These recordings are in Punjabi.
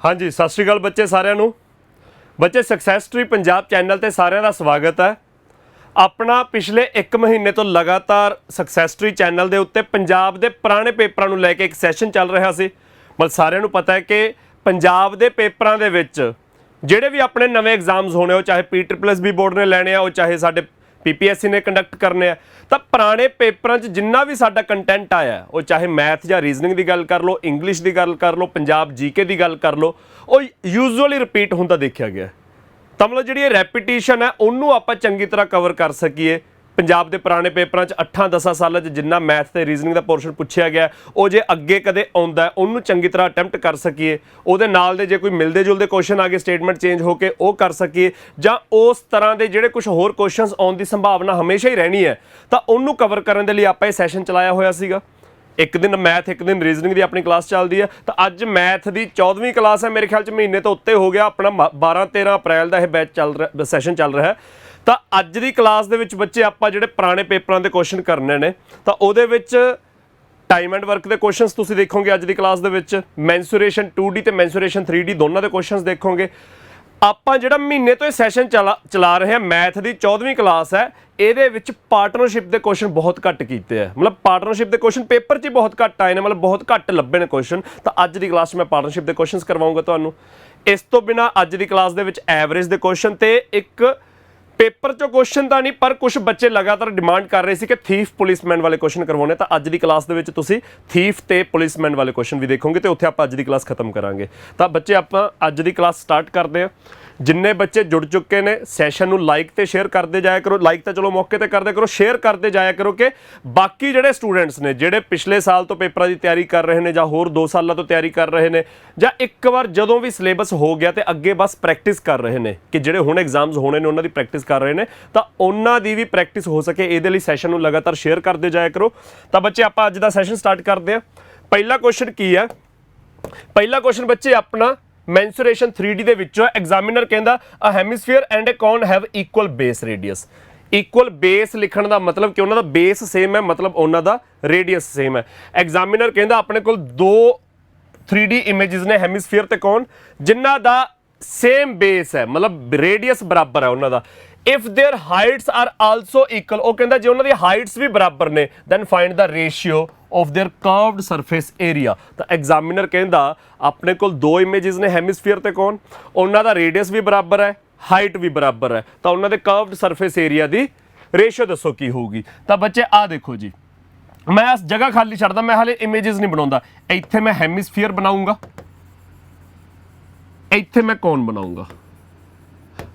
हाँ जी, सत श्री अकाल बच्चे सारिਆਂ ਨੂੰ। बच्चे सक्सैस ट्री पंजाब चैनल ਤੇ ਸਾਰਿਆਂ ਦਾ ਸਵਾਗਤ ਹੈ। ਆਪਣਾ ਪਿਛਲੇ 1 ਮਹੀਨੇ ਤੋਂ ਲਗਾਤਾਰ सक्सैस ट्री ਚੈਨਲ ਦੇ ਉੱਤੇ ਪੰਜਾਬ ਦੇ ਪੁਰਾਣੇ ਪੇਪਰਾਂ ਨੂੰ ਲੈ ਕੇ ਇੱਕ ਸੈਸ਼ਨ ਚੱਲ ਰਿਹਾ ਸੀ। ਮਤਲਬ ਸਾਰਿਆਂ ਨੂੰ ਪਤਾ ਹੈ ਕਿ ਪੰਜਾਬ ਦੇ ਪੇਪਰਾਂ ਦੇ ਵਿੱਚ ਜਿਹੜੇ ਵੀ ਆਪਣੇ ਨਵੇਂ ਐਗਜ਼ਾਮਸ ਹੋਣੇ, ਉਹ ਚਾਹੇ PSSB ਬੋਰਡ ਨੇ ਲੈਣੇ ਆ, ਉਹ ਚਾਹੇ ਸਾਡੇ PPSC ने कंडक्ट करने हैं, तो पुराने पेपर जिन्ना भी साडा कंटेंट आया, वो चाहे मैथ या रीजनिंग की गल कर लो, इंग्लिश की गल कर लो, पंजाब GK की गल कर लो, वो यूजुअली रिपीट होंदा देखा गया। तो मतलब जी रैपीटिशन है उन्होंने आप चंगी तरह कवर कर सकीए। पंजाब के पुराने पेपर 8-10 साल जिन्ना मैथ ते रीजनिंग का पोर्शन पूछा गया, वो जे अगे कदे आउंदा है उन्होंने चंगी तरह अटैम्प्ट कर सकीए। उहदे नाल दे जे कोई मिलते जुलते क्वेश्चन आ गए, स्टेटमेंट चेंज होकर वो कर सकीए, जां उस तरह के जिहड़े कुछ होर क्वेश्चन आउण दी संभावना हमेशा ही रहनी है, तो उन्होंने कवर करने के लिए आप ये सैशन चलाया होया सीगा। एक दिन मैथ एक दिन रीजनिंग की अपनी क्लास चलती है, तो अज मैथ की 14वीं क्लास है। मेरे ख्याल च महीने तो उत्ते हो गया, अपना 12-13 अप्रैल का यह बैच चल रहा, सैशन चल रहा है। तो अज की क्लास दे विच बच्चे आप जिहड़े पुराने पेपरों के क्वेश्चन करने ने, तो उहदे विच टाइम एंड वर्क के क्वेश्चंस तुसीं देखोगे। अज की क्लास दे विच मैंसूरेशन 2D ते मैंसूरेशन 3D दोनों के क्वेश्चंस देखोगे। ਆਪਾਂ ਜਿਹੜਾ ਮਹੀਨੇ ਤੋਂ ਇਹ ਸੈਸ਼ਨ ਚਲਾ ਰਹੇ ਹਾਂ, ਮੈਥ ਦੀ 14ਵੀਂ ਕਲਾਸ ਹੈ, ਇਹਦੇ ਵਿੱਚ ਪਾਰਟਨਰਸ਼ਿਪ ਦੇ ਕੁਐਸਚਨ ਬਹੁਤ ਘੱਟ ਕੀਤੇ ਆ। ਮਤਲਬ ਪਾਰਟਨਰਸ਼ਿਪ ਦੇ ਕੁਐਸਚਨ ਪੇਪਰ 'ਚ ਬਹੁਤ ਘੱਟ ਆਏ ਨੇ, ਮਤਲਬ ਬਹੁਤ ਘੱਟ ਲੱਭੇ ਨੇ ਕੁਐਸਚਨ। ਤਾਂ ਅੱਜ ਦੀ ਕਲਾਸ 'ਚ ਮੈਂ ਪਾਰਟਨਰਸ਼ਿਪ ਦੇ ਕੁਐਸਚਨਸ ਕਰਵਾਉਂਗਾ ਤੁਹਾਨੂੰ। ਇਸ ਤੋਂ ਬਿਨਾ ਅੱਜ ਦੀ ਕਲਾਸ ਦੇ ਵਿੱਚ ਐਵਰੇਜ ਦੇ ਕੁਐਸਚਨ ਤੇ ਇੱਕ पेपर चो क्वेश्चन तो नहीं, पर कुछ बच्चे लगातार डिमांड कर रहे थे कि थीफ पुलिसमैन वाले क्वेश्चन करवाने। तो अज की क्लास के थीफ ते पुलिसमैन वाले क्वेश्चन भी देखोगे, तो उत्थे आप अज की क्लास खत्म करांगे। तो बच्चे आप अज की क्लास स्टार्ट करते हैं। जिन्ने बच्चे जुड़ चुके ने सैशन में लाइक तो शेयर करते जाया करो। लाइक तो चलो मौके पर करते करो, शेयर करते जाया करो कि बाकी जोड़े स्टूडेंट्स ने जोड़े पिछले साल तो पेपर की तैयारी कर रहे हैं, होर 2 सालों तो तैयारी कर रहे हैं, या एक बार जदों भी सिलेबस हो गया तो अगे बस प्रैक्टिस कर रहे हैं कि जोड़े हुण एग्जाम्स होने ने उन्होंने प्रैक्टिस कर रहे हैं, तो उन्होंने भी प्रैक्टिस हो सके, ये सैशन में लगातार शेयर करते जाया करो। तो बच्चे आप अज का सैशन स्टार्ट करते हैं। पहला क्वेश्चन की है, पहला क्वेश्चन बच्चे अपना मैंसूरेशन 3D ਦੇ ਵਿੱਚੋਂ एग्जामिनर ਕਹਿੰਦਾ a hemisphere and a cone have equal base radius. Equal base लिखण ਦਾ मतलब कि ਉਹਨਾਂ ਦਾ बेस सेम है, मतलब ਉਹਨਾਂ ਦਾ रेडियस सेम है। एग्जामिनर ਕਹਿੰਦਾ ਆਪਣੇ ਕੋਲ 2 3D इमेजेस ने हेमिस्फीयर ਤੇ कॉन जिन्हां ਦਾ सेम बेस है, मतलब रेडियस बराबर है ਉਹਨਾਂ ਦਾ। If their heights are also equal, वो कहता जो उन्होंने हाइट्स भी बराबर ने, then find the ratio of their curved surface area. तो एग्जामिनर कहता अपने को 2 इमेजेस ने हेमिस्फीयर ते कौन, उन्हों का रेडियस भी बराबर है, हाइट भी बराबर है, तो उन्होंने कर्व्ड सरफेस एरिया की रेशियो दसो की होगी। तो बच्चे आ देखो जी, मैं जगह खाली छड्डदा, मैं हाले इमेजेस नहीं बनाऊंगा। इत्थे मैं हेमिस्फीयर बनाऊंगा, इत्थे मैं कौन बनाऊंगा,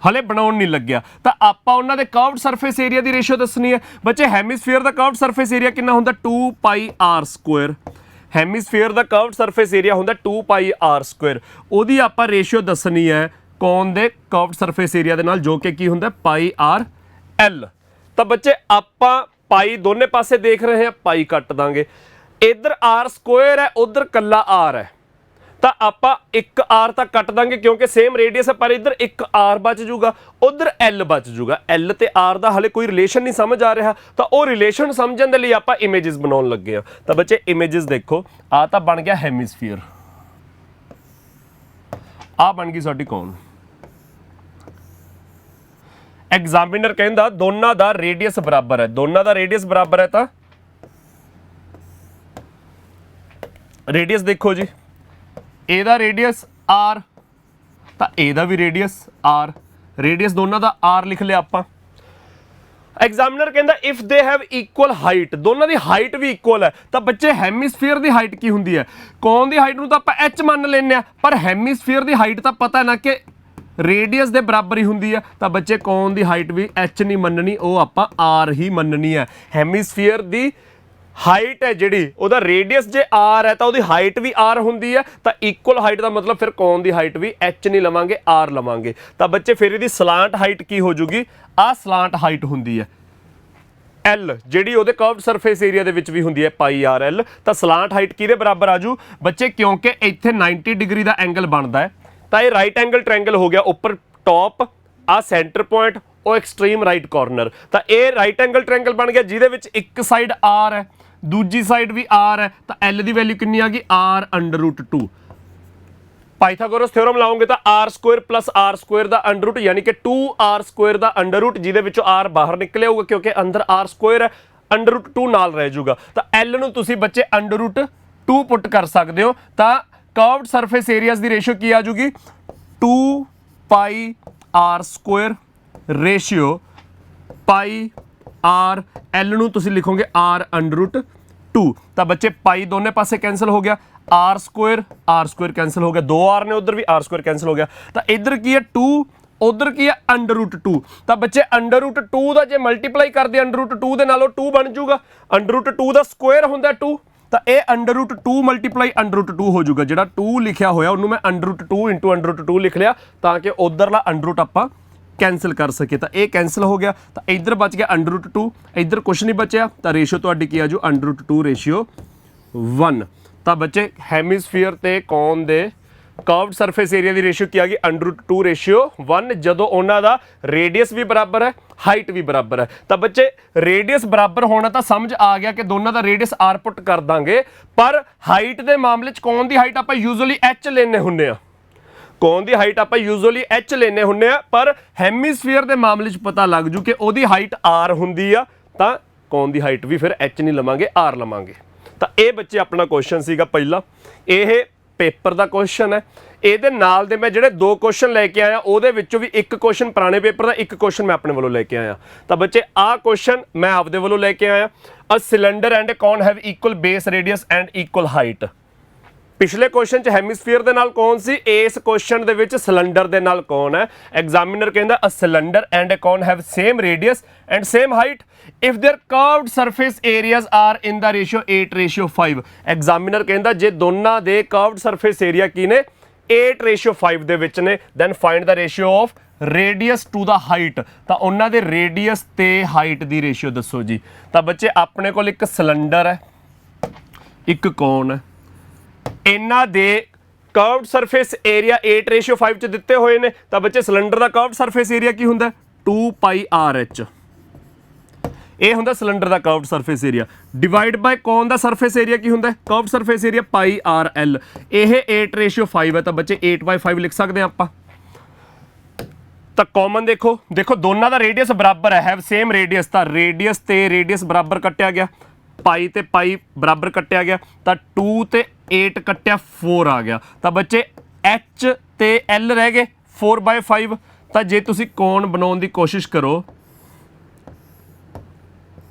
हले बनाउण नहीं लग्या। तो आपां उन्हां दे कर्व्ड सरफेस एरिया की रेशियो दसनी है। बच्चे हेमिस्फीयर का कर्व्ड सरफेस एरिया कितना हुंदा 2πr²। हेमिस्फीयर का कर्व्ड सरफेस एरिया हुंदा 2πr²। ओदी आपां रेशियो दसनी है कौन दे कर्व्ड सरफेस एरिया दे नाल, जो कि की हुंदा πr/l। तो बच्चे आपां पाई दोने पासे देख रहे हैं, पाई कट दांगे। इधर r² है, उधर कल्ला r है, तो आप एक आर तक कट देंगे क्योंकि सेम रेडियस है, पर इधर एक आर बच जूगा, उधर एल बच जूगा। एल ते आर का हाले कोई रिलेशन नहीं समझ आ रहा, तो वो रिलेशन समझने के लिए आप इमेजेस बनाने लगे। तो बच्चे इमेजेस देखो, आ तो बन गया हेमिस्फीयर, आ बन गई साडी कौन। एग्जामिनर कहता दोनों का रेडियस बराबर है, दोनों का रेडियस बराबर है, तो रेडियस देखो जी, एदा रेडियस आर, तो एदा भी रेडियस आर, रेडियस दोनों का आर लिख लिया आप। एग्जामिनर कहता if they have equal height, दोनों की हाइट भी इक्वल है, तो बच्चे हेमिस्फीयर की हाइट की होंगी है, कौन की हाइट तो आप एच मान लेने, पर हेमिस्फीयर की हाइट तो पता है ना कि रेडियस के बराबर ही होंगी है। तो बच्चे कौन की हाइट भी एच नहीं मननी, वो आप आर ही मननी है। हेमिस्फीयर की हाइट है जिहड़ी, उहदा रेडियस जे आर है तो उहदी हाइट भी आर हुंदी है, तो इक्वल हाइट का मतलब फिर कौन की हाइट भी एच नहीं लवांगे, आर लवांगे। तो बच्चे फिर इहदी सलांट हाइट की हो जूगी, आ सलांट हाइट हुंदी है एल, जिहड़ी उहदे कर्व्ड सरफेस एरिया दे विच भी हुंदी है πr/l। तो सलांट हाइट किहदे बराबर आजू बच्चे, क्योंकि इत्थे 90 डिग्री का एंगल बनता है, तो ये राइट एंगल ट्रायंगल हो गया, उपर टॉप आ सेंटर पॉइंट, वो एक्सट्रीम राइट कॉर्नर, तो ये राइट एंगल ट्रायंगल बन गया जिहदे विच एक साइड आर है, दूजी साइड भी आर है, तो एल की वैल्यू कितनी आ गई, r√2। ਪਾਈਥਾਗੋਰਸ ਥਿਓਰਮ ਲਾਓਗੇ ਤਾਂ R square plus R square ਦਾ ਅੰਡਰ ਰੂਟ ਯਾਨੀ ਕਿ 2r ਸਕੁਆਇਰ ਦਾ ਅੰਡਰ ਰੂਟ, ਜਿਹਦੇ ਵਿੱਚੋਂ r ਬਾਹਰ ਨਿਕਲਿਆ ਹੋਊਗਾ ਕਿਉਂਕਿ ਅੰਦਰ r ਸਕੁਆਇਰ ਹੈ, ਅੰਡਰ ਰੂਟ 2 ਨਾਲ ਰਹਿ ਜਾਊਗਾ। ਤਾਂ l ਨੂੰ ਤੁਸੀਂ ਬੱਚੇ ਅੰਡਰ ਰੂਟ 2 ਪੁੱਟ ਕਰ ਸਕਦੇ ਹੋ। ਤਾਂ ਕਰਵਡ ਸਰਫੇਸ ਏਰੀਆਜ਼ ਦੀ ਰੇਸ਼ੀਓ ਕੀ ਆ ਜੂਗੀ 2 ਪਾਈ r ਸਕੁਆਇਰ ਰੇਸ਼ੀਓ ਪਾਈ r, l ਨੂੰ ਤੁਸੀਂ ਲਿਖੋਗੇ r ਅੰਡਰ ਰੂਟ 2। ਤਾਂ ਬੱਚੇ ਪਾਈ ਦੋਨੇ ਪਾਸੇ ਕੈਂਸਲ ਹੋ ਗਿਆ, r ਸਕੁਆਇਰ ਕੈਂਸਲ ਹੋ ਗਿਆ, 2r ਨੇ ਉਧਰ ਵੀ r ਸਕੁਆਇਰ ਕੈਂਸਲ ਹੋ ਗਿਆ। ਤਾਂ ਇੱਧਰ ਕੀ ਹੈ 2, ਉਧਰ ਕੀ ਹੈ ਅੰਡਰ ਰੂਟ 2। ਤਾਂ ਬੱਚੇ ਅੰਡਰ ਰੂਟ 2 ਦਾ ਜੇ ਮਲਟੀਪਲਾਈ ਕਰਦੇ ਅੰਡਰ ਰੂਟ 2 ਦੇ ਨਾਲ ਉਹ 2 ਬਣ ਜਾਊਗਾ। ਅੰਡਰ ਰੂਟ 2 ਦਾ ਸਕੁਆਇਰ ਹੁੰਦਾ 2, ਤਾਂ ਇਹ under route 2 multiply under route 2 ਹੋ ਜਾਊਗਾ। ਜਿਹੜਾ 2 ਲਿਖਿਆ ਹੋਇਆ ਉਹਨੂੰ ਮੈਂ under route 2 into under route 2 ਲਿਖ ਲਿਆ ਤਾਂ ਕਿ ਉਧਰਲਾ ਅੰਡਰ ਰੂਟ ਆਪਾਂ ਕੈਂਸਲ ਕਰ ਸਕੇ। ਤਾਂ ਇਹ ਕੈਂਸਲ ਹੋ ਗਿਆ, ਤਾਂ ਇੱਧਰ ਬਚ ਗਿਆ ਅੰਡਰ ਰੂਟ 2, ਇੱਧਰ ਕੁਛ ਨਹੀਂ ਬਚਿਆ। ਤਾਂ ਰੇਸ਼ੀਓ ਤੁਹਾਡੀ ਕੀ ਆ ਜੂ ਅੰਡਰ ਰੂਟ 2 ਰੇਸ਼ੀਓ 1। ਤਾਂ ਬੱਚੇ ਹੈਮੀਸਫੀਅਰ ਤੇ ਕੌਨ ਦੇ ਕਰਵਡ ਸਰਫੇਸ ਏਰੀਆ ਦੀ ਰੇਸ਼ੀਓ ਕੀ ਆ ਗਈ ਅੰਡਰ ਰੂਟ 2 ਰੇਸ਼ੀਓ 1, ਜਦੋਂ ਉਹਨਾਂ ਦਾ ਰੇਡੀਅਸ ਵੀ ਬਰਾਬਰ ਹੈ, ਹਾਈਟ ਵੀ ਬਰਾਬਰ ਹੈ। ਤਾਂ ਬੱਚੇ ਰੇਡੀਅਸ ਬਰਾਬਰ ਹੋਣਾ ਤਾਂ ਸਮਝ ਆ ਗਿਆ ਕਿ ਦੋਨਾਂ ਦਾ ਰੇਡੀਅਸ r ਪੁੱਟ ਕਰ ਦਾਂਗੇ, ਪਰ ਹਾਈਟ ਦੇ ਮਾਮਲੇ 'ਚ ਕੌਣ ਦੀ ਹਾਈਟ ਆਪਾਂ ਯੂਜ਼ੁਅਲੀ h ਲੈਨੇ ਹੁੰਦੇ ਆ, ਕੌਣ ਦੀ ਹਾਈਟ ਆਪਾਂ ਯੂਜ਼ੁਅਲੀ h ਲੈਨੇ ਹੁੰਦੇ ਆ, ਪਰ ਹੈਮੀਸਫੀਅਰ ਦੇ ਮਾਮਲੇ 'ਚ ਪਤਾ ਲੱਗ ਜੂ ਕਿ ਉਹਦੀ ਹਾਈਟ r ਹੁੰਦੀ ਆ, ਤਾਂ ਕੌਣ ਦੀ ਹਾਈਟ ਵੀ ਫਿਰ h ਨਹੀਂ ਲਵਾਂਗੇ r ਲਵਾਂਗੇ। ਤਾਂ ਇਹ ਬੱਚੇ ਆਪਣਾ ਕੁਐਸਚਨ ਸੀਗਾ ਪਹਿਲਾ, ਇਹ ਪੇਪਰ ਦਾ ਕੁਐਸਚਨ ਹੈ। ਇਹਦੇ ਨਾਲ ਦੇ ਮੈਂ ਜਿਹੜੇ 2 ਕੁਐਸਚਨ ਲੈ ਕੇ ਆਇਆ ਉਹਦੇ ਵਿੱਚੋਂ ਵੀ ਇੱਕ ਕੁਐਸਚਨ ਪੁਰਾਣੇ ਪੇਪਰ ਦਾ, ਇੱਕ ਕੁਐਸਚਨ ਮੈਂ ਆਪਣੇ ਵੱਲੋਂ ਲੈ ਕੇ ਆਇਆ। ਤਾਂ ਬੱਚੇ ਆਹ ਕੁਐਸਚਨ ਮੈਂ ਆਪਦੇ ਵੱਲੋਂ ਲੈ ਕੇ ਆਇਆ, a cylinder and cone have equal base radius and equal height. ਪਿਛਲੇ ਕੁਐਸਚਨ 'ਚ ਹੈਮੀਸਫੀਅਰ ਦੇ ਨਾਲ ਕੌਣ ਸੀ, ਇਸ ਕੁਐਸਚਨ ਦੇ ਵਿੱਚ ਸਿਲੰਡਰ ਦੇ ਨਾਲ ਕੌਣ ਹੈ। ਐਗਜ਼ਾਮੀਨਰ ਕਹਿੰਦਾ a cylinder and a cone have same radius and same height if their curved surface areas are in the ratio 8:5। Examiner ਕਹਿੰਦਾ ਜੇ ਦੋਨਾਂ ਦੇ curved surface area ਕੀ ਨੇ 8:5 ਦੇ ਵਿੱਚ ਨੇ, then find the ratio of radius to the height। ਤਾਂ ਉਹਨਾਂ ਦੇ ਰੇਡੀਅਸ ਤੇ ਹਾਈਟ ਦੀ ਰੇਸ਼ੀਓ ਦੱਸੋ ਜੀ। ਤਾਂ ਬੱਚੇ ਆਪਣੇ ਕੋਲ ਇੱਕ ਸਿਲੰਡਰ ਹੈ, ਇੱਕ ਕੌਣ ਹੈ, ਇਹਨਾਂ ਦੇ curved surface area 8:5 ਚ ਦਿੱਤੇ ਹੋਏ ਨੇ। ਤਾਂ ਬੱਚੇ ਸਿਲੰਡਰ ਦਾ curved surface area ਕੀ ਹੁੰਦਾ 2 ਪਾਈ RH, ਇਹ ਹੁੰਦਾ ਸਿਲੰਡਰ ਦਾ curved surface area, divide by cone ਦਾ ਸਰਫੇਸ ਏਰੀਆ ਕੀ ਹੁੰਦਾ curved surface area pi RL। ਇਹ 8:5 ਹੈ, ਤਾਂ ਬੱਚੇ 8/5 ਲਿਖ ਸਕਦੇ ਆ ਆਪਾਂ। ਤਾਂ ਕਾਮਨ ਦੇਖੋ ਦੋਨਾਂ ਦਾ ਰੇਡੀਅਸ ਬਰਾਬਰ ਹੈ, ਹੈਵ ਸੇਮ ਰੇਡੀਅਸ, ਤਾਂ ਰੇਡੀਅਸ ਤੇ ਰੇਡੀਅਸ ਬਰਾਬਰ ਕੱਟਿਆ ਗਿਆ, ਪਾਈ ਤੇ ਪਾਈ ਬਰਾਬਰ ਕੱਟਿਆ ਗਿਆ, ਤਾਂ 2 ਤੇ 8 ਕੱਟਿਆ 4 ਆ ਗਿਆ। ਤਾਂ ਬੱਚੇ H ਤੇ L ਰਹਿ ਗਏ 4/5। ਤਾਂ ਜੇ ਤੁਸੀਂ ਕੋਣ ਬਣਾਉਣ ਦੀ ਕੋਸ਼ਿਸ਼ ਕਰੋ,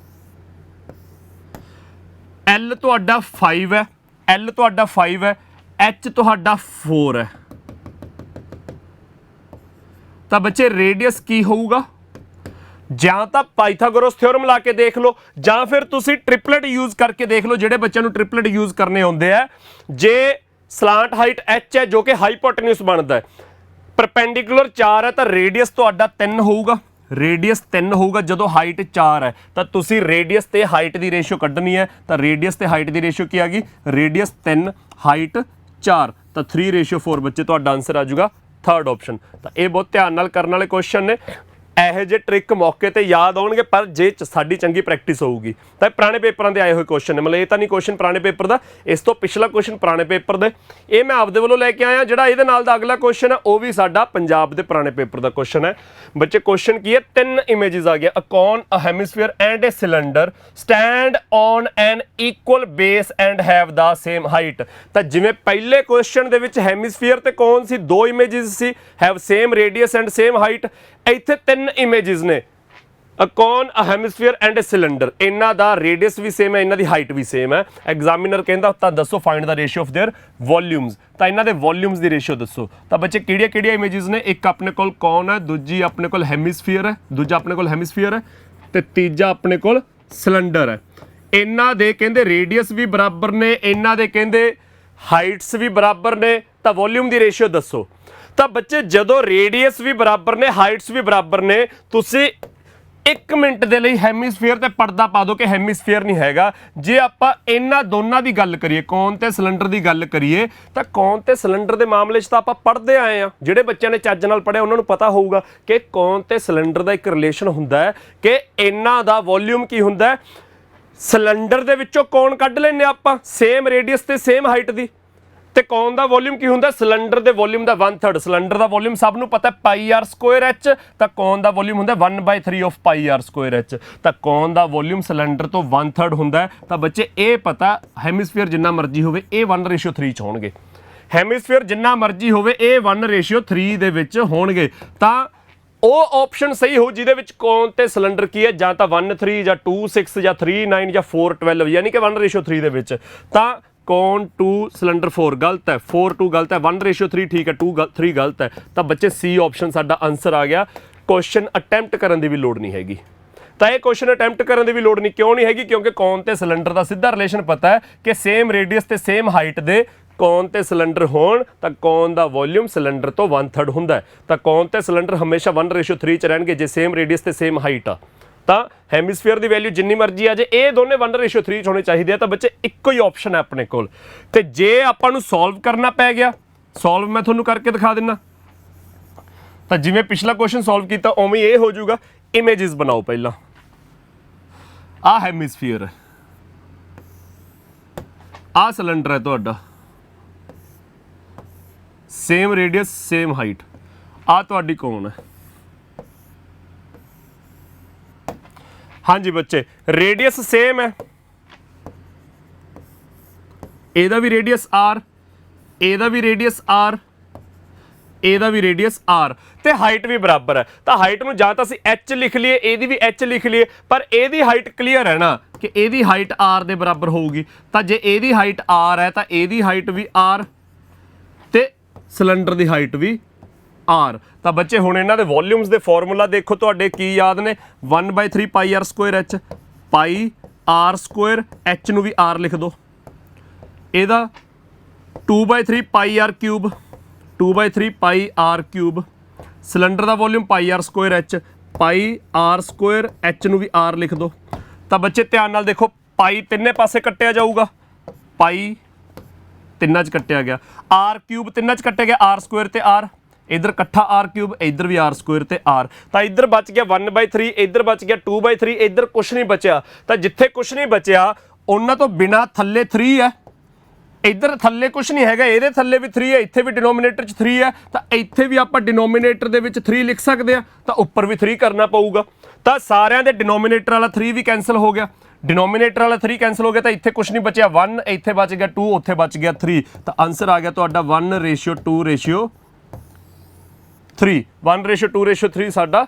L ਤੁਹਾਡਾ 5 ਹੈ, L ਤੁਹਾਡਾ 5 ਹੈ, H ਤੁਹਾਡਾ 4 ਹੈ, ਤਾਂ ਬੱਚੇ ਰੇਡੀਅਸ ਕੀ ਹੋਊਗਾ, ਜਾਂ ਤਾਂ ਪਾਈਥਾਗੋਰਸ ਥਿਓਰਮ ਲਾ ਕੇ ਦੇਖ ਲਓ ਜਾਂ ਫਿਰ ਤੁਸੀਂ ਟ੍ਰਿਪਲੇਟ ਯੂਜ਼ ਕਰਕੇ ਦੇਖ ਲਓ। ਜਿਹੜੇ ਬੱਚਿਆਂ ਨੂੰ ਟ੍ਰਿਪਲੇਟ ਯੂਜ਼ ਕਰਨੇ ਆਉਂਦੇ ਆ, ਜੇ ਸਲਾਂਟ ਹਾਈਟ H ਹੈ ਜੋ ਕਿ ਹਾਈਪੋਟੇਨਿਊਸ ਬਣਦਾ ਹੈ, ਪਰਪੈਂਡੀਕੂਲਰ 4 ਹੈ ਤਾਂ ਰੇਡੀਅਸ ਤੁਹਾਡਾ 3 ਹੋਊਗਾ, ਰੇਡੀਅਸ 3 ਹੋਊਗਾ। ਜਦੋਂ ਹਾਈਟ 4 ਹੈ ਤਾਂ ਤੁਸੀਂ ਰੇਡੀਅਸ ਤੇ ਹਾਈਟ ਦੀ ਰੇਸ਼ੀਓ ਕੱਢਣੀ ਹੈ, ਤਾਂ ਰੇਡੀਅਸ ਤੇ ਹਾਈਟ ਦੀ ਰੇਸ਼ੀਓ ਕੀ ਆ ਗਈ ਰੇਡੀਅਸ 3 ਹਾਈਟ 4, ਤਾਂ 3:4 ਬੱਚੇ ਤੁਹਾਡਾ ਆਨਸਰ ਆ ਜਾਊਗਾ ਥਰਡ ਆਪਸ਼ਨ। ਤਾਂ ਇਹ ਬਹੁਤ ਧਿਆਨ ਨਾਲ ਕਰਨ ਵਾਲੇ ਕੁਐਸਚਨ ਨੇ, ਇਹੋ ਜਿਹੇ ਟ੍ਰਿਕ ਮੌਕੇ ਤੇ ਯਾਦ ਆਉਣਗੇ, ਪਰ ਜੇ ਸਾਡੀ ਚੰਗੀ ਪ੍ਰੈਕਟਿਸ ਹੋਊਗੀ ਤਾਂ ਪੁਰਾਣੇ ਪੇਪਰਾਂ ਦੇ ਆਏ ਹੋਏ ਕੁਐਸਚਨ ਨੇ, ਮਤਲਬ ਇਹ ਤਾਂ ਨਹੀਂ ਕੁਐਸਚਨ ਪੁਰਾਣੇ ਪੇਪਰ ਦਾ, ਇਸ ਤੋਂ ਪਿਛਲਾ ਕੁਐਸਚਨ ਪੁਰਾਣੇ ਪੇਪਰ ਦੇ, ਇਹ ਮੈਂ ਆਪਦੇ ਵੱਲੋਂ ਲੈ ਕੇ ਆਇਆ। ਜਿਹੜਾ ਇਹਦੇ ਨਾਲ ਦਾ ਅਗਲਾ ਕੁਐਸਚਨ ਹੈ ਉਹ ਵੀ ਸਾਡਾ ਪੰਜਾਬ ਦੇ ਪੁਰਾਣੇ ਪੇਪਰ ਦਾ ਕੁਐਸਚਨ ਹੈ। ਬੱਚੇ ਕੁਐਸਚਨ ਕੀ ਹੈ, 3 ਇਮੇजेस ਆ ਗਿਆ, a cone, a hemisphere and a cylinder stand on an equal base and have the same height. ਤਾਂ ਜਿਵੇਂ ਪਹਿਲੇ ਕੁਐਸਚਨ ਦੇ ਵਿੱਚ ਹੈਮੀਸਫੀਅਰ ਤੇ ਕੌਨ ਸੀ, 2 ਇਮੇजेस ਸੀ, have same radius and same height, ਇੱਥੇ 3 ਇਮੇजेस ਨੇ, ਅ cone, a hemisphere and a cylinder, ਇਹਨਾਂ ਦਾ ਰੇਡੀਅਸ ਵੀ ਸੇਮ ਹੈ, ਇਹਨਾਂ ਦੀ ਹਾਈਟ ਵੀ ਸੇਮ ਹੈ। ਐਗਜ਼ਾਮੀਨਰ ਕਹਿੰਦਾ ਤਾਂ ਦੱਸੋ find the ratio of their volumes, ਤਾਂ ਇਹਨਾਂ ਦੇ ਵੋਲਿਊਮਸ ਦੀ ਰੇਸ਼ੀਓ ਦੱਸੋ। ਤਾਂ ਬੱਚੇ ਕਿਹੜੀਆਂ ਇਮੇजेस ਨੇ, ਇੱਕ ਆਪਣੇ ਕੋਲ ਕੌਨ ਹੈ, ਦੂਜੀ ਆਪਣੇ ਕੋਲ ਹੈਮੀਸਫੀਅਰ ਹੈ, ਦੂਜਾ ਆਪਣੇ ਕੋਲ ਹੈਮੀਸਫੀਅਰ ਹੈ, ਤੇ ਤੀਜਾ ਆਪਣੇ ਕੋਲ ਸਿਲੰਡਰ ਹੈ। ਇਹਨਾਂ ਦੇ ਕਹਿੰਦੇ ਰੇਡੀਅਸ ਵੀ ਬਰਾਬਰ ਨੇ, ਇਹਨਾਂ ਦੇ ਕਹਿੰਦੇ ਹਾਈਟਸ ਵੀ ਬਰਾਬਰ ਨੇ, ਤਾਂ ਵੋਲਿਊਮ ਦੀ ਰੇਸ਼ੀਓ ਦੱਸੋ। ਤਾਂ ਬੱਚੇ ਜਦੋਂ ਰੇਡੀਅਸ ਵੀ ਬਰਾਬਰ ਨੇ, ਹਾਈਟਸ ਵੀ ਬਰਾਬਰ ਨੇ, ਤੁਸੀਂ 1 ਮਿੰਟ ਦੇ ਲਈ ਹੈਮੀਸਫੀਅਰ ਤੇ ਪਰਦਾ ਪਾ ਦਿਓ ਕਿ ਹੈਮੀਸਫੀਅਰ ਨਹੀਂ ਹੈਗਾ। ਜੇ ਆਪਾਂ ਇਹਨਾਂ ਦੋਨਾਂ ਦੀ ਗੱਲ ਕਰੀਏ, ਕੌਨ ਤੇ ਸਿਲੰਡਰ ਦੀ ਗੱਲ ਕਰੀਏ, ਤਾਂ ਕੌਨ ਤੇ ਸਿਲੰਡਰ ਦੇ ਮਾਮਲੇ 'ਚ ਤਾਂ ਆਪਾਂ ਪੜ੍ਹਦੇ ਆਏ ਆ। ਜਿਹੜੇ ਬੱਚਿਆਂ ਨੇ ਚੱਜ ਨਾਲ ਪੜ੍ਹਿਆ ਉਹਨਾਂ ਨੂੰ ਪਤਾ ਹੋਊਗਾ ਕਿ ਕੌਨ ਤੇ ਸਿਲੰਡਰ ਦਾ ਇੱਕ ਰਿਲੇਸ਼ਨ ਹੁੰਦਾ ਹੈ ਕਿ ਇਹਨਾਂ ਦਾ ਵੋਲਿਊਮ ਕੀ ਹੁੰਦਾ ਹੈ। ਸਿਲੰਡਰ ਦੇ ਵਿੱਚੋਂ ਕੌਨ ਕੱਢ ਲੈਂਦੇ ਆਪਾਂ, ਸੇਮ ਰੇਡੀਅਸ ਤੇ ਸੇਮ ਹਾਈਟ ਦੀ, ਤੇ ਕੌਣ ਦਾ ਵੋਲਿਊਮ ਕੀ ਹੁੰਦਾ? ਸਿਲੰਡਰ ਦੇ ਵੋਲਿਊਮ ਦਾ 1/3। ਸਿਲੰਡਰ ਦਾ ਵੋਲਿਊਮ ਸਭ ਨੂੰ ਪਤਾ ਪਾਈ ਆਰ ਸਕੁਆਇਰ ਐਚ, ਤਾਂ ਕੌਣ ਦਾ ਵੋਲਿਊਮ ਹੁੰਦਾ 1/3 of pi r square h. ਤਾਂ ਕੌਣ ਦਾ ਵੋਲਿਊਮ ਸਿਲੰਡਰ ਤੋਂ 1/3 ਹੁੰਦਾ ਹੈ। ਤਾਂ ਬੱਚੇ ਇਹ ਪਤਾ ਹੈਮੀਸਫੀਅਰ ਜਿੰਨਾ ਮਰਜ਼ੀ ਹੋਵੇ ਇਹ 1:3 ਚ ਹੋਣਗੇ। ਹੈਮੀਸਫੀਅਰ ਜਿੰਨਾ ਮਰਜ਼ੀ ਹੋਵੇ ਇਹ 1:3 ਦੇ ਵਿੱਚ ਹੋਣਗੇ। ਤਾਂ ਉਹ ਆਪਸ਼ਨ ਸਹੀ ਹੋ ਜਿਹਦੇ ਵਿੱਚ ਕੌਣ ਤੇ ਸਿਲੰਡਰ ਕੀ ਹੈ, ਜਾਂ ਤਾਂ 1:3 ਜਾਂ 2:6 ਜਾਂ 3:9 ਜਾਂ 4:12, ਯਾਨੀ ਕਿ 1:3 ਦੇ ਵਿੱਚ। ਤਾਂ ਕੌਣ 2 ਸਿਲੰਡਰ 4 ਗਲਤ ਹੈ, 4:2 ਗਲਤ ਹੈ, 1:3 ਠੀਕ ਹੈ, 2:3 ਗਲਤ ਹੈ। ਤਾਂ ਬੱਚੇ ਸੀ ਆਪਸ਼ਨ ਸਾਡਾ ਆਨਸਰ ਆ ਗਿਆ। ਕੁਐਸਚਨ ਅਟੈਂਪਟ ਕਰਨ ਦੀ ਵੀ ਲੋੜ ਨਹੀਂ ਹੈਗੀ। ਤਾਂ ਇਹ ਕੁਐਸਚਨ ਅਟੈਂਪਟ ਕਰਨ ਦੀ ਵੀ ਲੋੜ ਨਹੀਂ, ਕਿਉਂ ਨਹੀਂ ਹੈਗੀ? ਕਿਉਂਕਿ ਕੌਣ ਤੇ ਸਿਲੰਡਰ ਦਾ ਸਿੱਧਾ ਰਿਲੇਸ਼ਨ ਪਤਾ ਹੈ ਕਿ ਸੇਮ ਰੇਡੀਅਸ ਤੇ ਸੇਮ ਹਾਈਟ ਦੇ ਕੌਣ ਤੇ ਸਿਲੰਡਰ ਹੋਣ ਤਾਂ ਕੌਣ ਦਾ ਵੋਲਿਊਮ ਸਿਲੰਡਰ ਤੋਂ 1/3 ਹੁੰਦਾ ਹੈ। ਤਾਂ ਕੌਣ ਤੇ ਸਿਲੰਡਰ ਹਮੇਸ਼ਾ 1:3 ਚ ਰਹਿਣਗੇ ਜੇ ਸੇਮ ਰੇਡੀਅਸ ਤੇ ਸੇਮ ਹਾਈਟ ਆ। ਤਾਂ ਹੈਮੀਸਫੀਅਰ ਦੀ ਵੈਲਿਊ ਜਿੰਨੀ ਮਰਜ਼ੀ ਆ ਜੇ ਇਹ ਦੋਨੇ 1:3 ਚ ਹੋਣੇ ਚਾਹੀਦੇ ਆ। ਤਾਂ ਬੱਚੇ ਇੱਕੋ ਹੀ ਆਪਸ਼ਨ ਹੈ ਆਪਣੇ ਕੋਲ। ਤੇ ਜੇ ਆਪਾਂ ਨੂੰ ਸੋਲਵ ਕਰਨਾ ਪੈ ਗਿਆ, ਸੋਲਵ ਮੈਂ ਤੁਹਾਨੂੰ ਕਰਕੇ ਦਿਖਾ ਦਿੰਨਾ। ਤਾਂ ਜਿਵੇਂ ਪਿਛਲਾ ਕੁਐਸਚਨ ਸੋਲਵ ਕੀਤਾ ਉਵੇਂ ਇਹ ਹੋ ਜਾਊਗਾ। ਇਮੇजेस ਬਣਾਓ ਪਹਿਲਾਂ। ਆਹ ਹੈਮੀਸਫੀਅਰ ਹੈ, ਆਹ ਸਿਲੰਡਰ ਹੈ ਤੁਹਾਡਾ, ਸੇਮ ਰੇਡੀਅਸ ਸੇਮ ਹਾਈਟ। ਆਹ ਤੁਹਾਡੀ ਕੌਣ ਹੈ? ਹਾਂਜੀ ਬੱਚੇ, ਰੇਡੀਅਸ ਸੇਮ ਹੈ, ਇਹਦਾ ਵੀ ਰੇਡੀਅਸ r, ਇਹਦਾ ਵੀ ਰੇਡੀਅਸ r, ਇਹਦਾ ਵੀ ਰੇਡੀਅਸ r, ਤੇ ਹਾਈਟ ਵੀ ਬਰਾਬਰ ਹੈ। ਤਾਂ ਹਾਈਟ ਨੂੰ ਜਾਂ ਤਾਂ ਅਸੀਂ h ਲਿਖ ਲਈਏ, ਇਹਦੀ ਵੀ h ਲਿਖ ਲਈਏ, ਪਰ ਇਹਦੀ ਹਾਈਟ ਕਲੀਅਰ ਹੈ ਨਾ ਕਿ ਇਹਦੀ ਹਾਈਟ r ਦੇ ਬਰਾਬਰ ਹੋਊਗੀ। ਤਾਂ ਜੇ ਇਹਦੀ ਹਾਈਟ r ਹੈ ਤਾਂ ਇਹਦੀ ਹਾਈਟ ਵੀ r ਤੇ ਸਿਲੰਡਰ ਦੀ ਹਾਈਟ ਵੀ r। ਤਾਂ ਬੱਚੇ ਹੁਣ ਇਹਨਾਂ ਦੇ ਵੋਲਿਊਮਸ ਦੇ ਫਾਰਮੂਲਾ ਦੇਖੋ ਤੁਹਾਡੇ ਕੀ ਯਾਦ ਨੇ? 1/3 ਪਾਈ ਆਰ ਸਕੁਆਇਰ h, ਪਾਈ ਆਰ ਸਕੁਆਇਰ h ਨੂੰ ਵੀ r ਲਿਖ ਦਿਓ। ਇਹਦਾ 2/3 ਪਾਈ ਆਰ ਕਿਊਬ, 2/3 ਪਾਈ ਆਰ ਕਿਊਬ। ਸਿਲੰਡਰ ਦਾ ਵੋਲਿਊਮ ਪਾਈ ਆਰ ਸਕੁਆਇਰ h, ਪਾਈ ਆਰ ਸਕੁਆਇਰ h ਨੂੰ ਵੀ r ਲਿਖ ਦਿਓ। ਤਾਂ ਬੱਚੇ ਧਿਆਨ ਨਾਲ ਦੇਖੋ, ਪਾਈ ਤਿੰਨੇ ਪਾਸੇ ਕੱਟਿਆ ਜਾਊਗਾ, ਪਾਈ ਤਿੰਨਾਂ 'ਚ ਕੱਟਿਆ ਗਿਆ, ਆਰ ਕਿਊਬ ਤਿੰਨਾਂ 'ਚ ਕੱਟਿਆ ਗਿਆ, ਆਰ ਸਕੁਆਇਰ ਤੇ ਆਰ, इधर कट्ठा आर क्यूब, इधर भी आर स्क्वायर ते आर। तो इधर बच गया 1/3, इधर बच गया 2/3, इधर कुछ नहीं बचा। तो जिथे कुछ नहीं बचा उन्हां तो बिना थल्ले 3 है, इधर थल्ले कुछ नहीं हैगा, इहदे थल्ले भी 3 है, इत्थे भी डिनोमिनेटर च 3 है। तो इत्थे भी आपां डिनोमिनेटर दे विच 3 लिख सकते हैं, तो उपर भी 3 करना पऊगा। तो सारियां दे डिनोमिनेटर वाला 3 भी कैंसल हो गया, डिनोमिनेटर वाला 3 कैंसल हो गया। तो इत्थे कुछ नहीं बचा, 1 इत्थे बच गया, 2 उत्थे बच गया 3। तो आंसर आ गया तुहाडा 1:2:3, 1:2:3 साडा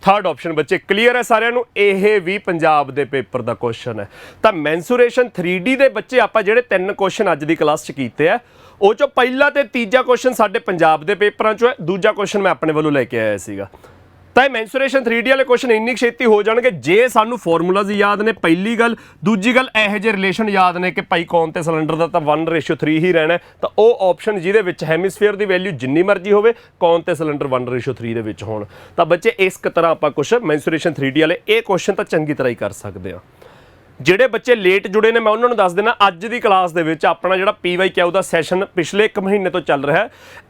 थर्ड ऑप्शन। बच्चे क्लीयर है सारिਆਂ ਨੂੰ? ਇਹ ਵੀ ਪੰਜਾਬ ਦੇ ਪੇਪਰ ਦਾ ਕੁਐਸਚਨ ਹੈ। ਤਾਂ ਮੈਂਸੂਰੇਸ਼ਨ 3D ਦੇ ਬੱਚੇ ਆਪਾਂ ਜਿਹੜੇ 3 ਕੁਐਸਚਨ ਅੱਜ ਦੀ ਕਲਾਸ 'ਚ ਕੀਤੇ ਆ ਉਹ 'ਚੋਂ ਪਹਿਲਾ ਤੇ ਤੀਜਾ ਕੁਐਸਚਨ ਸਾਡੇ ਪੰਜਾਬ ਦੇ ਪੇਪਰਾਂ 'ਚੋਂ ਹੈ, ਦੂਜਾ ਕੁਐਸਚਨ ਮੈਂ ਆਪਣੇ ਵੱਲੋਂ ਲੈ ਕੇ ਆਇਆ ਸੀਗਾ। ਤਾਂ ਇਹ ਮੈਂਸੂਰੇਸ਼ਨ 3D ਵਾਲੇ ਕੁਐਸਚਨ ਇੰਨੀ ਛੇਤੀ ਹੋ ਜਾਣਗੇ ਜੇ ਸਾਨੂੰ ਫਾਰਮੂਲਾਜ਼ ਯਾਦ ਨੇ, ਪਹਿਲੀ ਗੱਲ। ਦੂਜੀ ਗੱਲ, ਇਹੋ ਜਿਹੇ ਰਿਲੇਸ਼ਨ ਯਾਦ ਨੇ ਕਿ ਭਾਈ ਕੌਣ ਤੇ ਸਿਲੰਡਰ ਦਾ ਤਾਂ 1:3 ਹੀ ਰਹਿਣਾ। ਤਾਂ ਉਹ ਆਪਸ਼ਨ ਜਿਹਦੇ ਵਿੱਚ ਹੈਮੀਸਫੀਅਰ ਦੀ ਵੈਲਿਊ ਜਿੰਨੀ ਮਰਜ਼ੀ ਹੋਵੇ, ਕੌਣ ਤੇ ਸਿਲੰਡਰ 1:3 ਦੇ ਵਿੱਚ ਹੋਣ। ਤਾਂ ਬੱਚੇ ਇਸ ਤਰ੍ਹਾਂ ਆਪਾਂ ਕੁਛ ਮੈਂਸੂਰੇਸ਼ਨ 3D ਵਾਲੇ ਇਹ ਕੁਐਸਚਨ ਤਾਂ ਚੰਗੀ ਤਰ੍ਹਾਂ ਹੀ ਕਰ ਸਕਦੇ ਆ। ਜਿਹੜੇ ਬੱਚੇ ਲੇਟ ਜੁੜੇ ਨੇ ਮੈਂ ਉਹਨਾਂ ਨੂੰ ਦੱਸ ਦੇਣਾ, ਅੱਜ ਦੀ ਕਲਾਸ ਦੇ ਵਿੱਚ ਆਪਣਾ ਜਿਹੜਾ PYQ ਦਾ ਸੈਸ਼ਨ ਪਿਛਲੇ 1 ਮਹੀਨੇ ਤੋਂ ਚੱਲ ਰਿਹਾ ਹੈ।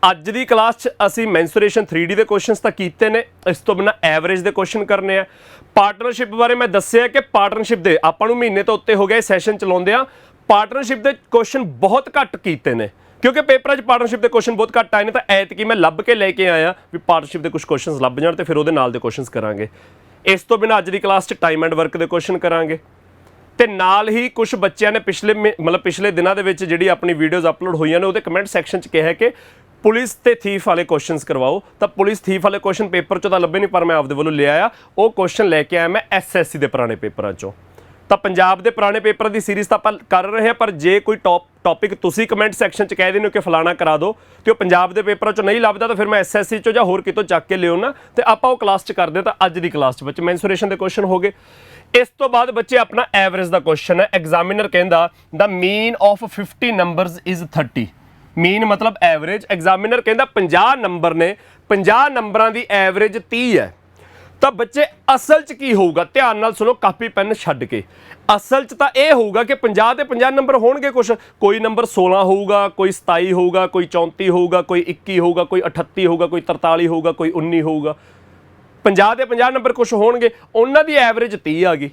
ਅੱਜ ਦੀ ਕਲਾਸ 'ਚ ਅਸੀਂ ਮੈਂਸੂਰੇਸ਼ਨ 3D ਦੇ ਕੁਐਸਚਨਸ ਤਾਂ ਕੀਤੇ ਨੇ, ਇਸ ਤੋਂ ਬਿਨਾਂ ਐਵਰੇਜ ਦੇ ਕੁਐਸਚਨ ਕਰਨੇ ਆ। ਪਾਰਟਨਰਸ਼ਿਪ ਬਾਰੇ ਮੈਂ ਦੱਸਿਆ ਕਿ ਪਾਰਟਨਰਸ਼ਿਪ ਦੇ ਆਪਾਂ ਨੂੰ ਮਹੀਨੇ ਤੋਂ ਉੱਤੇ ਹੋ ਗਿਆ ਸੈਸ਼ਨ ਚਲਾਉਂਦੇ ਆ। ਪਾਰਟਨਰਸ਼ਿਪ ਦੇ ਕੁਐਸਚਨ ਬਹੁਤ ਘੱਟ ਕੀਤੇ ਨੇ ਕਿਉਂਕਿ ਪੇਪਰਾਂ 'ਚ ਪਾਰਟਨਰਸ਼ਿਪ ਦੇ ਕੁਐਸਚਨ ਬਹੁਤ ਘੱਟ ਆਏ ਨੇ। ਤਾਂ ਐਤਕੀ ਮੈਂ ਲੱਭ ਕੇ ਲੈ ਕੇ ਆਇਆ ਵੀ ਪਾਰਟਨਰਸ਼ਿਪ ਦੇ ਕੁਝ ਕੁਐਸਚਨਸ ਲੱਭ ਜਾਣ ਤੇ ਫਿਰ ਉਹਦੇ ਨਾਲ ਦੇ ਕੁਐਸਚਨਸ ਕਰਾਂਗੇ। ਇਸ ਤੋਂ ਬਿਨਾਂ ਅੱਜ ਦੀ ਕਲਾਸ 'ਚ ਟਾਈਮ ਐਂਡ ਵਰਕ ਦੇ ਕੁਐਸਚਨ ਕਰਾਂਗੇ। ਤੇ ਨਾਲ ਹੀ ਕੁਝ ਬੱਚਿਆਂ ਨੇ ਪਿਛਲੇ ਦਿਨਾਂ ਦੇ ਵਿੱਚ ਜਿਹੜੀ ਆਪਣੀ ਵੀਡੀਓਜ਼ ਅਪਲੋਡ ਹੋਈਆਂ ਨੇ ਉਹਦੇ ਕਮੈਂਟ ਸੈਕਸ਼ਨ 'ਚ ਕਿਹਾ ਕਿ ਪੁਲਿਸ ਤੇ ਥੀਫ ਵਾਲੇ ਕੁਐਸਚਨਸ ਕਰਵਾਓ। ਤਾਂ ਪੁਲਿਸ ਥੀਫ ਵਾਲੇ ਕੁਐਸਚਨ ਪੇਪਰ 'ਚੋਂ ਤਾਂ ਲੱਭੇ ਨਹੀਂ, ਪਰ ਮੈਂ ਆਪਦੇ ਵੱਲੋਂ ਲਿਆ ਆ ਉਹ ਕੁਐਸਚਨ ਲੈ ਕੇ ਆਇਆ ਮੈਂ SSC ਦੇ ਪੁਰਾਣੇ ਪੇਪਰਾਂ 'ਚੋਂ। ਤਾਂ ਪੰਜਾਬ ਦੇ ਪੁਰਾਣੇ ਪੇਪਰ ਦੀ ਸੀਰੀਜ਼ ਤਾਂ ਆਪਾਂ ਕਰ ਰਹੇ ਹਾਂ, ਪਰ ਜੇ ਕੋਈ ਟੌਪਿਕ ਤੁਸੀਂ ਕਮੈਂਟ ਸੈਕਸ਼ਨ 'ਚ ਕਹਿ ਦਿੰਦੇ ਹੋ ਕਿ ਫਲਾਣਾ ਕਰਾ ਦਿਓ ਤੇ ਉਹ ਪੰਜਾਬ ਦੇ ਪੇਪਰਾਂ 'ਚੋਂ ਨਹੀਂ ਲੱਭਦਾ ਤਾਂ ਫਿਰ ਮੈਂ SSC 'ਚੋਂ ਜਾਂ ਹੋਰ ਕਿਤੋਂ ਚੱਕ ਕੇ ਲਿਓ ਨਾ ਤੇ ਆਪਾਂ ਉਹ ਕਲਾਸ 'ਚ ਕਰਦੇ। ਤਾਂ ਅੱਜ ਦੀ ਕਲਾਸ 'ਚ ਬੱਚੇ ਮੈਂਸੂਰੇਸ਼ਨ ਦੇ ਕੁਐਸਚਨ ਹੋ ਗਏ। ਇਸ ਤੋਂ ਬਾਅਦ ਬੱਚੇ ਆਪਣਾ ਐਵਰੇਜ ਦਾ ਕੁਐਸਚਨ ਹੈ। ਐਗਜ਼ਾਮੀਨਰ ਕਹਿੰਦਾ ਦਾ ਮੀਨ ਆਫ 50 ਨੰਬਰਸ ਇਜ਼ 30। ਮੀਨ ਮਤਲਬ ਐਵਰੇਜ। ਐਗਜ਼ਾਮੀਨਰ ਕਹਿੰਦਾ 50 ਨੰਬਰ ਨੇ, 50 ਨੰਬਰਾਂ ਦੀ ਐਵਰੇਜ 30 ਹੈ। ਤਾਂ ਬੱਚੇ ਅਸਲ 'ਚ ਕੀ ਹੋਊਗਾ? ਧਿਆਨ ਨਾਲ ਸੁਣੋ, ਕਾਪੀ ਪੈਨ ਛੱਡ ਕੇ। ਅਸਲ 'ਚ ਤਾਂ ਇਹ ਹੋਊਗਾ ਕਿ 50 ਦੇ 50 ਨੰਬਰ ਹੋਣਗੇ। ਕੋਈ ਨੰਬਰ 16 ਹੋਊਗਾ, ਕੋਈ 27 ਹੋਊਗਾ, ਕੋਈ 34 ਹੋਊਗਾ, ਕੋਈ 21 ਹੋਊਗਾ, ਕੋਈ 38 ਹੋਊਗਾ, ਕੋਈ 43 ਹੋਊਗਾ, ਕੋਈ 19 ਹੋਊਗਾ। 50 ਦੇ 50 ਨੰਬਰ ਕੁਛ ਹੋਣਗੇ, ਉਹਨਾਂ ਦੀ ਐਵਰੇਜ 30 ਆ ਗਈ।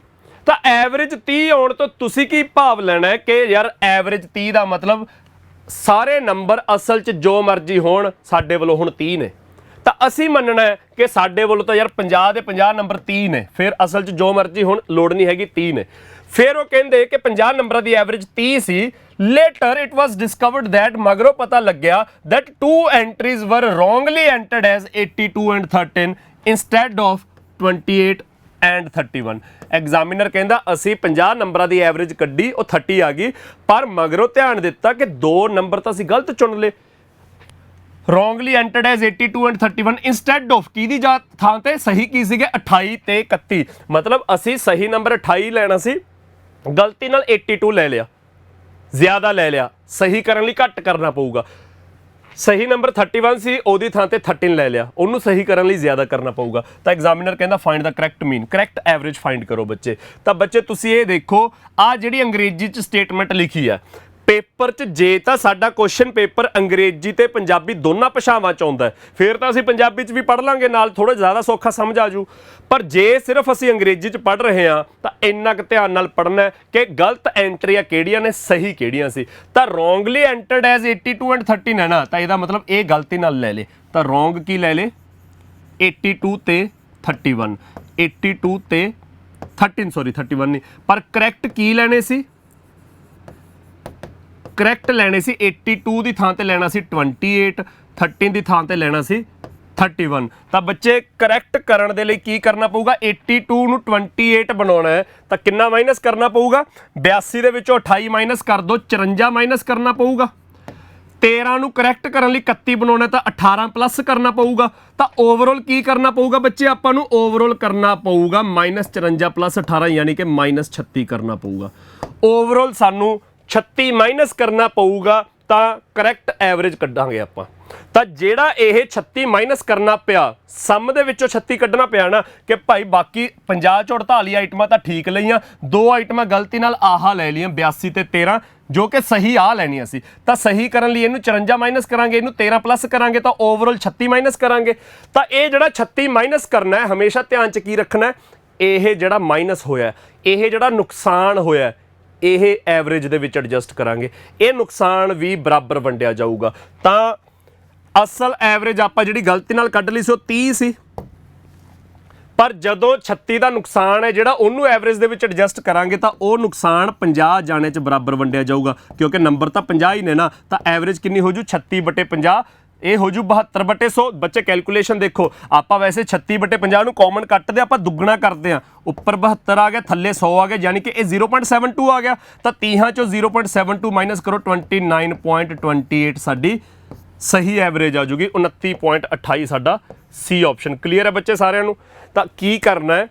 ਤਾਂ ਐਵਰੇਜ 30 ਆਉਣ ਤੋਂ ਤੁਸੀਂ ਕੀ ਭਾਵ ਲੈਣਾ ਕਿ ਯਾਰ ਐਵਰੇਜ 30 ਦਾ ਮਤਲਬ ਸਾਰੇ ਨੰਬਰ ਅਸਲ 'ਚ ਜੋ ਮਰਜ਼ੀ ਹੋਣ ਸਾਡੇ ਵੱਲੋਂ ਹੁਣ 30 ਨੇ, ਤਾਂ ਅਸੀਂ ਮੰਨਣਾ ਹੈ ਕਿ ਸਾਡੇ ਵੱਲੋਂ ਤਾਂ ਯਾਰ 50 ਦੇ 50 ਨੰਬਰ 30 ਨੇ, ਫਿਰ ਅਸਲ 'ਚ ਜੋ ਮਰਜ਼ੀ ਹੁਣ ਲੋੜ ਨਹੀਂ ਹੈਗੀ 30 ਨੇ। ਫਿਰ ਉਹ ਕਹਿੰਦੇ ਕਿ 50 ਨੰਬਰਾਂ ਦੀ ਐਵਰੇਜ 30 ਸੀ। Later it was discovered that, ਮਗਰੋਂ ਪਤਾ ਲੱਗਿਆ that 2 entries were wrongly entered as 82 and 13 instead of 28 and 31। Examiner ਕਹਿੰਦਾ ਅਸੀਂ 50 ਨੰਬਰਾਂ ਦੀ ਐਵਰੇਜ ਕੱਢੀ, ਉਹ 30 ਆ ਗਈ, ਪਰ ਮਗਰੋਂ ਧਿਆਨ ਦਿੱਤਾ ਕਿ 2 ਨੰਬਰ ਤਾਂ ਅਸੀਂ ਗਲਤ ਚੁਣ ਲਏ। ਰੋਂਗਲੀ entered as 82 and 31 instead of ਕਿਹਦੀ ਥਾਂ ਤੇ ਸਹੀ ਕੀ ਸੀਗੇ 28 ਤੇ 31। ਮਤਲਬ ਅਸੀਂ ਸਹੀ ਨੰਬਰ 28 ਲੈਣਾ ਸੀ, ਗਲਤੀ ਨਾਲ 82 ਲੈ ਲਿਆ, ਜ਼ਿਆਦਾ ਲੈ ਲਿਆ, ਸਹੀ ਕਰਨ ਲਈ ਘੱਟ ਕਰਨਾ ਪਊਗਾ। ਸਹੀ ਨੰਬਰ 31 ਸੀ, ਉਹਦੀ ਥਾਂ ਤੇ 13 ਲੈ ਲਿਆ, ਉਹਨੂੰ ਸਹੀ ਕਰਨ ਲਈ ਜ਼ਿਆਦਾ ਕਰਨਾ ਪਊਗਾ। ਤਾਂ ਐਗਜ਼ਾਮੀਨਰ ਕਹਿੰਦਾ ਫਾਈਂਡ ਦਾ ਕਰੈਕਟ ਮੀਨ, ਕਰੈਕਟ ਐਵਰੇਜ ਫਾਈਂਡ ਕਰੋ ਬੱਚੇ। ਤਾਂ ਬੱਚੇ ਤੁਸੀਂ ਇਹ ਦੇਖੋ, ਆਹ ਜਿਹੜੀ ਅੰਗਰੇਜ਼ੀ 'ਚ ਸਟੇਟਮੈਂਟ ਲਿਖੀ ਆ ਪੇਪਰ 'ਚ, ਜੇ ਤਾਂ ਸਾਡਾ ਕੁਐਸਚਨ ਪੇਪਰ ਅੰਗਰੇਜ਼ੀ ਤੇ ਪੰਜਾਬੀ ਦੋਨਾਂ ਭਾਸ਼ਾਵਾਂ 'ਚ ਆਉਂਦਾ ਫਿਰ ਤਾਂ ਅਸੀਂ ਪੰਜਾਬੀ 'ਚ ਵੀ ਪੜ੍ਹ ਲਾਂਗੇ, ਨਾਲ ਥੋੜਾ ਜ਼ਿਆਦਾ ਸੌਖਾ ਸਮਝ ਆ ਜੂ। ਪਰ ਜੇ ਸਿਰਫ ਅਸੀਂ ਅੰਗਰੇਜ਼ੀ 'ਚ ਪੜ੍ਹ ਰਹੇ ਹਾਂ ਤਾਂ ਇੰਨਾ ਕੁ ਧਿਆਨ ਨਾਲ ਪੜ੍ਹਨਾ ਕਿ ਗਲਤ ਐਂਟਰੀਆਂ ਕਿਹੜੀਆਂ ਨੇ, ਸਹੀ ਕਿਹੜੀਆਂ ਸੀ। ਤਾਂ ਰੋਂਗਲੀ ਐਂਟਰਡ ਐਜ਼ 82 ਐਂਡ 13 ਹੈ ਨਾ, ਤਾਂ ਇਹਦਾ ਮਤਲਬ ਇਹ ਗਲਤੀ ਨਾਲ ਲੈ ਲੇ। ਤਾਂ ਰੋਂਗ ਕੀ ਲੈ ਲੇ 82 ਤੇ 31, 82 ਤੇ 13 ਸੌਰੀ 31 ਨਹੀਂ, ਪਰ ਕਰੈਕਟ ਕੀ ਲੈਣੇ ਸੀ, ਕਰੈਕਟ ਲੈਣੇ ਸੀ 82 ਦੀ ਥਾਂ ਤੇ ਲੈਣਾ ਸੀ 28, 13 ਦੀ ਥਾਂ ਤੇ ਲੈਣਾ ਸੀ 31। ਤਾਂ ਬੱਚੇ ਕਰੈਕਟ ਕਰਨ ਦੇ ਲਈ ਕੀ ਕਰਨਾ ਪਊਗਾ, 82 ਨੂੰ 28 ਬਣਾਉਣਾ ਹੈ ਤਾਂ ਕਿੰਨਾ ਮਾਈਨਸ ਕਰਨਾ ਪਊਗਾ, 82 ਦੇ ਵਿੱਚੋਂ 28 ਮਾਈਨਸ ਕਰ ਦਿਓ, 54 ਮਾਈਨਸ ਕਰਨਾ ਪਊਗਾ। 13 ਨੂੰ ਕਰੈਕਟ ਕਰਨ ਲਈ 31 ਬਣਾਉਣਾ ਤਾਂ 18 ਪਲੱਸ ਕਰਨਾ ਪਊਗਾ। ਤਾਂ ਓਵਰਆਲ ਕੀ ਕਰਨਾ ਪਊਗਾ ਬੱਚੇ, ਆਪਾਂ ਨੂੰ ਓਵਰਆਲ ਕਰਨਾ ਪਊਗਾ -54 ਪਲੱਸ 18 ਯਾਨੀ ਕਿ -36 ਕਰਨਾ ਪਊਗਾ। ਓਵਰਆਲ ਸਾਨੂੰ 36 ਮਾਈਨਸ ਕਰਨਾ ਪਊਗਾ, ਤਾਂ ਕਰੈਕਟ ਐਵਰੇਜ ਕੱਢਾਂਗੇ ਆਪਾਂ। ਤਾਂ ਜਿਹੜਾ ਇਹ 36 ਮਾਈਨਸ ਕਰਨਾ ਪਿਆ, ਸਮ ਦੇ ਵਿੱਚੋਂ 36 ਕੱਢਣਾ ਪਿਆ ਨਾ, ਕਿ ਭਾਈ ਬਾਕੀ 50 ਚੋਂ 48 ਆਈਟਮਾਂ ਤਾਂ ਠੀਕ ਲਈਆਂ, 2 ਆਈਟਮਾਂ ਗਲਤੀ ਨਾਲ ਆਹ ਲੈ ਲਈਆਂ 82 ਤੇ 13, ਜੋ ਕਿ ਸਹੀ ਆ ਲੈਣੀਆਂ ਸੀ। ਤਾਂ ਸਹੀ ਕਰਨ ਲਈ ਇਹਨੂੰ 54 ਮਾਈਨਸ ਕਰਾਂਗੇ, ਇਹਨੂੰ 13 ਪਲੱਸ ਕਰਾਂਗੇ, ਤਾਂ ਓਵਰਆਲ 36 ਮਾਈਨਸ ਕਰਾਂਗੇ। ਤਾਂ ਇਹ ਜਿਹੜਾ 36 ਮਾਈਨਸ ਕਰਨਾ ਹੈ, ਹਮੇਸ਼ਾ ਧਿਆਨ 'ਚ ਕੀ ਰੱਖਣਾ, ਇਹ ਜਿਹੜਾ ਮਾਈਨਸ ਹੋਇਆ, ਇਹ ਜਿਹੜਾ ਨੁਕਸਾਨ ਹੋਇਆ, ਇਹ ਐਵਰੇਜ ਦੇ ਵਿੱਚ ਐਡਜਸਟ ਕਰਾਂਗੇ, ਇਹ ਨੁਕਸਾਨ ਵੀ ਬਰਾਬਰ ਵੰਡਿਆ ਜਾਊਗਾ। ਤਾਂ ਅਸਲ ਐਵਰੇਜ ਆਪਾਂ ਜਿਹੜੀ ਗਲਤੀ ਨਾਲ ਕੱਢ ਲਈ ਸੀ ਉਹ 30 ਸੀ, ਪਰ ਜਦੋਂ 36 ਦਾ ਨੁਕਸਾਨ ਹੈ ਜਿਹੜਾ ਉਹਨੂੰ ਐਵਰੇਜ ਦੇ ਵਿੱਚ ਐਡਜਸਟ ਕਰਾਂਗੇ ਤਾਂ ਉਹ ਨੁਕਸਾਨ 50 ਜਾਣੇ 'ਚ ਬਰਾਬਰ ਵੰਡਿਆ ਜਾਊਗਾ, ਕਿਉਂਕਿ ਨੰਬਰ ਤਾਂ 50 ਹੀ ਨੇ ਨਾ। ਤਾਂ ਐਵਰੇਜ ਕਿੰਨੀ ਹੋ ਜੂ 36/50, ਇਹ ਹੋ ਜੂ 72/100। ਬੱਚੇ ਕੈਲਕੂਲੇਸ਼ਨ ਦੇਖੋ, ਆਪਾਂ ਵੈਸੇ 36/50 ਨੂੰ ਕਾਮਨ ਕੱਟਦੇ, ਆਪਾਂ ਦੁੱਗਣਾ ਕਰਦੇ ਹਾਂ, ਉੱਪਰ 72 ਆ ਗਿਆ, ਥੱਲੇ 100 ਆ ਗਿਆ, ਯਾਨੀ ਕਿ ਇਹ 0.72 ਆ ਗਿਆ। ਤਾਂ 30 ਚੋਂ 0.72 ਮਾਈਨਸ ਕਰੋ, 29.28 ਸਾਡੀ ਸਹੀ ਐਵਰੇਜ ਆ ਜੂਗੀ, 29.28 ਸਾਡਾ ਸੀ ਆਪਸ਼ਨ। ਕਲੀਅਰ ਹੈ ਬੱਚੇ ਸਾਰਿਆਂ ਨੂੰ। ਤਾਂ ਕੀ ਕਰਨਾ ਹੈ,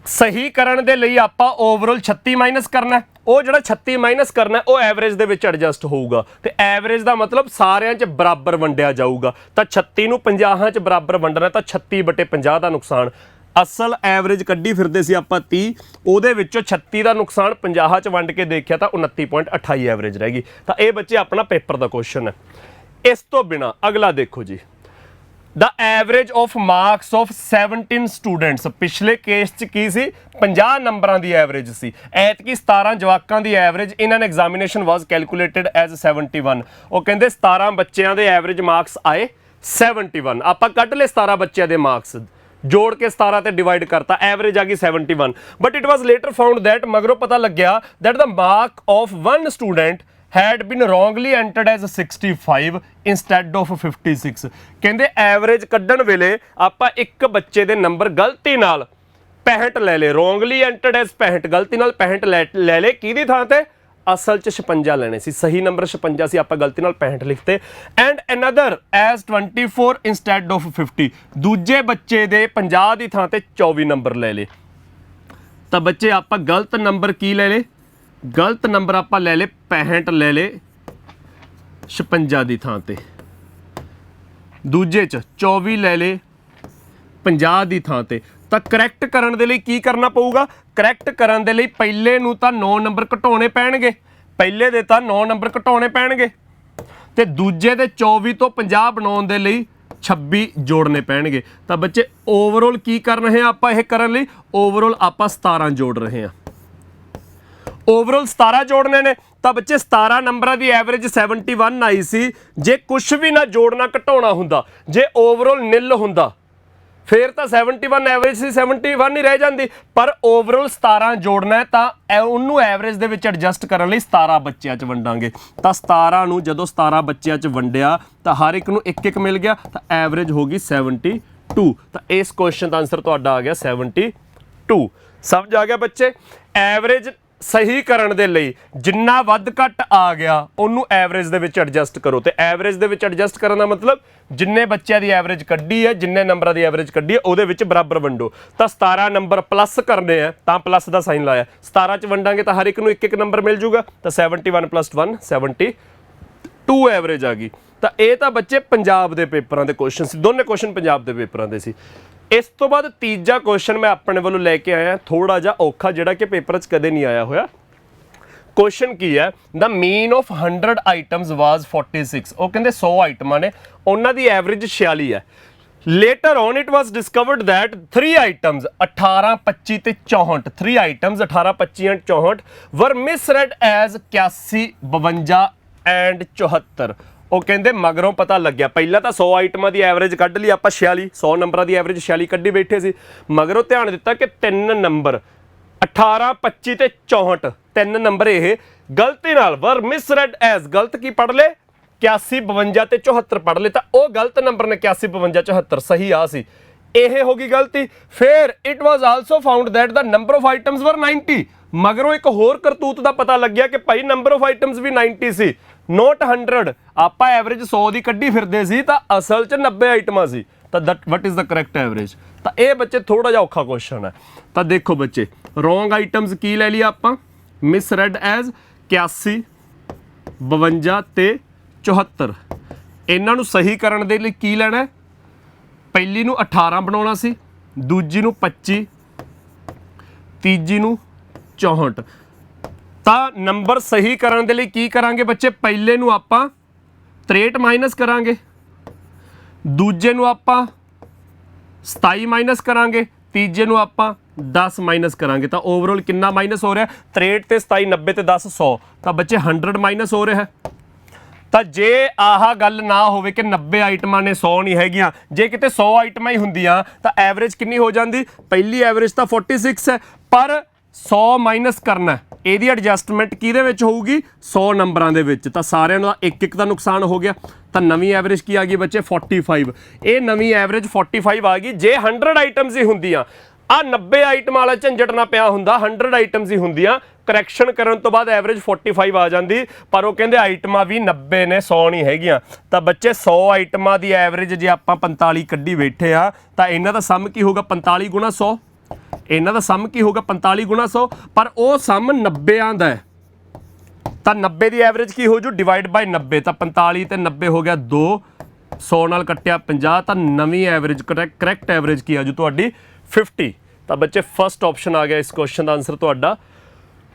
ਸਹੀ ਕਰਨ ਦੇ ਲਈ ਆਪਾਂ ਓਵਰਆਲ 36 ਮਾਈਨਸ ਕਰਨਾ, ਉਹ ਜਿਹੜਾ 36 ਮਾਈਨਸ ਕਰਨਾ ਉਹ ਐਵਰੇਜ ਦੇ ਵਿੱਚ ਐਡਜਸਟ ਹੋਊਗਾ, ਤੇ ਐਵਰੇਜ ਦਾ ਮਤਲਬ ਸਾਰਿਆਂ 'ਚ ਬਰਾਬਰ ਵੰਡਿਆ ਜਾਊਗਾ। ਤਾਂ 36 ਨੂੰ 50 'ਚ ਬਰਾਬਰ ਵੰਡਣਾ, ਤਾਂ 36/50 ਦਾ ਨੁਕਸਾਨ। ਅਸਲ ਐਵਰੇਜ ਕੱਢੀ ਫਿਰਦੇ ਸੀ ਆਪਾਂ 30, ਉਹਦੇ ਵਿੱਚੋਂ 36 ਦਾ ਨੁਕਸਾਨ 50 'ਚ ਵੰਡ ਕੇ ਦੇਖਿਆ ਤਾਂ 29.28 ਐਵਰੇਜ ਰਹਿ ਗਈ। ਤਾਂ ਇਹ ਬੱਚੇ ਆਪਣਾ ਪੇਪਰ ਦਾ ਕੁਐਸਚਨ ਹੈ। ਇਸ ਤੋਂ ਬਿਨਾ ਅਗਲਾ ਦੇਖੋ ਜੀ, The average of marks of 17 students, ਪਿਛਲੇ ਕੇਸ 'ਚ ਕੀ ਸੀ, 50 ਨੰਬਰਾਂ ਦੀ ਐਵਰੇਜ ਸੀ, ਐਤਕੀ 17 ਜਵਾਕਾਂ ਦੀ ਐਵਰੇਜ ਇਨ ਐਨ ਐਗਜ਼ਾਮੀਨੇਸ਼ਨ ਵਾਜ਼ ਕੈਲਕੂਲੇਟਡ ਐਜ਼ 71। ਉਹ ਕਹਿੰਦੇ 17 ਬੱਚਿਆਂ ਦੇ ਐਵਰੇਜ ਮਾਰਕਸ ਆਏ 71, ਆਪਾਂ ਕੱਢ ਲਏ 17 ਬੱਚਿਆਂ ਦੇ ਮਾਰਕਸ, ਜੋੜ ਕੇ 17 ਤੇ ਡਿਵਾਈਡ ਕਰਤਾ, ਐਵਰੇਜ ਆ ਗਈ 71। But it was later found that, ਮਗਰੋਂ ਪਤਾ ਲੱਗਿਆ that the mark of one student had been wrongly entered as 65 instead of 56। ਕਹਿੰਦੇ ਐਵਰੇਜ ਕੱਢਣ ਵੇਲੇ ਆਪਾਂ ਇੱਕ ਬੱਚੇ ਦੇ ਨੰਬਰ ਗਲਤੀ ਨਾਲ 65 ਲੈ ਲਏ, wrongly entered as 65, ਗਲਤੀ ਨਾਲ 65 ਲੈ ਲਏ, ਕਿਹਦੀ ਥਾਂ ਤੇ ਅਸਲ 'ਚ 56 ਲੈਣੇ ਸੀ, ਸਹੀ ਨੰਬਰ 56 ਸੀ, ਆਪਾਂ ਗਲਤੀ ਨਾਲ 65 ਲਿਖਤੇ। And another as 24 instead of 50, ਦੂਜੇ ਬੱਚੇ ਦੇ 50 ਦੀ ਥਾਂ ਤੇ 24 ਨੰਬਰ ਲੈ ਲਏ। ਤਾਂ ਬੱਚੇ ਆਪਾਂ ਗਲਤ ਨੰਬਰ ਕੀ ਲੈ ਲਏ, ਗਲਤ ਨੰਬਰ ਆਪਾਂ ਲੈ ਲਏ 65 ਲੈ ਲਏ 56 ਦੀ ਥਾਂ ਤੇ, ਦੂਜੇ 'ਚ 24 ਲੈ ਲਏ 50 ਦੀ ਥਾਂ ਤੇ। ਤਾਂ ਕਰੈਕਟ ਕਰਨ ਦੇ ਲਈ ਕੀ ਕਰਨਾ ਪਊਗਾ, ਕਰੈਕਟ ਕਰਨ ਦੇ ਲਈ ਪਹਿਲੇ ਨੂੰ ਤਾਂ 9 ਨੰਬਰ ਘਟਾਉਣੇ ਪੈਣਗੇ, ਪਹਿਲੇ ਦੇ ਤਾਂ 9 ਨੰਬਰ ਘਟਾਉਣੇ ਪੈਣਗੇ, ਤੇ ਦੂਜੇ ਦੇ 24 ਤੋਂ 50 ਬਣਾਉਣ ਦੇ ਲਈ 26 ਜੋੜਨੇ ਪੈਣਗੇ। ਤਾਂ ਬੱਚੇ ਓਵਰਆਲ ਕੀ ਕਰ ਰਹੇ ਹਾਂ ਆਪਾਂ, ਇਹ ਕਰਨ ਲਈ ਓਵਰਆਲ ਆਪਾਂ 17 ਜੋੜ ਰਹੇ ਹਾਂ। ਓਵਰਆਲ 17 ਜੋੜਨੇ ਨੇ ਤਾਂ ਬੱਚੇ 17 ਨੰਬਰਾਂ ਦੀ ਐਵਰੇਜ 71 ਆਈ ਸੀ। ਜੇ ਕੁਝ ਵੀ ਨਾ ਜੋੜਨਾ ਘਟਾਉਣਾ ਹੁੰਦਾ, ਜੇ ਓਵਰਆਲ ਨਿਲ ਹੁੰਦਾ ਫਿਰ ਤਾਂ 71 ਐਵਰੇਜ ਸੀ, 71 ਹੀ ਰਹਿ ਜਾਂਦੀ। ਪਰ ਓਵਰਆਲ 17 ਜੋੜਨਾ ਹੈ ਤਾਂ ਉਹਨੂੰ ਐਵਰੇਜ ਦੇ ਵਿੱਚ ਐਡਜਸਟ ਕਰਨ ਲਈ 17 ਬੱਚਿਆਂ 'ਚ ਵੰਡਾਂਗੇ। ਤਾਂ 17 ਨੂੰ ਜਦੋਂ 17 ਬੱਚਿਆਂ 'ਚ ਵੰਡਿਆ ਤਾਂ ਹਰ ਇੱਕ ਨੂੰ ਇੱਕ ਇੱਕ ਮਿਲ ਗਿਆ ਤਾਂ ਐਵਰੇਜ ਹੋ ਗਈ 72। ਤਾਂ ਇਸ ਕੁਐਸਚਨ ਦਾ ਆਨਸਰ ਤੁਹਾਡਾ ਆ ਗਿਆ 72। ਸਮਝ ਆ ਗਿਆ ਬੱਚੇ? ਐਵਰੇਜ ਸਹੀ ਕਰਨ ਦੇ ਲਈ ਜਿੰਨਾ ਵੱਧ ਘੱਟ ਆ ਗਿਆ ਉਹਨੂੰ ਐਵਰੇਜ ਦੇ ਵਿੱਚ ਐਡਜਸਟ ਕਰੋ। ਤੇ ਐਵਰੇਜ ਦੇ ਵਿੱਚ ਐਡਜਸਟ ਕਰਨ ਦਾ ਮਤਲਬ ਜਿੰਨੇ ਬੱਚਿਆਂ ਦੀ ਐਵਰੇਜ ਕੱਢੀ ਹੈ, ਜਿੰਨੇ ਨੰਬਰਾਂ ਦੀ ਐਵਰੇਜ ਕੱਢੀ ਹੈ ਉਹਦੇ ਵਿੱਚ ਬਰਾਬਰ ਵੰਡੋ। ਤਾਂ 17 ਨੰਬਰ ਪਲੱਸ ਕਰਨੇ ਆ ਤਾਂ ਪਲੱਸ ਦਾ ਸਾਈਨ ਲਾਇਆ, 17 ਚ ਵੰਡਾਂਗੇ ਤਾਂ ਹਰ ਇੱਕ ਨੂੰ ਇੱਕ ਇੱਕ ਨੰਬਰ ਮਿਲ ਜੂਗਾ। ਤਾਂ 71 + 1 72 ਐਵਰੇਜ ਆ ਗਈ। ਤਾਂ ਇਹ ਤਾਂ ਬੱਚੇ ਪੰਜਾਬ ਦੇ ਪੇਪਰਾਂ ਦੇ ਕੁਐਸਚਨ ਸੀ, ਦੋਨੇ ਕੁਐਸਚਨ ਪੰਜਾਬ ਦੇ ਪੇਪਰਾਂ ਦੇ ਸੀ। ਇਸ ਤੋਂ ਬਾਅਦ ਤੀਜਾ ਕੁਐਸਚਨ ਮੈਂ ਆਪਣੇ ਵੱਲੋਂ ਲੈ ਕੇ ਆਇਆ, ਥੋੜਾ ਜਿਹਾ ਔਖਾ, ਜਿਹੜਾ ਕਿ ਪੇਪਰ 'ਚ ਕਦੇ ਨਹੀਂ ਆਇਆ ਹੋਇਆ। ਕੁਐਸਚਨ ਕੀ ਹੈ? ਦਾ ਮੀਨ ਆਫ 100 ਆਈਟਮਸ ਵਾਜ਼ 46। ਉਹ ਕਹਿੰਦੇ 100 ਆਈਟਮਾਂ ਨੇ, ਉਹਨਾਂ ਦੀ ਐਵਰੇਜ 46 ਹੈ। Later on it was discovered that 3 items 18, 25 ਤੇ 64, 3 ਆਈਟਮਸ 18, 25 ਐਂਡ 64 ਵਰ ਮਿਸਰੈਡ ਐਜ਼ 81, 52 ਐਂਡ 74। ਉਹ ਕਹਿੰਦੇ ਮਗਰੋਂ ਪਤਾ ਲੱਗਿਆ, ਪਹਿਲਾਂ ਤਾਂ 100 ਆਈਟਮਾਂ ਦੀ ਐਵਰੇਜ ਕੱਢ ਲਈ ਆਪਾਂ 46, 100 ਨੰਬਰਾਂ ਦੀ ਐਵਰੇਜ 46 ਕੱਢੀ ਬੈਠੇ ਸੀ। ਮਗਰੋਂ ਧਿਆਨ ਦਿੱਤਾ ਕਿ 3 ਨੰਬਰ 18, 25 ਤੇ 64, 3 ਨੰਬਰ ਇਹ ਗਲਤੀ ਨਾਲ ਵਰ ਮਿਸਰੈਡ ਐਜ਼, ਗਲਤ ਕੀ ਪੜ੍ਹ ਲਏ? 81, 52 ਤੇ 74 ਪੜ੍ਹ ਲਏ। ਤਾਂ ਉਹ ਗਲਤ ਨੰਬਰ ਨੇ 81, 52, 74, ਸਹੀ ਆ ਸੀ, ਇਹ ਹੋ ਗਈ ਗਲਤੀ। ਫਿਰ it was also found that the number of items ਵਰ 90। ਮਗਰੋਂ ਇੱਕ ਹੋਰ ਕਰਤੂਤ ਦਾ ਪਤਾ ਲੱਗਿਆ ਕਿ ਭਾਈ ਨੰਬਰ ਆਫ ਆਈਟਮਸ ਵੀ 90 ਸੀ, ਨੋਟ 100। ਆਪਾਂ ਐਵਰੇਜ 100 ਦੀ ਕੱਢੀ ਫਿਰਦੇ ਸੀ ਤਾਂ ਅਸਲ 'ਚ 90 ਆਈਟਮਾਂ ਸੀ। ਤਾਂ what is the correct average? ਤਾਂ ਇਹ ਬੱਚੇ ਥੋੜਾ ਜਿਹਾ ਔਖਾ ਕੁਐਸਚਨ ਹੈ। ਤਾਂ ਦੇਖੋ ਬੱਚੇ, ਰੋਂਗ ਆਈਟਮਸ ਕੀ ਲੈ ਲਿਆ ਆਪਾਂ? ਮਿਸਰੈਡ ਐਜ਼ 81, 52 ਤੇ 74। ਇਹਨਾਂ ਨੂੰ ਸਹੀ ਕਰਨ ਦੇ ਲਈ ਕੀ ਲੈਣਾ? ਪਹਿਲੀ ਨੂੰ 18 ਬਣਾਉਣਾ ਸੀ, ਦੂਜੀ ਨੂੰ 25, ਤੀਜੀ ਨੂੰ 64। ਤਾਂ ਨੰਬਰ ਸਹੀ ਕਰਨ ਦੇ ਲਈ ਕੀ ਕਰਾਂਗੇ ਬੱਚੇ? ਪਹਿਲੇ ਨੂੰ ਆਪਾਂ 63 ਮਾਈਨਸ ਕਰਾਂਗੇ, ਦੂਜੇ ਨੂੰ ਆਪਾਂ 27 ਮਾਈਨਸ ਕਰਾਂਗੇ, ਤੀਜੇ ਨੂੰ ਆਪਾਂ 10 ਮਾਈਨਸ ਕਰਾਂਗੇ। ਤਾਂ ਓਵਰਆਲ ਕਿੰਨਾ ਮਾਈਨਸ ਹੋ ਰਿਹਾ? 63 ਤੇ 27, 90 ਤੇ 10, 100। ਤਾਂ ਬੱਚੇ 100 ਮਾਈਨਸ ਹੋ ਰਿਹਾ ਹੈ। ਤਾਂ ਜੇ ਆਹ ਗੱਲ ਨਾ ਹੋਵੇ ਕਿ 90 ਆਈਟਮਾਂ ਨੇ 100 ਨਹੀਂ ਹੈਗੀਆਂ, ਜੇ ਕਿਤੇ 100 ਆਈਟਮਾਂ ਹੀ ਹੁੰਦੀਆਂ ਤਾਂ ਐਵਰੇਜ ਕਿੰਨੀ ਹੋ ਜਾਂਦੀ? ਪਹਿਲੀ ਐਵਰੇਜ ਤਾਂ 46 ਹੈ, ਪਰ 100 ਮਾਈਨਸ ਕਰਨਾ, ਇਹਦੀ ਐਡਜਸਟਮੈਂਟ ਕਿਹਦੇ ਵਿੱਚ ਹੋਊਗੀ? 100 ਨੰਬਰਾਂ ਦੇ ਵਿੱਚ। ਤਾਂ ਸਾਰਿਆਂ ਦਾ ਇੱਕ ਇੱਕ ਦਾ ਨੁਕਸਾਨ ਹੋ ਗਿਆ। ਤਾਂ ਨਵੀਂ ਐਵਰੇਜ ਕੀ ਆ ਗਈ ਬੱਚੇ? 45। ਇਹ ਨਵੀਂ ਐਵਰੇਜ 45 ਆ ਗਈ। ਜੇ 100 ਆਈਟਮਸ ਹੀ ਹੁੰਦੀਆਂ, ਆ 90 ਆਈਟਮ ਵਾਲਾ ਝੰਜਟ ਨਾ ਪਿਆ ਹੁੰਦਾ, 100 ਆਈਟਮਸ ਹੀ ਹੁੰਦੀਆਂ, ਕਰੈਕਸ਼ਨ ਕਰਨ ਤੋਂ ਬਾਅਦ ਐਵਰੇਜ 45 ਆ ਜਾਂਦੀ। ਪਰ ਉਹ ਕਹਿੰਦੇ ਆਈਟਮਾਂ ਵੀ 90 ਨੇ, 100 ਨਹੀਂ ਹੈਗੀਆਂ। ਤਾਂ ਬੱਚੇ 100 ਆਈਟਮਾਂ ਦੀ ਐਵਰੇਜ ਜੇ ਆਪਾਂ 45 ਕੱਢੀ ਬੈਠੇ ਆ ਤਾਂ ਇਹਨਾਂ ਦਾ ਸਮ ਕੀ ਹੋਊਗਾ? 45 ਗੁਣਾ 100। ਇਹਨਾਂ ਦਾ ਸਮ ਕੀ ਹੋਊਗਾ? 45 ਗੁਣਾ 100। ਪਰ ਉਹ ਸਮ 90 ਦਾ ਹੈ ਤਾਂ 90 ਦੀ ਐਵਰੇਜ ਕੀ ਹੋ ਜੂ? Divide by 90। ਤਾਂ 45 ਤੇ 90 ਹੋ ਗਿਆ 2, 100 ਨਾਲ ਕੱਟਿਆ 50। ਤਾਂ ਨਵੀਂ ਐਵਰੇਜ, ਕਰੈਕਟ ਐਵਰੇਜ ਕੀ ਆ ਜੂ ਤੁਹਾਡੀ? 50। ਤਾਂ ਬੱਚੇ ਫਸਟ ਆਪਸ਼ਨ ਆ ਗਿਆ ਇਸ ਕੁਐਸਚਨ ਦਾ ਆਨਸਰ ਤੁਹਾਡਾ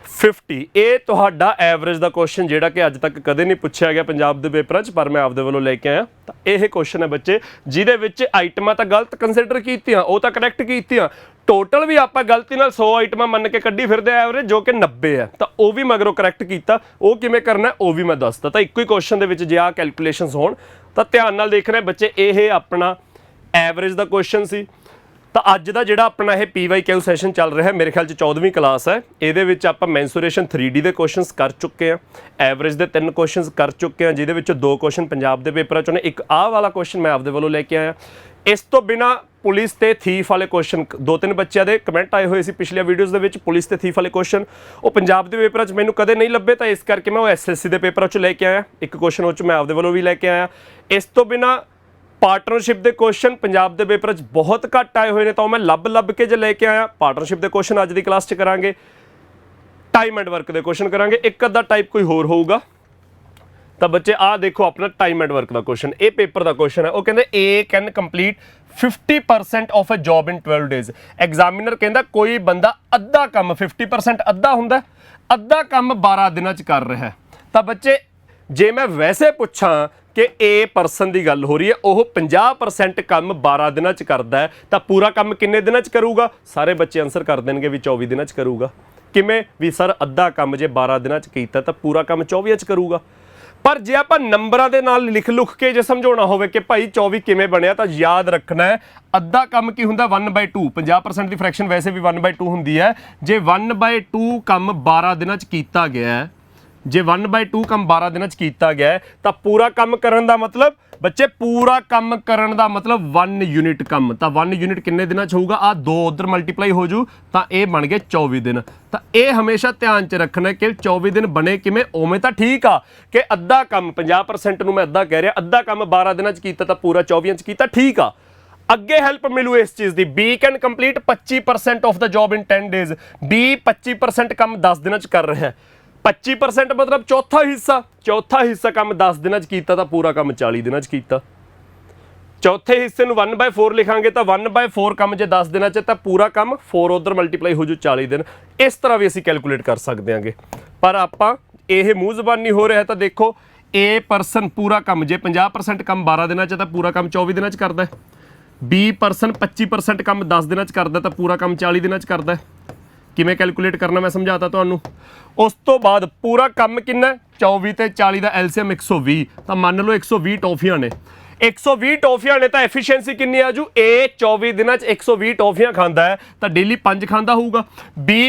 50। ਇਹ ਤੁਹਾਡਾ ਐਵਰੇਜ ਦਾ ਕੁਐਸਚਨ ਜਿਹੜਾ ਕਿ ਅੱਜ ਤੱਕ ਕਦੇ ਨਹੀਂ ਪੁੱਛਿਆ ਗਿਆ ਪੰਜਾਬ ਦੇ ਪੇਪਰਾਂ 'ਚ, ਪਰ ਮੈਂ ਆਪਦੇ ਵੱਲੋਂ ਲੈ ਕੇ ਆਇਆ। ਤਾਂ ਇਹ ਕੁਐਸਚਨ ਹੈ ਬੱਚੇ ਜਿਹਦੇ ਵਿੱਚ ਆਈਟਮਾਂ ਤਾਂ ਗਲਤ ਕੰਸੀਡਰ ਕੀਤੀਆਂ, ਉਹ ਤਾਂ ਕਰੈਕਟ ਕੀਤੀਆਂ, ਟੋਟਲ ਵੀ ਆਪਾਂ ਗਲਤੀ ਨਾਲ 100 ਆਈਟਮਾਂ ਮੰਨ ਕੇ ਕੱਢੀ ਫਿਰਦੇ ਐਵਰੇਜ ਜੋ ਕਿ 90 ਹੈ। ਤਾਂ ਉਹ ਵੀ ਮਗਰੋਂ ਕਰੈਕਟ ਕੀਤਾ। ਉਹ ਕਿਵੇਂ ਕਰਨਾ ਉਹ ਵੀ ਮੈਂ ਦੱਸਦਾ। ਤਾਂ ਇੱਕੋ ਹੀ ਕੁਐਸਚਨ ਦੇ ਵਿੱਚ ਜੇ ਆਹ ਕੈਲਕੂਲੇਸ਼ਨਸ ਹੋਣ ਤਾਂ ਧਿਆਨ ਨਾਲ ਦੇਖਣਾ ਬੱਚੇ। ਇਹ ਆਪਣਾ ਐਵਰੇਜ ਦਾ ਕੁਐਸਚਨ ਸੀ। ਤਾਂ ਅੱਜ ਦਾ ਜਿਹੜਾ ਆਪਣਾ ਇਹ PYQ ਸੈਸ਼ਨ ਚੱਲ ਰਿਹਾ, ਮੇਰੇ ਖਿਆਲ 'ਚ 14ਵੀਂ ਕਲਾਸ ਹੈ। ਇਹਦੇ ਵਿੱਚ ਆਪਾਂ ਮੈਂਸੂਰੇਸ਼ਨ 3D ਦੇ ਕੁਐਸਚਨਸ ਕਰ ਚੁੱਕੇ ਹਾਂ, ਐਵਰੇਜ ਦੇ 3 ਕੁਐਸਚਨਸ ਕਰ ਚੁੱਕੇ ਹਾਂ, ਜਿਹਦੇ ਵਿੱਚੋਂ 2 ਕੁਐਸਚਨ ਪੰਜਾਬ ਦੇ ਪੇਪਰਾਂ 'ਚੋਂ ਨੇ, ਇੱਕ ਆਹ ਵਾਲਾ ਕੁਐਸਚਨ ਮੈਂ ਆਪਦੇ ਵੱਲੋਂ ਲੈ ਕੇ ਆਇਆ। ਇਸ ਤੋਂ ਬਿਨਾਂ ਪੁਲਿਸ ਤੇ ਥੀਫ ਵਾਲੇ ਕੁਐਸਚਨ 2-3 ਬੱਚਿਆਂ ਦੇ ਕਮੈਂਟ ਆਏ ਹੋਏ ਸੀ ਪਿਛਲੀਆਂ ਵੀਡੀਓਜ਼ ਦੇ ਵਿੱਚ, ਪੁਲਿਸ ਤੇ ਥੀਫ ਵਾਲੇ ਕੁਐਸਚਨ ਉਹ ਪੰਜਾਬ ਦੇ ਪੇਪਰਾਂ 'ਚ ਮੈਨੂੰ ਕਦੇ ਨਹੀਂ ਲੱਭੇ, ਤਾਂ ਇਸ ਕਰਕੇ ਮੈਂ ਉਹ SSC ਦੇ ਪੇਪਰਾਂ 'ਚ ਲੈ ਕੇ ਆਇਆ। ਇੱਕ ਕੁਐਸਚਨ ਉਹ 'ਚ ਮੈਂ ਆਪਦੇ ਵੱਲੋਂ ਵੀ ਲੈ ਕੇ ਆਇਆ। ਇਸ ਤੋਂ ਬਿਨਾਂ ਪਾਰਟਨਰਸ਼ਿਪ ਦੇ ਕੁਐਸਚਨ ਪੰਜਾਬ ਦੇ ਪੇਪਰ 'ਚ ਬਹੁਤ ਘੱਟ ਆਏ ਹੋਏ ਨੇ, ਤਾਂ ਉਹ ਮੈਂ ਲੱਭ ਕੇ ਜੇ ਲੈ ਕੇ ਆਇਆ। ਪਾਰਟਨਰਸ਼ਿਪ ਦੇ ਕੁਐਸਚਨ ਅੱਜ ਦੀ ਕਲਾਸ 'ਚ ਕਰਾਂਗੇ, ਟਾਈਮ ਐਂਡ ਵਰਕ ਦੇ ਕੁਐਸਚਨ ਕਰਾਂਗੇ, ਇੱਕ ਅੱਧਾ ਟਾਈਪ ਕੋਈ ਹੋਰ ਹੋਊਗਾ। ਤਾਂ ਬੱਚੇ ਆਹ ਦੇਖੋ ਆਪਣਾ ਟਾਈਮ ਐਂਡ ਵਰਕ ਦਾ ਕੁਐਸਚਨ, ਇਹ ਪੇਪਰ ਦਾ ਕੁਐਸਚਨ ਹੈ। ਉਹ ਕਹਿੰਦੇ A can complete 50% of a job in 12 days. Examiner ਕਹਿੰਦਾ ਕੋਈ ਬੰਦਾ ਅੱਧਾ ਕੰਮ, 50% ਅੱਧਾ ਹੁੰਦਾ, ਅੱਧਾ ਕੰਮ 12 ਦਿਨਾਂ 'ਚ ਕਰ ਰਿਹਾ। ਤਾਂ ਬੱਚੇ ਜੇ ਮੈਂ ਵੈਸੇ ਪੁੱਛਾਂ ਕਿ A ਪਰਸਨ ਦੀ ਗੱਲ ਹੋ ਰਹੀ ਹੈ, ਉਹ 50% ਕੰਮ 12 ਦਿਨਾਂ 'ਚ ਕਰਦਾ ਹੈ, ਤਾਂ ਪੂਰਾ ਕੰਮ ਕਿੰਨੇ ਦਿਨਾਂ 'ਚ ਕਰੂਗਾ? ਸਾਰੇ ਬੱਚੇ ਆਨਸਰ ਕਰ ਦੇਣਗੇ ਵੀ 24 ਦਿਨਾਂ 'ਚ ਕਰੂਗਾ। ਕਿਵੇਂ ਵੀ ਸਰ ਅੱਧਾ ਕੰਮ ਜੇ 12 ਦਿਨਾਂ 'ਚ ਕੀਤਾ ਤਾਂ ਪੂਰਾ ਕੰਮ 24 'ਚ ਕਰੂਗਾ। ਪਰ ਜੇ ਆਪਾਂ ਨੰਬਰਾਂ ਦੇ ਨਾਲ ਲਿਖ ਲੁਖ ਕੇ ਜੇ ਸਮਝਾਉਣਾ ਹੋਵੇ ਕਿ ਭਾਈ 24 ਕਿਵੇਂ ਬਣਿਆ ਤਾਂ ਯਾਦ ਰੱਖਣਾ ਹੈ ਅੱਧਾ ਕੰਮ ਕੀ ਹੁੰਦਾ 1/2 50% ਦੀ ਫ੍ਰੈਕਸ਼ਨ ਵੈਸੇ ਵੀ 1/2 ਹੁੰਦੀ ਹੈ। ਜੇ 1/2 ਕੰਮ 12 ਦਿਨਾਂ 'ਚ ਕੀਤਾ ਗਿਆ ਹੈ, ਜੇ 1/2 ਕੰਮ 12 ਦਿਨਾਂ 'ਚ ਕੀਤਾ ਗਿਆ ਹੈ ਤਾਂ ਪੂਰਾ ਕੰਮ ਕਰਨ ਦਾ ਮਤਲਬ ਬੱਚੇ ਪੂਰਾ ਕੰਮ ਕਰਨ ਦਾ ਮਤਲਬ 1 ਯੂਨਿਟ ਕੰਮ ਤਾਂ 1 ਯੂਨਿਟ ਕਿੰਨੇ ਦਿਨਾਂ 'ਚ ਹੋਊਗਾ ਆ 2 ਉਧਰ ਮਲਟੀਪਲਾਈ ਹੋ ਜੂ ਤਾਂ ਇਹ ਬਣ ਗਏ 24 ਦਿਨ। ਤਾਂ ਇਹ ਹਮੇਸ਼ਾ ਧਿਆਨ 'ਚ ਰੱਖਣਾ ਕਿ 24 ਦਿਨ ਬਣੇ ਕਿਵੇਂ। ਉਵੇਂ ਤਾਂ ਠੀਕ ਆ ਕਿ ਅੱਧਾ ਕੰਮ 50% ਨੂੰ ਮੈਂ ਅੱਧਾ ਕਹਿ ਰਿਹਾ, ਅੱਧਾ ਕੰਮ 12 ਦਿਨਾਂ 'ਚ ਕੀਤਾ ਤਾਂ ਪੂਰਾ 24 'ਚ ਕੀਤਾ, ਠੀਕ ਆ। ਅੱਗੇ ਹੈਲਪ ਮਿਲੂ ਇਸ ਚੀਜ਼ ਦੀ B can complete 25% of the job in 10 days. B 25% ਕੰਮ 10 ਦਿਨਾਂ 'ਚ ਕਰ ਰਿਹਾ ਹੈ। 25% ਮਤਲਬ ਚੌਥਾ ਹਿੱਸਾ ਕੰਮ 10 ਦਿਨਾਂ 'ਚ ਕੀਤਾ ਤਾਂ ਪੂਰਾ ਕੰਮ 40 ਦਿਨਾਂ 'ਚ ਕੀਤਾ। ਚੌਥੇ ਹਿੱਸੇ ਨੂੰ 1/4 ਲਿਖਾਂਗੇ ਤਾਂ 1/4 ਕੰਮ ਜੇ 10 ਦਿਨਾਂ 'ਚ ਤਾਂ ਪੂਰਾ ਕੰਮ 4 ਉਧਰ ਮਲਟੀਪਲਾਈ ਹੋ ਜੂ 40 ਦਿਨ। ਇਸ ਤਰ੍ਹਾਂ ਵੀ ਅਸੀਂ ਕੈਲਕੂਲੇਟ ਕਰ ਸਕਦੇ ਹਾਂਗੇ। ਪਰ ਆਪਾਂ ਇਹ ਮੂੰਹ ਜ਼ਬਾਨੀ ਹੋ ਰਿਹਾ ਤਾਂ ਦੇਖੋ A ਪਰਸਨ ਪੂਰਾ ਕੰਮ ਜੇ 50% ਕੰਮ 12 ਦਿਨਾਂ 'ਚ ਤਾਂ ਪੂਰਾ ਕੰਮ 24 ਦਿਨਾਂ 'ਚ ਕਰਦਾ ਹੈ। B ਪਰਸਨ 25% ਕੰਮ 10 ਦਿਨਾਂ 'ਚ ਕਰਦਾ ਤਾਂ ਪੂਰਾ ਕੰਮ 40 ਦਿਨਾਂ 'ਚ ਕਰਦਾ ਹੈ। ਕਿਵੇਂ ਕੈਲਕੂਲੇਟ ਕਰਨਾ ਮੈਂ ਸਮਝਾਤਾ ਤੁਹਾਨੂੰ। ਉਸ ਤੋਂ ਬਾਅਦ ਪੂਰਾ ਕੰਮ ਕਿੰਨਾ 24 ਤੇ 40 ਦਾ ਐਲਸੀਐਮ 120 ਤਾਂ ਮੰਨ ਲਓ 120 ਟੌਫੀਆਂ ਨੇ। 120 ਟੌਫੀਆਂ ਨੇ ਤਾਂ ਐਫੀਸ਼ੀਐਂਸੀ ਕਿੰਨੀ ਆ ਜੂ A 24 ਦਿਨਾਂ 'ਚ 120 ਟੌਫੀਆਂ ਖਾਂਦਾ ਹੈ ਤਾਂ ਡੇਲੀ 5 ਖਾਂਦਾ ਹੋਊਗਾ। B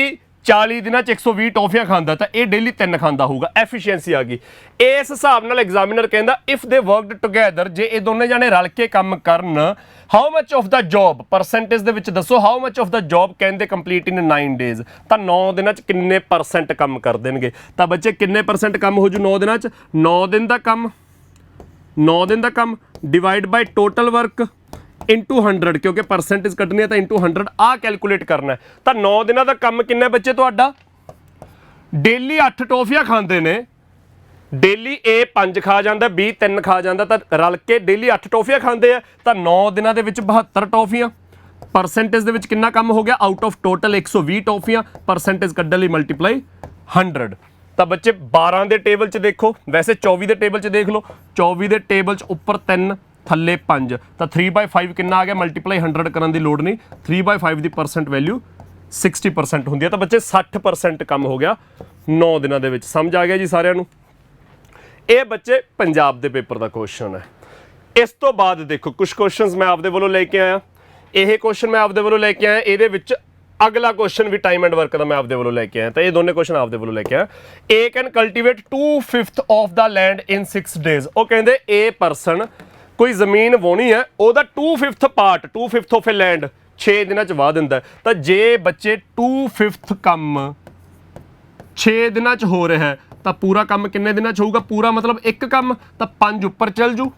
40 ਦਿਨਾਂ 'ਚ 120 ਟੌਫੀਆਂ ਖਾਂਦਾ ਤਾਂ ਇਹ ਡੇਲੀ 3 ਖਾਂਦਾ ਹੋਊਗਾ। ਐਫੀਸ਼ੀਐਂਸੀ ਆ ਗਈ। ਇਸ ਹਿਸਾਬ ਨਾਲ ਐਗਜ਼ਾਮੀਨਰ ਕਹਿੰਦਾ ਇਫ ਦੇ ਵਰਕਡ ਟੁਗੇਦਰ ਜੇ ਇਹ ਦੋਨੇ ਜਾਣੇ ਰਲ ਕੇ ਕੰਮ ਕਰਨ how much of the job percentage ਦੇ ਵਿੱਚ ਦੱਸੋ how much of the job can ਦੇ ਕੰਪਲੀਟ ਇਨ 9 ਡੇਜ਼ ਤਾਂ 9 ਦਿਨਾਂ 'ਚ ਕਿੰਨੇ % ਕੰਮ ਕਰ ਦੇਣਗੇ। ਤਾਂ ਬੱਚੇ ਕਿੰਨੇ % ਕੰਮ ਹੋ ਜੂ 9 ਦਿਨਾਂ 'ਚ 9 ਦਿਨ ਦਾ ਕੰਮ divide by total work into 100 ਕਿਉਂਕਿ ਪਰਸੈਂਟੇਜ ਕੱਢਣੀ ਹੈ ਤਾਂ ਇੰਟੂ 100 ਆ ਕੈਲਕੂਲੇਟ ਕਰਨਾ ਤਾਂ 9 ਦਿਨਾਂ ਦਾ ਕੰਮ ਕਿੰਨਾ ਬੱਚੇ ਤੁਹਾਡਾ ਡੇਲੀ 8 ਟੌਫੀਆਂ ਖਾਂਦੇ ਨੇ। ਡੇਲੀ A 5 ਖਾ ਜਾਂਦਾ B 3 ਖਾ ਜਾਂਦਾ ਤਾਂ ਰਲ ਕੇ ਡੇਲੀ 8 ਟੌਫੀਆਂ ਖਾਂਦੇ ਆ ਤਾਂ 9 ਦਿਨਾਂ ਦੇ ਵਿੱਚ 72 ਟੌਫੀਆਂ। ਪਰਸੈਂਟੇਜ ਦੇ ਵਿੱਚ ਕਿੰਨਾ ਕੰਮ ਹੋ ਗਿਆ ਆਊਟ ਆਫ ਟੋਟਲ 120 ਟੌਫੀਆਂ ਪਰਸੈਂਟੇਜ ਕੱਢਣ ਲਈ ਮਲਟੀਪਲਾਈ 100 ਤਾਂ ਬੱਚੇ 12 ਦੇ ਟੇਬਲ 'ਚ ਦੇਖੋ ਵੈਸੇ 24 ਦੇ ਟੇਬਲ 'ਚ ਦੇਖ ਲਓ 24 ਦੇ ਟੇਬਲ 'ਚ ਉੱਪਰ 3 ਥੱਲੇ 5 ਤਾਂ 3/5 ਕਿੰਨਾ ਆ ਗਿਆ ਮਲਟੀਪਲਾਈ 100 ਕਰਨ ਦੀ ਲੋੜ ਨਹੀਂ 3/5 ਦੀ ਪਰਸੈਂਟ ਵੈਲਿਊ 60% ਹੁੰਦੀ ਹੈ ਤਾਂ ਬੱਚੇ 60% ਕੰਮ ਹੋ ਗਿਆ 9 ਦਿਨਾਂ ਦੇ ਵਿੱਚ। ਸਮਝ ਆ ਗਿਆ ਜੀ ਸਾਰਿਆਂ ਨੂੰ। ਇਹ ਬੱਚੇ ਪੰਜਾਬ ਦੇ ਪੇਪਰ ਦਾ ਕੁਐਸਚਨ ਹੈ। ਇਸ ਤੋਂ ਬਾਅਦ ਦੇਖੋ ਕੁਝ ਕੁਐਸਚਨਸ ਮੈਂ ਆਪਦੇ ਵੱਲੋਂ ਲੈ ਕੇ ਆਇਆ। ਇਹ ਕੁਐਸਚਨ ਮੈਂ ਆਪਦੇ ਵੱਲੋਂ ਲੈ ਕੇ ਆਇਆ। ਇਹਦੇ ਵਿੱਚ ਅਗਲਾ ਕੁਐਸਚਨ ਵੀ ਟਾਈਮ ਐਂਡ ਵਰਕ ਦਾ ਮੈਂ ਆਪਦੇ ਵੱਲੋਂ ਲੈ ਕੇ ਆਇਆ ਤਾਂ ਇਹ ਦੋਨੇ ਕੁਐਸਚਨ ਆਪਦੇ ਵੱਲੋਂ ਲੈ ਕੇ ਆਇਆ। A can cultivate 2/5 of the land in 6 days. ਉਹ ਕਹਿੰਦੇ A ਪਰਸਨ ਕੋਈ ਜ਼ਮੀਨ ਵਾਹੁਣੀ ਹੈ ਉਹਦਾ 2/5 ਪਾਰਟ 2/5 ਆਫ ਏ ਲੈਂਡ 6 ਦਿਨਾਂ 'ਚ ਵਾਹ ਦਿੰਦਾ ਤਾਂ ਜੇ ਬੱਚੇ 2/5 ਕੰਮ 6 ਦਿਨਾਂ 'ਚ ਹੋ ਰਿਹਾ ਹੈ ਤਾਂ ਪੂਰਾ ਕੰਮ ਕਿੰਨੇ ਦਿਨਾਂ 'ਚ ਹੋਊਗਾ। ਪੂਰਾ ਮਤਲਬ ਇੱਕ ਕੰਮ ਤਾਂ 5 ਉੱਪਰ ਚੱਲ ਜੂ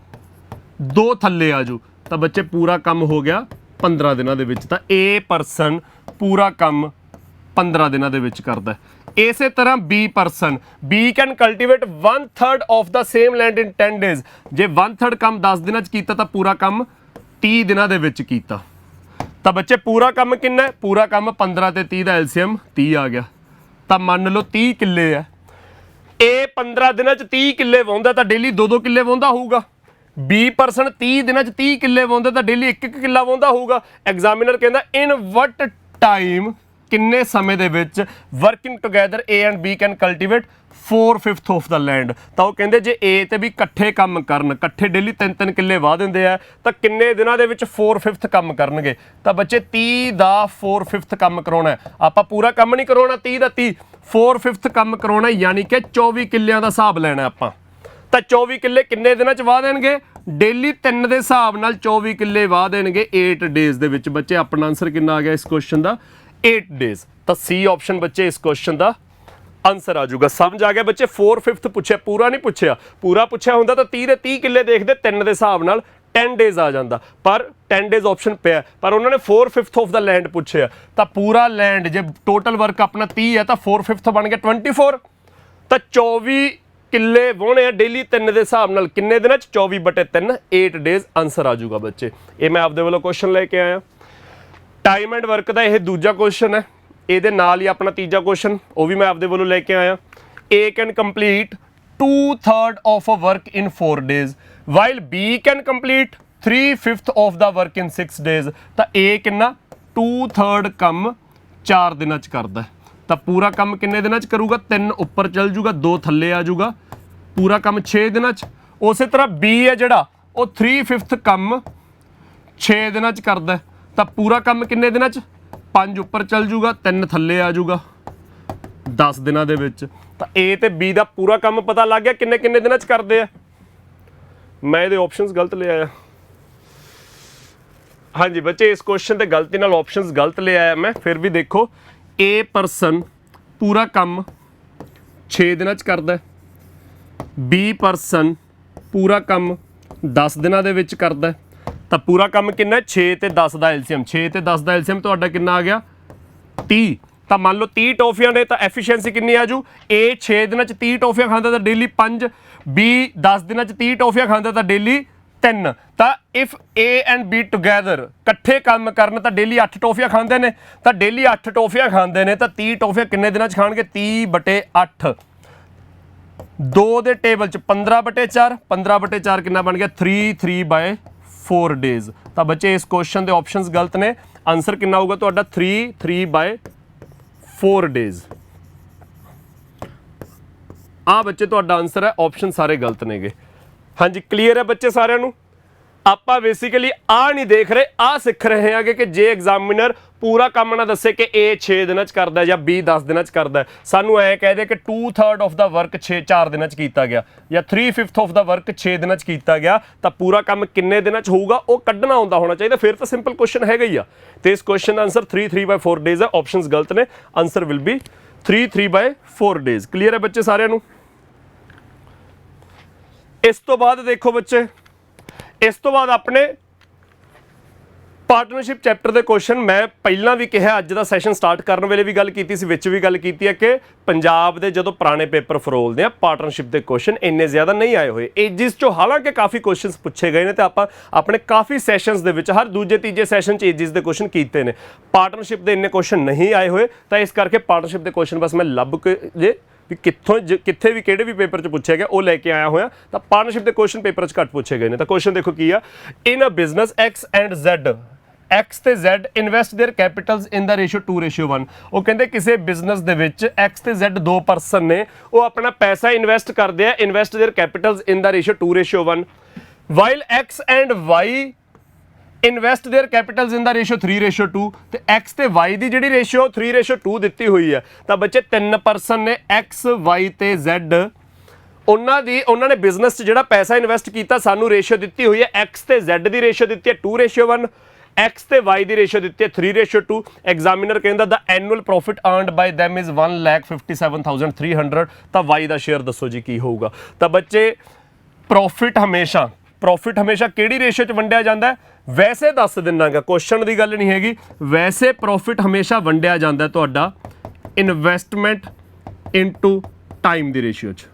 2 ਥੱਲੇ ਆ ਜੂ ਤਾਂ ਬੱਚੇ ਪੂਰਾ ਕੰਮ ਹੋ ਗਿਆ 15 ਦਿਨਾਂ ਦੇ ਵਿੱਚ। ਤਾਂ A ਪਰਸਨ ਪੂਰਾ ਕੰਮ 15 ਦਿਨਾਂ ਦੇ ਵਿੱਚ ਕਰਦਾ। ਇਸੇ ਤਰ੍ਹਾਂ B person B can cultivate 1/3 of the same land in 10 days. ਜੇ 1/3 ਕੰਮ 10 ਦਿਨਾਂ 'ਚ ਕੀਤਾ ਤਾਂ ਪੂਰਾ ਕੰਮ 30 ਦਿਨਾਂ ਦੇ ਵਿੱਚ ਕੀਤਾ ਤਾਂ ਬੱਚੇ ਪੂਰਾ ਕੰਮ ਕਿੰਨਾ ਹੈ ਪੂਰਾ ਕੰਮ 15 ਤੇ 30 ਦਾ ਐਲਸੀਐਮ 30 ਆ ਗਿਆ ਤਾਂ ਮੰਨ ਲਓ 30 ਕਿੱਲੇ ਹੈ। ਇਹ 15 ਦਿਨਾਂ 'ਚ 30 ਕਿੱਲੇ ਵਾਹੁੰਦਾ ਤਾਂ ਡੇਲੀ 2-2 ਕਿੱਲੇ ਵਾਹੁੰਦਾ ਹੋਊਗਾ। B ਪਰਸਨ 30 ਦਿਨਾਂ 'ਚ 30 ਕਿੱਲੇ ਵਾਹੁੰਦਾ ਤਾਂ ਡੇਲੀ 1-1 ਕਿੱਲਾ ਵਾਹੁੰਦਾ ਹੋਊਗਾ। ਐਗਜ਼ਾਮੀਨਰ ਕਹਿੰਦਾ ਇਨ ਵਟ ਟਾਈਮ ਕਿੰਨੇ ਸਮੇਂ ਦੇ ਵਿੱਚ working together A and B can cultivate 4/5 of the land ਤਾਂ ਉਹ ਕਹਿੰਦੇ ਜੇ A ਤੇ B ਇਕੱਠੇ ਕੰਮ ਕਰਨ ਇਕੱਠੇ ਡੇਲੀ 3-3 ਕਿੱਲੇ ਵਾਹ ਦਿੰਦੇ ਆ ਤਾਂ ਕਿੰਨੇ ਦਿਨਾਂ ਦੇ ਵਿੱਚ 4/5 ਕੰਮ ਕਰਨਗੇ ਤਾਂ ਬੱਚੇ 30 ਦਾ 4/5 ਕੰਮ ਕਰਾਉਣਾ ਆਪਾਂ ਪੂਰਾ ਕੰਮ ਨਹੀਂ ਕਰਾਉਣਾ 30 ਦਾ 30 4/5 ਕੰਮ ਕਰਾਉਣਾ ਯਾਨੀ ਕਿ 24 ਕਿੱਲਿਆਂ ਦਾ ਹਿਸਾਬ ਲੈਣਾ ਆਪਾਂ ਤਾਂ 24 ਕਿੱਲੇ ਕਿੰਨੇ ਦਿਨਾਂ 'ਚ ਵਾਹ ਦੇਣਗੇ ਡੇਲੀ 3 ਦੇ ਹਿਸਾਬ ਨਾਲ 24 ਕਿੱਲੇ ਵਾਹ ਦੇਣਗੇ 8 ਡੇਜ਼ ਦੇ ਵਿੱਚ। ਬੱਚੇ ਆਪਣਾ ਆਨਸਰ ਕਿੰਨਾ ਆ ਗਿਆ ਇਸ ਕੁਐਸਚਨ ਦਾ 8 ਡੇਜ਼ ਤਾਂ C ਆਪਸ਼ਨ ਬੱਚੇ ਇਸ ਕੁਐਸਚਨ ਦਾ ਆਨਸਰ ਆ ਜਾਊਗਾ। ਸਮਝ ਆ ਗਿਆ ਬੱਚੇ 4/5 ਪੁੱਛਿਆ ਪੂਰਾ ਨਹੀਂ ਪੁੱਛਿਆ। ਪੂਰਾ ਪੁੱਛਿਆ ਹੁੰਦਾ ਤਾਂ 30 ਦੇ 30 ਕਿੱਲੇ ਦੇਖਦੇ 3 ਦੇ ਹਿਸਾਬ ਨਾਲ 10 ਡੇਜ਼ ਆ ਜਾਂਦਾ ਪਰ 10 ਡੇਜ਼ ਆਪਸ਼ਨ ਪਿਆ ਪਰ ਉਹਨਾਂ ਨੇ 4/5 ਆਫ ਦਾ ਲੈਂਡ ਪੁੱਛਿਆ ਤਾਂ ਪੂਰਾ ਲੈਂਡ ਜੇ ਟੋਟਲ ਵਰਕ ਆਪਣਾ 30 ਹੈ ਤਾਂ 4/5 ਬਣ ਗਿਆ 24 ਤਾਂ 24 ਕਿੱਲੇ ਵਾਹੁਣੇ ਆ ਡੇਲੀ 3 ਦੇ ਹਿਸਾਬ ਨਾਲ ਕਿੰਨੇ ਦਿਨਾਂ 'ਚ 24/3 8 ਡੇਜ਼ ਆਨਸਰ ਆ ਜਾਊਗਾ ਬੱਚੇ। ਇਹ ਮੈਂ ਆਪਦੇ ਵੱਲੋਂ ਕੁਐਸਚਨ ਲੈ ਕੇ ਆਇਆ। ਟਾਈਮ ਐਂਡ ਵਰਕ ਦਾ ਇਹ ਦੂਜਾ ਕੁਐਸਚਨ ਹੈ। ਇਹਦੇ ਨਾਲ ਹੀ ਆਪਣਾ ਤੀਜਾ ਕੁਐਸਚਨ ਉਹ ਵੀ ਮੈਂ ਆਪਦੇ ਵੱਲੋਂ ਲੈ ਕੇ ਆਇਆ। A can complete 2/3 of a work in 4 days while B can complete 3/5 of the work in 6 days ਤਾਂ A ਕਿੰਨਾ 2/3 ਕੰਮ 4 ਦਿਨਾਂ 'ਚ ਕਰਦਾ ਤਾਂ ਪੂਰਾ ਕੰਮ ਕਿੰਨੇ ਦਿਨਾਂ 'ਚ ਕਰੂਗਾ 3 ਉੱਪਰ ਚੱਲ ਜੂਗਾ 2 ਥੱਲੇ ਆ ਜੂਗਾ ਪੂਰਾ ਕੰਮ 6 ਦਿਨਾਂ 'ਚ। ਉਸੇ ਤਰ੍ਹਾਂ B ਹੈ ਜਿਹੜਾ ਉਹ 3/5 ਕੰਮ 6 ਦਿਨਾਂ 'ਚ ਕਰਦਾ ਤਾਂ ਪੂਰਾ ਕੰਮ ਕਿੰਨੇ ਦਿਨਾਂ 'ਚ 5 ਉੱਪਰ ਚੱਲ ਜੂਗਾ 3 ਥੱਲੇ ਆ ਜੂਗਾ 10 ਦਿਨਾਂ ਦੇ ਵਿੱਚ। ਤਾਂ A ਤੇ B ਦਾ ਪੂਰਾ ਕੰਮ ਪਤਾ ਲੱਗ ਗਿਆ ਕਿੰਨੇ ਕਿੰਨੇ ਦਿਨਾਂ 'ਚ ਕਰਦੇ ਆ। ਮੈਂ ਇਹਦੇ ਆਪਸ਼ਨਸ ਗਲਤ ਲੈ ਆਇਆ। ਹਾਂਜੀ ਬੱਚੇ ਇਸ ਕੁਐਸਚਨ ਤੇ ਗਲਤੀ ਨਾਲ ਆਪਸ਼ਨਸ ਗਲਤ ਲੈ ਆਇਆ ਮੈਂ। ਫਿਰ ਵੀ ਦੇਖੋ A ਪਰਸਨ ਪੂਰਾ ਕੰਮ 6 ਦਿਨਾਂ 'ਚ ਕਰਦਾ B ਪਰਸਨ ਪੂਰਾ ਕੰਮ 10 ਦਿਨਾਂ ਦੇ ਵਿੱਚ ਕਰਦਾ ਤਾਂ ਪੂਰਾ ਕੰਮ ਕਿੰਨਾ 6 ਤੇ 10 ਦਾ ਐਲਸੀਐਮ 6 ਤੇ 10 ਦਾ ਐਲਸੀਐਮ ਤੁਹਾਡਾ ਕਿੰਨਾ ਆ ਗਿਆ 30। ਤਾਂ ਮੰਨ ਲਓ 30 ਟੋਫੀਆਂ ਨੇ ਤਾਂ ਐਫੀਸ਼ੀਐਂਸੀ ਕਿੰਨੀ ਆ ਜੂ A 6 ਦਿਨਾਂ 'ਚ 30 ਟੋਫੀਆਂ ਖਾਂਦਾ ਤਾਂ ਡੇਲੀ 5 B 10 ਦਿਨਾਂ 'ਚ 30 ਟੋਫੀਆਂ ਖਾਂਦਾ ਤਾਂ ਡੇਲੀ 3। ਤਾਂ ਇਫ A ਐਂਡ B ਟੁਗੈਦਰ ਇਕੱਠੇ ਕੰਮ ਕਰਨ ਤਾਂ ਡੇਲੀ 8 ਟੋਫੀਆਂ ਖਾਂਦੇ ਨੇ ਤਾਂ ਡੇਲੀ 8 ਟੋਫੀਆਂ ਖਾਂਦੇ ਨੇ ਤਾਂ 30 ਟੋਫੀਆਂ ਕਿੰਨੇ ਦਿਨਾਂ 'ਚ ਖਾਣਗੇ 30/8 2 ਦੇ ਟੇਬਲ 'ਚ 15/4 15/4 ਕਿੰਨਾ ਬਣ ਗਿਆ 3/4 ਡੇਜ਼। ਤਾਂ ਬੱਚੇ ਇਸ ਕੁਐਸਚਨ ਦੇ ਆਪਸ਼ਨਸ ਗਲਤ ਨੇ। ਆਨਸਰ ਕਿੰਨਾ ਹੋਊਗਾ ਤੁਹਾਡਾ 3/4 ਡੇਜ਼। ਆ ਬੱਚੇ ਤੁਹਾਡਾ ਆਨਸਰ ਹੈ। ਆਪਸ਼ਨ ਸਾਰੇ ਗਲਤ ਨੇਗੇ। ਹਾਂਜੀ ਕਲੀਅਰ ਹੈ ਬੱਚੇ ਸਾਰਿਆਂ ਨੂੰ। ਆਪਾਂ ਬੇਸਿਕਲੀ ਆ ਨਹੀਂ ਦੇਖ ਰਹੇ ਆ ਸਿੱਖ ਰਹੇ ਹਾਂਗੇ ਕਿ ਜੇ ਐਗਜ਼ਾਮੀਨਰ ਪੂਰਾ ਕੰਮ ਨਾ ਦੱਸੇ ਕਿ A 6 ਦਿਨਾਂ 'ਚ ਕਰਦਾ ਜਾਂ B 10 ਦਿਨਾਂ 'ਚ ਕਰਦਾ ਸਾਨੂੰ ਐ ਕਹਿ ਦੇ ਕਿ 2/3 ਆਫ ਦਾ ਵਰਕ 4 ਦਿਨਾਂ 'ਚ ਕੀਤਾ ਗਿਆ ਜਾਂ 3/5 ਆਫ ਦਾ ਵਰਕ 6 ਦਿਨਾਂ 'ਚ ਕੀਤਾ ਗਿਆ ਤਾਂ ਪੂਰਾ ਕੰਮ ਕਿੰਨੇ ਦਿਨਾਂ 'ਚ ਹੋਊਗਾ ਉਹ ਕੱਢਣਾ ਆਉਂਦਾ ਹੋਣਾ ਚਾਹੀਦਾ। ਫਿਰ ਤਾਂ ਸਿੰਪਲ ਕੁਐਸਚਨ ਹੈਗਾ ਹੀ ਆ। ਤੇ ਇਸ ਕੁਐਸਚਨ ਦਾ ਆਨਸਰ 3/4 ਡੇਜ਼ ਹੈ। ਆਪਸ਼ਨਸ ਗਲਤ ਨੇ। Answer will be 3/4 days. Clear ਹੈ ਬੱਚੇ ਸਾਰਿਆਂ ਨੂੰ। ਇਸ ਤੋਂ ਬਾਅਦ ਦੇਖੋ ਬੱਚੇ ਇਸ ਤੋਂ ਬਾਅਦ ਆਪਣੇ ਪਾਰਟਨਰਸ਼ਿਪ ਚੈਪਟਰ ਦੇ ਕੁਐਸਚਨ ਮੈਂ ਪਹਿਲਾਂ ਵੀ ਕਿਹਾ ਅੱਜ ਦਾ ਸੈਸ਼ਨ ਸਟਾਰਟ ਕਰਨ ਵੇਲੇ ਵੀ ਗੱਲ ਕੀਤੀ ਸੀ ਵਿੱਚ ਵੀ ਗੱਲ ਕੀਤੀ ਹੈ ਕਿ ਪੰਜਾਬ ਦੇ ਜਦੋਂ ਪੁਰਾਣੇ ਪੇਪਰ ਫਰੋਲਦੇ ਆ ਪਾਰਟਨਰਸ਼ਿਪ ਦੇ ਕੁਐਸਚਨ ਇੰਨੇ ਜ਼ਿਆਦਾ ਨਹੀਂ ਆਏ ਹੋਏ। ਏਜਿਸ ਚੋਂ ਹਾਲਾਂਕਿ ਕਾਫੀ ਕੁਐਸਚਨਸ ਪੁੱਛੇ ਗਏ ਨੇ ਤੇ ਆਪਾਂ ਆਪਣੇ ਕਾਫੀ ਸੈਸ਼ਨਸ ਦੇ ਵਿੱਚ ਹਰ ਦੂਜੇ ਤੀਜੇ ਸੈਸ਼ਨ 'ਚ ਏਜਿਸ ਦੇ ਕੁਐਸਚਨ ਕੀਤੇ ਨੇ। ਪਾਰਟਨਰਸ਼ਿਪ ਦੇ ਇੰਨੇ ਕੁਐਸਚਨ ਨਹੀਂ ਆਏ ਹੋਏ ਤਾਂ ਇਸ ਕਰਕੇ ਪਾਰਟਨਰਸ਼ਿਪ ਦੇ ਕੁਐਸਚਨ ਬਸ ਮੈਂ ਲੱਭ ਕੇ ਜੇ ਵੀ ਕਿੱਥੋਂ ਕਿੱਥੇ ਵੀ ਕਿਹੜੇ ਵੀ ਪੇਪਰ 'ਚ ਪੁੱਛਿਆ ਗਿਆ ਉਹ ਲੈ ਕੇ ਆਇਆ ਹੋਇਆ। ਤਾਂ ਪਾਰਟਨਰਸ਼ਿਪ ਦੇ ਕੁਐਸਚਨ ਪੇਪਰ 'ਚ ਘੱਟ ਪੁੱਛੇ ਗਏ ਨੇ। ਤਾਂ ਕੁਐਸਚਨ ਦੇਖੋ ਕੀ ਆ in a business X and Z X ਤੇ Z invest their capitals in the ratio 2:1। ਉਹ ਕਹਿੰਦੇ ਕਿਸੇ ਬਿਜ਼ਨਸ ਦੇ ਵਿੱਚ X ਤੇ Z ਦੋ ਪਰਸਨ ਨੇ ਉਹ ਆਪਣਾ ਪੈਸਾ ਇਨਵੈਸਟ ਕਰਦੇ ਆ invest their capitals in the ratio 2:1 while X and Y invest their capitals in the ratio 3:2 ਤੇ X ਤੇ Y ਦੀ ਜਿਹੜੀ ਰੇਸ਼ੀਓ 3:2 ਦਿੱਤੀ ਹੋਈ ਹੈ ਤਾਂ ਬੱਚੇ ਤਿੰਨ ਪਰਸਨ ਨੇ X Y ਤੇ Z ਉਹਨਾਂ ਨੇ ਬਿਜ਼ਨਸ 'ਚ ਜਿਹੜਾ ਪੈਸਾ ਇਨਵੈਸਟ ਕੀਤਾ ਸਾਨੂੰ ਰੇਸ਼ੀਓ ਦਿੱਤੀ ਹੋਈ ਹੈ X ਤੇ Z ਦੀ ਰੇਸ਼ੀਓ ਦਿੱਤੀ ਹੈ 2:1 X ਤੇ Y ਦੀ ਰੇਸ਼ੀਓ ਦਿੱਤੀ ਹੈ 3:2। ਐਗਜ਼ਾਮੀਨਰ ਕਹਿੰਦਾ the annual profit earned by them is 1,57,300 ਤਾਂ Y ਦਾ ਸ਼ੇਅਰ ਦੱਸੋ ਜੀ ਕੀ ਹੋਊਗਾ। ਤਾਂ ਬੱਚੇ ਪ੍ਰੋਫਿਟ ਹਮੇਸ਼ਾ ਕਿਹੜੀ ਰੇਸ਼ੀਓ 'ਚ ਵੰਡਿਆ ਜਾਂਦਾ ਹੈ ਵੈਸੇ ਦੱਸ ਦਿੰਨਾਗਾ ਕੁਐਸਚਨ ਦੀ ਗੱਲ ਨਹੀਂ ਹੈਗੀ। ਵੈਸੇ ਪ੍ਰੋਫਿਟ ਹਮੇਸ਼ਾ ਵੰਡਿਆ ਜਾਂਦਾ ਤੁਹਾਡਾ ਇਨਵੈਸਟਮੈਂਟ ਇਨਟੂ ਟਾਈਮ ਦੀ ਰੇਸ਼ੀਓ 'ਚ।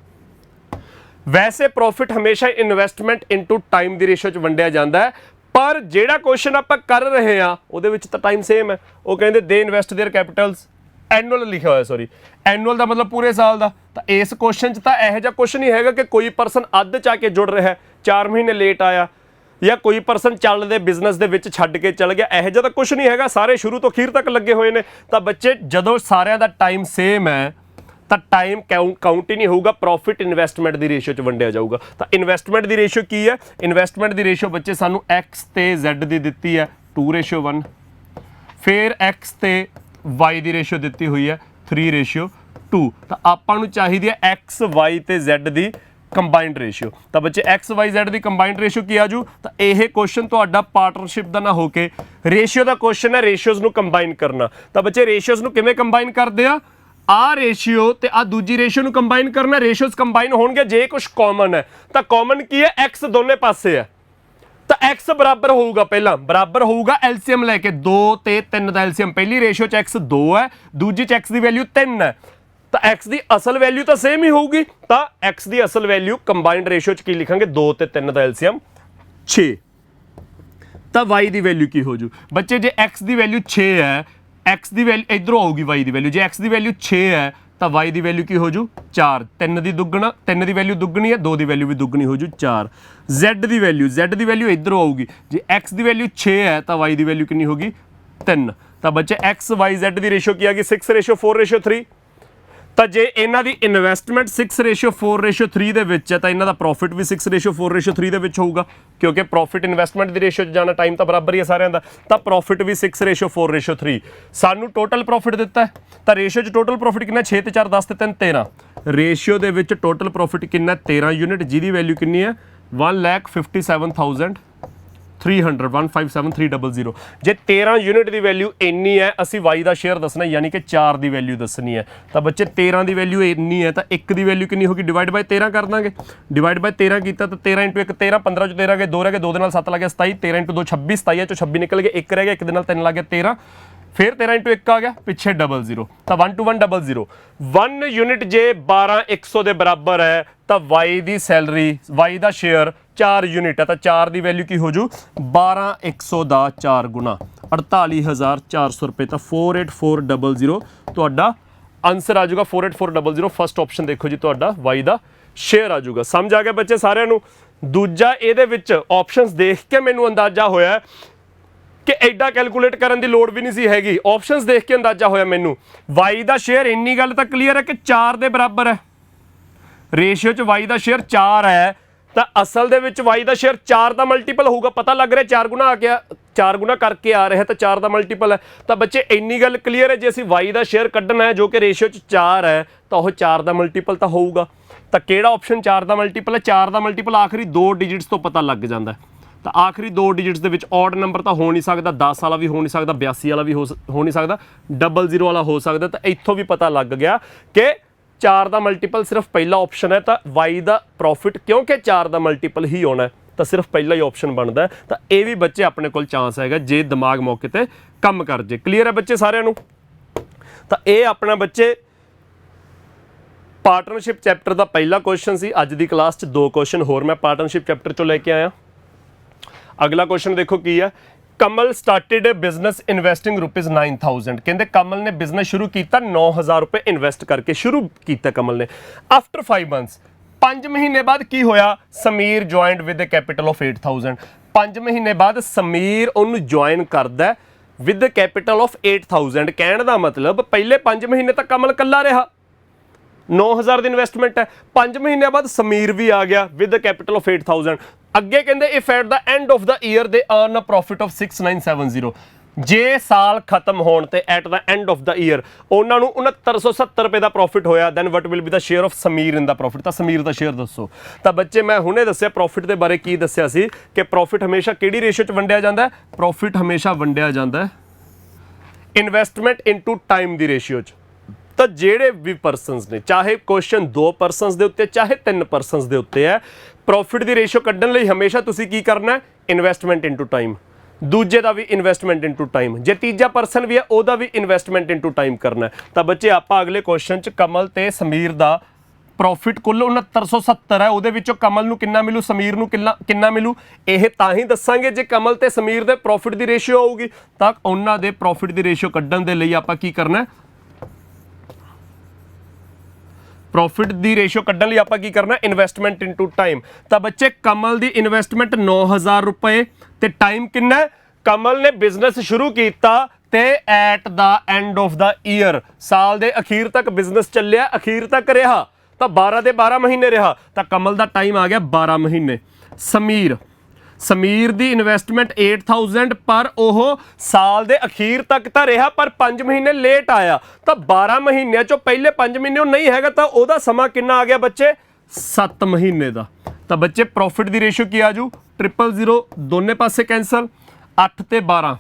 ਵੈਸੇ ਪ੍ਰੋਫਿਟ ਹਮੇਸ਼ਾ ਇਨਵੈਸਟਮੈਂਟ ਇਨਟੂ ਟਾਈਮ ਦੀ ਰੇਸ਼ੀਓ 'ਚ ਵੰਡਿਆ ਜਾਂਦਾ ਹੈ ਪਰ ਜਿਹੜਾ ਕੁਐਸਚਨ ਆਪਾਂ ਕਰ ਰਹੇ ਆ ਉਹਦੇ ਵਿੱਚ ਤਾਂ ਟਾਈਮ ਸੇਮ ਹੈ। ਉਹ ਕਹਿੰਦੇ ਦੇ ਇਨਵੈਸਟ देयर ਕੈਪੀਟਲਸ ਐਨੂਅਲ ਲਿਖਿਆ ਹੋਇਆ ਸੌਰੀ ਐਨੂਅਲ ਦਾ ਮਤਲਬ ਪੂਰੇ ਸਾਲ ਦਾ। ਤਾਂ ਇਸ ਕੁਐਸਚਨ 'ਚ ਤਾਂ ਇਹੋ ਜਿਹਾ ਕੁਛ ਨਹੀਂ ਹੈਗਾ ਕਿ ਕੋਈ ਪਰਸਨ ਅੱਧ 'ਚ ਆ ਕੇ ਜੁੜ ਰਿਹਾ 4 ਮਹੀਨੇ ਲੇਟ ਆਇਆ ਜਾਂ ਕੋਈ ਪਰਸਨ ਚੱਲਦੇ ਬਿਜ਼ਨਸ ਦੇ ਵਿੱਚ ਛੱਡ ਕੇ ਚਲ ਗਿਆ ਇਹੋ ਜਿਹਾ ਤਾਂ ਕੁਛ ਨਹੀਂ ਹੈਗਾ। ਸਾਰੇ ਸ਼ੁਰੂ ਤੋਂ ਅਖੀਰ ਤੱਕ ਲੱਗੇ ਹੋਏ ਨੇ। ਤਾਂ ਬੱਚੇ ਜਦੋਂ ਸਾਰਿਆਂ ਦਾ ਟਾਈਮ ਸੇਮ ਹੈ ਤਾਂ ਟਾਈਮ ਕਾਊਂਟ ਹੀ ਨਹੀਂ ਹੋਊਗਾ ਪ੍ਰੋਫਿਟ ਇਨਵੈਸਟਮੈਂਟ ਦੀ ਰੇਸ਼ੀਓ 'ਚ ਵੰਡਿਆ ਜਾਊਗਾ। ਤਾਂ ਇਨਵੈਸਟਮੈਂਟ ਦੀ ਰੇਸ਼ੀਓ ਕੀ ਹੈ ਇਨਵੈਸਟਮੈਂਟ ਦੀ ਰੇਸ਼ੀਓ ਬੱਚੇ ਸਾਨੂੰ X ਤੇ Z ਦੀ ਦਿੱਤੀ ਹੈ 2:1 ਫਿਰ X ਤੇ Y ਦੀ ਰੇਸ਼ੀਓ ਦਿੱਤੀ ਹੋਈ ਹੈ 3:2। ਤਾਂ ਆਪਾਂ ਨੂੰ ਚਾਹੀਦੀ ਹੈ X Y ਤੇ Z ਦੀ ਕੰਬਾਈਨਡ ਰੇਸ਼ੀਓ। ਤਾਂ ਬੱਚੇ X Y Z ਦੀ ਕੰਬਾਈਨਡ ਰੇਸ਼ੀਓ ਕੀ ਆਜੂ ਤਾਂ ਇਹ ਕੁਐਸਚਨ ਤੁਹਾਡਾ ਪਾਰਟਨਰਸ਼ਿਪ ਦਾ ਨਾ ਹੋ ਕੇ ਰੇਸ਼ੀਓ ਦਾ ਕੁਐਸਚਨ ਹੈ ਰੇਸ਼ੀਓਜ਼ ਨੂੰ ਕੰਬਾਈਨ ਕਰਨਾ। ਤਾਂ ਬੱਚੇ ਰੇਸ਼ੀਓਜ਼ ਨੂੰ ਕਿਵੇਂ ਕੰਬਾਈਨ ਕਰਦੇ ਆ ਆ ਰੇਸ਼ੀਓ ਤੇ ਆ ਦੂਜੀ ਰੇਸ਼ੀਓ ਨੂੰ ਕੰਬਾਈਨ ਕਰਨਾ ਰੇਸ਼ੀਓਜ਼ ਕੰਬਾਈਨ ਹੋਣਗੇ ਜੇ ਕੁਝ ਕਾਮਨ ਹੈ ਤਾਂ ਕਾਮਨ ਕੀ ਹੈ X ਦੋਨੇ ਪਾਸੇ ਹੈ ਤਾਂ X ਬਰਾਬਰ ਹੋਊਗਾ ਪਹਿਲਾਂ ਬਰਾਬਰ ਹੋਊਗਾ ਐਲਸੀਐਮ ਲੈ ਕੇ 2 ਤੇ 3 ਦਾ ਐਲਸੀਐਮ ਪਹਿਲੀ ਰੇਸ਼ੀਓ 'ਚ X 2 ਹੈ ਦੂਜੀ 'ਚ X ਦੀ ਵੈਲਿਊ 3 ਹੈ ਤਾਂ X ਦੀ ਅਸਲ ਵੈਲਿਊ ਤਾਂ ਸੇਮ ਹੀ ਹੋਊਗੀ। ਤਾਂ X ਦੀ ਅਸਲ ਵੈਲਿਊ ਕੰਬਾਈਨਡ ਰੇਸ਼ੀਓ 'ਚ ਕੀ ਲਿਖਾਂਗੇ 2 ਤੇ 3 ਦਾ ਐਲਸੀਐਮ 6 ਤਾਂ Y ਦੀ ਵੈਲਿਊ ਕੀ ਹੋ ਜੂ ਬੱਚੇ ਜੇ X ਦੀ ਵੈਲਿਊ 6 ਹੈ X ਦੀ ਵੈਲਿਊ ਇਧਰੋਂ ਆਊਗੀ Y ਦੀ ਵੈਲਿਊ ਜੇ X ਦੀ ਵੈਲਿਊ 6 ਹੈ ਤਾਂ Y ਦੀ ਵੈਲਿਊ ਕੀ ਹੋ ਜੂ 4 3 ਦੀ ਦੁੱਗਣਾ 3 ਦੀ ਵੈਲਿਊ ਦੁੱਗਣੀ ਹੈ 2 ਦੀ ਵੈਲਿਊ ਵੀ ਦੁੱਗਣੀ ਹੋ ਜੂ 4 Z ਦੀ ਵੈਲਿਊ ਇਧਰੋਂ ਆਊਗੀ ਜੇ X ਦੀ ਵੈਲਿਊ 6 ਹੈ ਤਾਂ Y ਦੀ ਵੈਲਿਊ ਕਿੰਨੀ ਹੋਗੀ 3 ਤਾਂ ਬੱਚੇ XYZ ਦੀ ਰੇਸ਼ੋ ਕੀ ਆ ਗਈ 6:4:3। ਤਾਂ ਜੇ ਇਹਨਾਂ ਦੀ ਇਨਵੈਸਟਮੈਂਟ 6:4:3 ਦੇ ਵਿੱਚ ਹੈ ਤਾਂ ਇਹਨਾਂ ਦਾ ਪ੍ਰੋਫਿਟ ਵੀ 6:4:3 ਦੇ ਵਿੱਚ ਹੋਊਗਾ, ਕਿਉਂਕਿ ਪ੍ਰੋਫਿਟ ਇਨਵੈਸਟਮੈਂਟ ਦੀ ਰੇਸ਼ੋ 'ਚ ਜਾਣਾ, ਟਾਈਮ ਤਾਂ ਬਰਾਬਰ ਹੀ ਹੈ ਸਾਰਿਆਂ ਦਾ। ਤਾਂ ਪ੍ਰੋਫਿਟ ਵੀ 6:4:3। ਸਾਨੂੰ ਟੋਟਲ ਪ੍ਰੋਫਿਟ ਦਿੱਤਾ ਹੈ ਤਾਂ ਰੇਸ਼ੋ 'ਚ ਟੋਟਲ ਪ੍ਰੋਫਿਟ ਕਿੰਨਾ 6 ਤੇ 4 10 ਤੇ 3 13। ਰੇਸ਼ੀਓ ਦੇ ਵਿੱਚ ਟੋਟਲ ਪ੍ਰੋਫਿਟ ਕਿੰਨਾ 13 ਯੂਨਿਟ, ਜਿਹਦੀ ਵੈਲਿਊ ਕਿੰਨੀ ਹੈ 1,57,300 1,57,300। ਜੇ 13 ਯੂਨਿਟ ਦੀ ਵੈਲਿਊ ਇੰਨੀ ਹੈ, ਅਸੀਂ y ਦਾ ਸ਼ੇਅਰ ਦੱਸਣਾ, ਯਾਨੀ ਕਿ 4 ਦੀ ਵੈਲਿਊ ਦੱਸਣੀ ਹੈ। ਤਾਂ ਬੱਚੇ 13 ਦੀ ਵੈਲਿਊ ਇੰਨੀ ਹੈ ਤਾਂ 1 ਦੀ ਵੈਲਿਊ ਕਿੰਨੀ ਹੋਗੀ, ਡਿਵਾਈਡ ਬਾਈ 13 ਕਰ ਦਾਂਗੇ। ਡਿਵਾਈਡ ਬਾਈ 13 ਕੀਤਾ ਤਾਂ 13 × 1 13, 15 ਚੋਂ 13 ਗਏ 2 ਰਹਿ ਗਏ, 2 ਦੇ ਨਾਲ 7 ਲੱਗ ਗਿਆ 27, 13 × 2 26, 27 ਚੋਂ 26 ਨਿਕਲ ਗਏ, 1 ਰਹਿ ਗਿਆ, 1 ਦੇ ਨਾਲ 3 ਲੱਗ ਗਿਆ 13, ਫਿਰ 13 × 1 ਆ ਗਿਆ, ਪਿੱਛੇ 00, ਤਾਂ 1 to 1 00। 1 ਯੂਨਿਟ ਜੇ 12100 ਦੇ ਬਰਾਬਰ ਹੈ ਤਾਂ y ਦੀ ਸੈਲਰੀ, y ਦਾ ਸ਼ੇਅਰ 4 ਯੂਨਿਟ ਹੈ ਤਾਂ 4 ਦੀ ਵੈਲਿਊ ਕੀ ਹੋ ਜੂ 12100 ਦਾ 4 ਗੁਣਾ 48,400 ਰੁਪਏ। ਤਾਂ 48400 ਤੁਹਾਡਾ ਆਨਸਰ ਆ ਜਾਊਗਾ। 48400 ਫਸਟ ਆਪਸ਼ਨ ਦੇਖੋ ਜੀ, ਤੁਹਾਡਾ y ਦਾ ਸ਼ੇਅਰ ਆ ਜਾਊਗਾ। ਸਮਝ ਆ ਗਿਆ ਬੱਚੇ ਸਾਰਿਆਂ ਨੂੰ। ਦੂਜਾ ਇਹਦੇ ਵਿੱਚ ਆਪਸ਼ਨਸ ਦੇਖ ਕੇ ਮੈਨੂੰ ਅੰਦਾਜ਼ਾ ਹੋਇਆ ਕਿ ਐਡਾ ਕੈਲਕੂਲੇਟ ਕਰਨ ਦੀ ਲੋੜ ਵੀ ਨਹੀਂ ਸੀ ਹੈਗੀ, ਆਪਸ਼ਨਸ ਦੇਖ ਕੇ ਅੰਦਾਜ਼ਾ ਹੋਇਆ ਮੈਨੂੰ y ਦਾ ਸ਼ੇਅਰ, ਇੰਨੀ ਗੱਲ ਤਾਂ ਕਲੀਅਰ ਹੈ ਕਿ 4 ਦੇ ਬਰਾਬਰ ਹੈ। ਰੇਸ਼ੀਓ 'ਚ y ਦਾ ਸ਼ੇਅਰ 4 ਹੈ ਤਾਂ ਅਸਲ ਦੇ ਵਿੱਚ y ਦਾ ਸ਼ੇਅਰ 4 ਦਾ ਮਲਟੀਪਲ ਹੋਊਗਾ। ਪਤਾ ਲੱਗ ਰਿਹਾ 4 ਗੁਣਾ ਆ ਗਿਆ, 4 ਗੁਣਾ ਕਰਕੇ ਆ ਰਿਹਾ ਤਾਂ 4 ਦਾ ਮਲਟੀਪਲ ਹੈ। ਤਾਂ ਬੱਚੇ ਇੰਨੀ ਗੱਲ ਕਲੀਅਰ ਹੈ, ਜੇ ਅਸੀਂ y ਦਾ ਸ਼ੇਅਰ ਕੱਢਣਾ ਹੈ ਜੋ ਕਿ ਰੇਸ਼ੀਓ 'ਚ 4 ਹੈ ਤਾਂ ਉਹ 4 ਦਾ ਮਲਟੀਪਲ ਤਾਂ ਹੋਊਗਾ। ਤਾਂ ਕਿਹੜਾ ਆਪਸ਼ਨ 4 ਦਾ ਮਲਟੀਪਲ ਹੈ? 4 ਦਾ ਮਲਟੀਪਲ ਆਖਰੀ 2 ਡਿਜਿਟਸ ਤੋਂ ਪਤਾ ਲੱਗ ਜਾਂਦਾ। ਤਾਂ ਆਖਰੀ 2 ਡਿਜਿਟਸ ਦੇ ਵਿੱਚ ਔਡ ਨੰਬਰ ਤਾਂ ਹੋ ਨਹੀਂ ਸਕਦਾ, 10 ਵਾਲਾ ਵੀ ਹੋ ਨਹੀਂ ਸਕਦਾ, 82 ਵਾਲਾ ਵੀ ਹੋ ਨਹੀਂ ਸਕਦਾ, 00 ਵਾਲਾ ਹੋ ਸਕਦਾ। ਤਾਂ ਇੱਥੋਂ ਵੀ ਪਤਾ ਲੱਗ ਗਿਆ ਕਿ 4 ਦਾ ਮਲਟੀਪਲ ਸਿਰਫ ਪਹਿਲਾ ਆਪਸ਼ਨ ਹੈ। ਤਾਂ y ਦਾ ਪ੍ਰੋਫਿਟ ਕਿਉਂਕਿ 4 ਦਾ ਮਲਟੀਪਲ ਹੀ ਆਉਣਾ ਹੈ ਤਾਂ ਸਿਰਫ ਪਹਿਲਾ ਹੀ ਆਪਸ਼ਨ ਬਣਦਾ। ਤਾਂ ਇਹ ਵੀ ਬੱਚੇ ਆਪਣੇ ਕੋਲ ਚਾਂਸ ਹੈਗਾ ਜੇ ਦਿਮਾਗ ਮੌਕੇ ਤੇ ਕੰਮ ਕਰ ਜੇ। ਕਲੀਅਰ ਹੈ ਬੱਚੇ ਸਾਰਿਆਂ ਨੂੰ? ਤਾਂ ਇਹ ਆਪਣਾ ਬੱਚੇ ਪਾਰਟਨਰਸ਼ਿਪ ਚੈਪਟਰ ਦਾ ਪਹਿਲਾ ਕੁਐਸਚਨ ਸੀ। ਅੱਜ ਦੀ ਕਲਾਸ 'ਚ 2 ਕੁਐਸਚਨ ਹੋਰ ਮੈਂ ਪਾਰਟਨਰਸ਼ਿਪ ਚੈਪਟਰ 'ਚੋਂ ਲੈ ਕੇ ਆਇਆ। ਅਗਲਾ ਕੁਐਸਚਨ ਦੇਖੋ ਕੀ ਹੈ। ਕਮਲ ਸਟਾਰਟਿਡ ਅ ਬਿਜ਼ਨਸ ਇਨਵੈਸਟਿੰਗ ₹9,000। ਕਹਿੰਦੇ ਕਮਲ ਨੇ ਬਿਜ਼ਨਸ ਸ਼ੁਰੂ ਕੀਤਾ 9,000 ਰੁਪਏ ਇਨਵੈਸਟ ਕਰਕੇ ਸ਼ੁਰੂ ਕੀਤਾ ਕਮਲ ਨੇ। ਆਫਟਰ 5 ਮੰਥਸ, 5 ਮਹੀਨੇ ਬਾਅਦ ਕੀ ਹੋਇਆ? Sameer joined with a capital of 8,000। 5 ਮਹੀਨੇ ਬਾਅਦ ਸਮੀਰ ਉਹਨੂੰ ਜੁਆਇਨ ਕਰਦਾ ਵਿਦ ਅ ਕੈਪੀਟਲ ਆਫ 8,000। ਕਹਿਣ ਦਾ ਮਤਲਬ ਪਹਿਲੇ 5 ਮਹੀਨੇ ਤਾਂ ਕਮਲ ਇਕੱਲਾ ਰਿਹਾ, 9,000 ਦੀ ਇਨਵੈਸਟਮੈਂਟ ਹੈ। 5 ਮਹੀਨਿਆਂ ਬਾਅਦ ਸਮੀਰ ਵੀ ਆ ਗਿਆ ਵਿਦ ਅ ਕੈਪੀਟਲ ਆਫ 8,000। ਅੱਗੇ ਕਹਿੰਦੇ if at the end of the year ਦੇ ਅਰਨ ਅ ਪ੍ਰੋਫਿਟ ਆਫ 6,970। ਜੇ ਸਾਲ ਖਤਮ ਹੋਣ ਤੇ at the end of the year ਉਹਨਾਂ ਨੂੰ 6970 ਰੁਪਏ ਦਾ ਪ੍ਰੋਫਿਟ ਹੋਇਆ, then what will be the share of Sameer in the profit. ਤਾਂ ਸਮੀਰ ਦਾ ਸ਼ੇਅਰ ਦੱਸੋ। ਤਾਂ ਬੱਚੇ ਮੈਂ ਹੁਣੇ ਦੱਸਿਆ ਪ੍ਰੋਫਿਟ ਦੇ ਬਾਰੇ ਕੀ ਦੱਸਿਆ ਸੀ ਕਿ ਪ੍ਰੋਫਿਟ ਹਮੇਸ਼ਾ ਕਿਹੜੀ ਰੇਸ਼ੋ 'ਚ ਵੰਡਿਆ ਜਾਂਦਾ ਹੈ? ਪ੍ਰੋਫਿਟ ਹਮੇਸ਼ਾ ਵੰਡਿਆ ਜਾਂਦਾ ਹੈ ਇਨਵੈਸਟਮੈਂਟ ਇਨਟੂ ਟਾਈਮ ਦੀ ਰੇਸ਼ੀਓ 'ਚ। ਤਾਂ ਜਿਹੜੇ ਵੀ ਪਰਸਨਸ ਨੇ, ਚਾਹੇ ਕੁਐਸਚਨ 2 ਪਰਸਨਸ ਦੇ ਉੱਤੇ ਚਾਹੇ 3 ਪਰਸਨਸ ਦੇ ਉੱਤੇ ਹੈ, ਪ੍ਰੋਫਿਟ ਦੀ ਰੇਸ਼ੋ ਕੱਢਣ ਲਈ ਹਮੇਸ਼ਾ ਤੁਸੀਂ ਕੀ ਕਰਨਾ ਹੈ? Investment into time. ਦੂਜੇ ਦਾ ਵੀ ਇਨਵੈਸਟਮੈਂਟ ਇਨਟੂ ਟਾਈਮ, ਜੇ ਤੀਜਾ ਪਰਸਨ ਵੀ ਹੈ ਉਹਦਾ ਵੀ ਇਨਵੈਸਟਮੈਂਟ ਇਨਟੂ ਟਾਈਮ ਕਰਨਾ ਹੈ। ਤਾਂ ਬੱਚੇ ਆਪਾਂ ਅਗਲੇ ਕੁਐਸਚਨ 'ਚ ਕਮਲ ਤੇ ਸਮੀਰ ਦਾ ਪ੍ਰੋਫਿਟ ਕੁੱਲ 6970 ਹੈ, ਉਹਦੇ ਵਿੱਚੋਂ ਕਮਲ ਨੂੰ ਕਿੰਨਾ ਮਿਲੂ, ਸਮੀਰ ਨੂੰ ਕਿੰਨਾ ਮਿਲੂ, ਇਹ ਤਾਂ ਹੀ ਦੱਸਾਂਗੇ ਜੇ ਕਮਲ ਤੇ ਸਮੀਰ ਦੇ ਪ੍ਰੋਫਿਟ ਦੀ ਰੇਸ਼ੀਓ ਆਊਗੀ। ਤਾਂ ਉਹਨਾਂ ਦੇ ਪ੍ਰੋਫਿਟ ਦੀ ਰੇਸ਼ੀਓ ਕੱਢਣ ਦੇ ਲਈ ਆਪਾਂ ਕੀ ਕਰਨਾ ਹੈ? ਪ੍ਰੋਫਿਟ ਦੀ ਰੇਸ਼ੀਓ ਕੱਢਣ ਲਈ ਆਪਾਂ ਕੀ ਕਰਨਾ? Investment into time. ਤਾਂ ਬੱਚੇ ਕਮਲ ਦੀ ਇਨਵੈਸਟਮੈਂਟ 9,000 ਰੁਪਏ ਤੇ ਟਾਈਮ ਕਿੰਨਾ? ਕਮਲ ਨੇ ਬਿਜ਼ਨਸ ਸ਼ੁਰੂ ਕੀਤਾ ਤੇ at the end of the year, ਸਾਲ ਦੇ ਅਖੀਰ ਤੱਕ ਬਿਜ਼ਨਸ ਚੱਲਿਆ, ਅਖੀਰ ਤੱਕ ਰਿਹਾ ਤਾਂ 12 ਦੇ 12 ਮਹੀਨੇ ਰਿਹਾ। ਤਾਂ ਕਮਲ ਦਾ ਟਾਈਮ ਆ ਗਿਆ 12 ਮਹੀਨੇ। ਸਮੀਰ ਦੀ ਇਨਵੈਸਟਮੈਂਟ 8,000 ਪਰ ਉਹ ਸਾਲ ਦੇ ਅਖੀਰ ਤੱਕ ਤਾਂ ਰਿਹਾ ਪਰ 5 ਮਹੀਨੇ ਲੇਟ ਆਇਆ। ਤਾਂ 12 ਮਹੀਨਿਆਂ ਚੋਂ ਪਹਿਲੇ 5 ਮਹੀਨੇ ਉਹ ਨਹੀਂ ਹੈਗਾ ਤਾਂ ਉਹਦਾ ਸਮਾਂ ਕਿੰਨਾ ਆ ਗਿਆ ਬੱਚੇ? 7 ਮਹੀਨੇ ਦਾ। ਤਾਂ ਬੱਚੇ ਪ੍ਰੋਫਿਟ ਦੀ ਰੇਸ਼ੀਓ ਕੀ ਆ ਜੂ? 000 ਦੋਨੇ ਪਾਸੇ ਕੈਂਸਲ, 8 ਤੇ 12,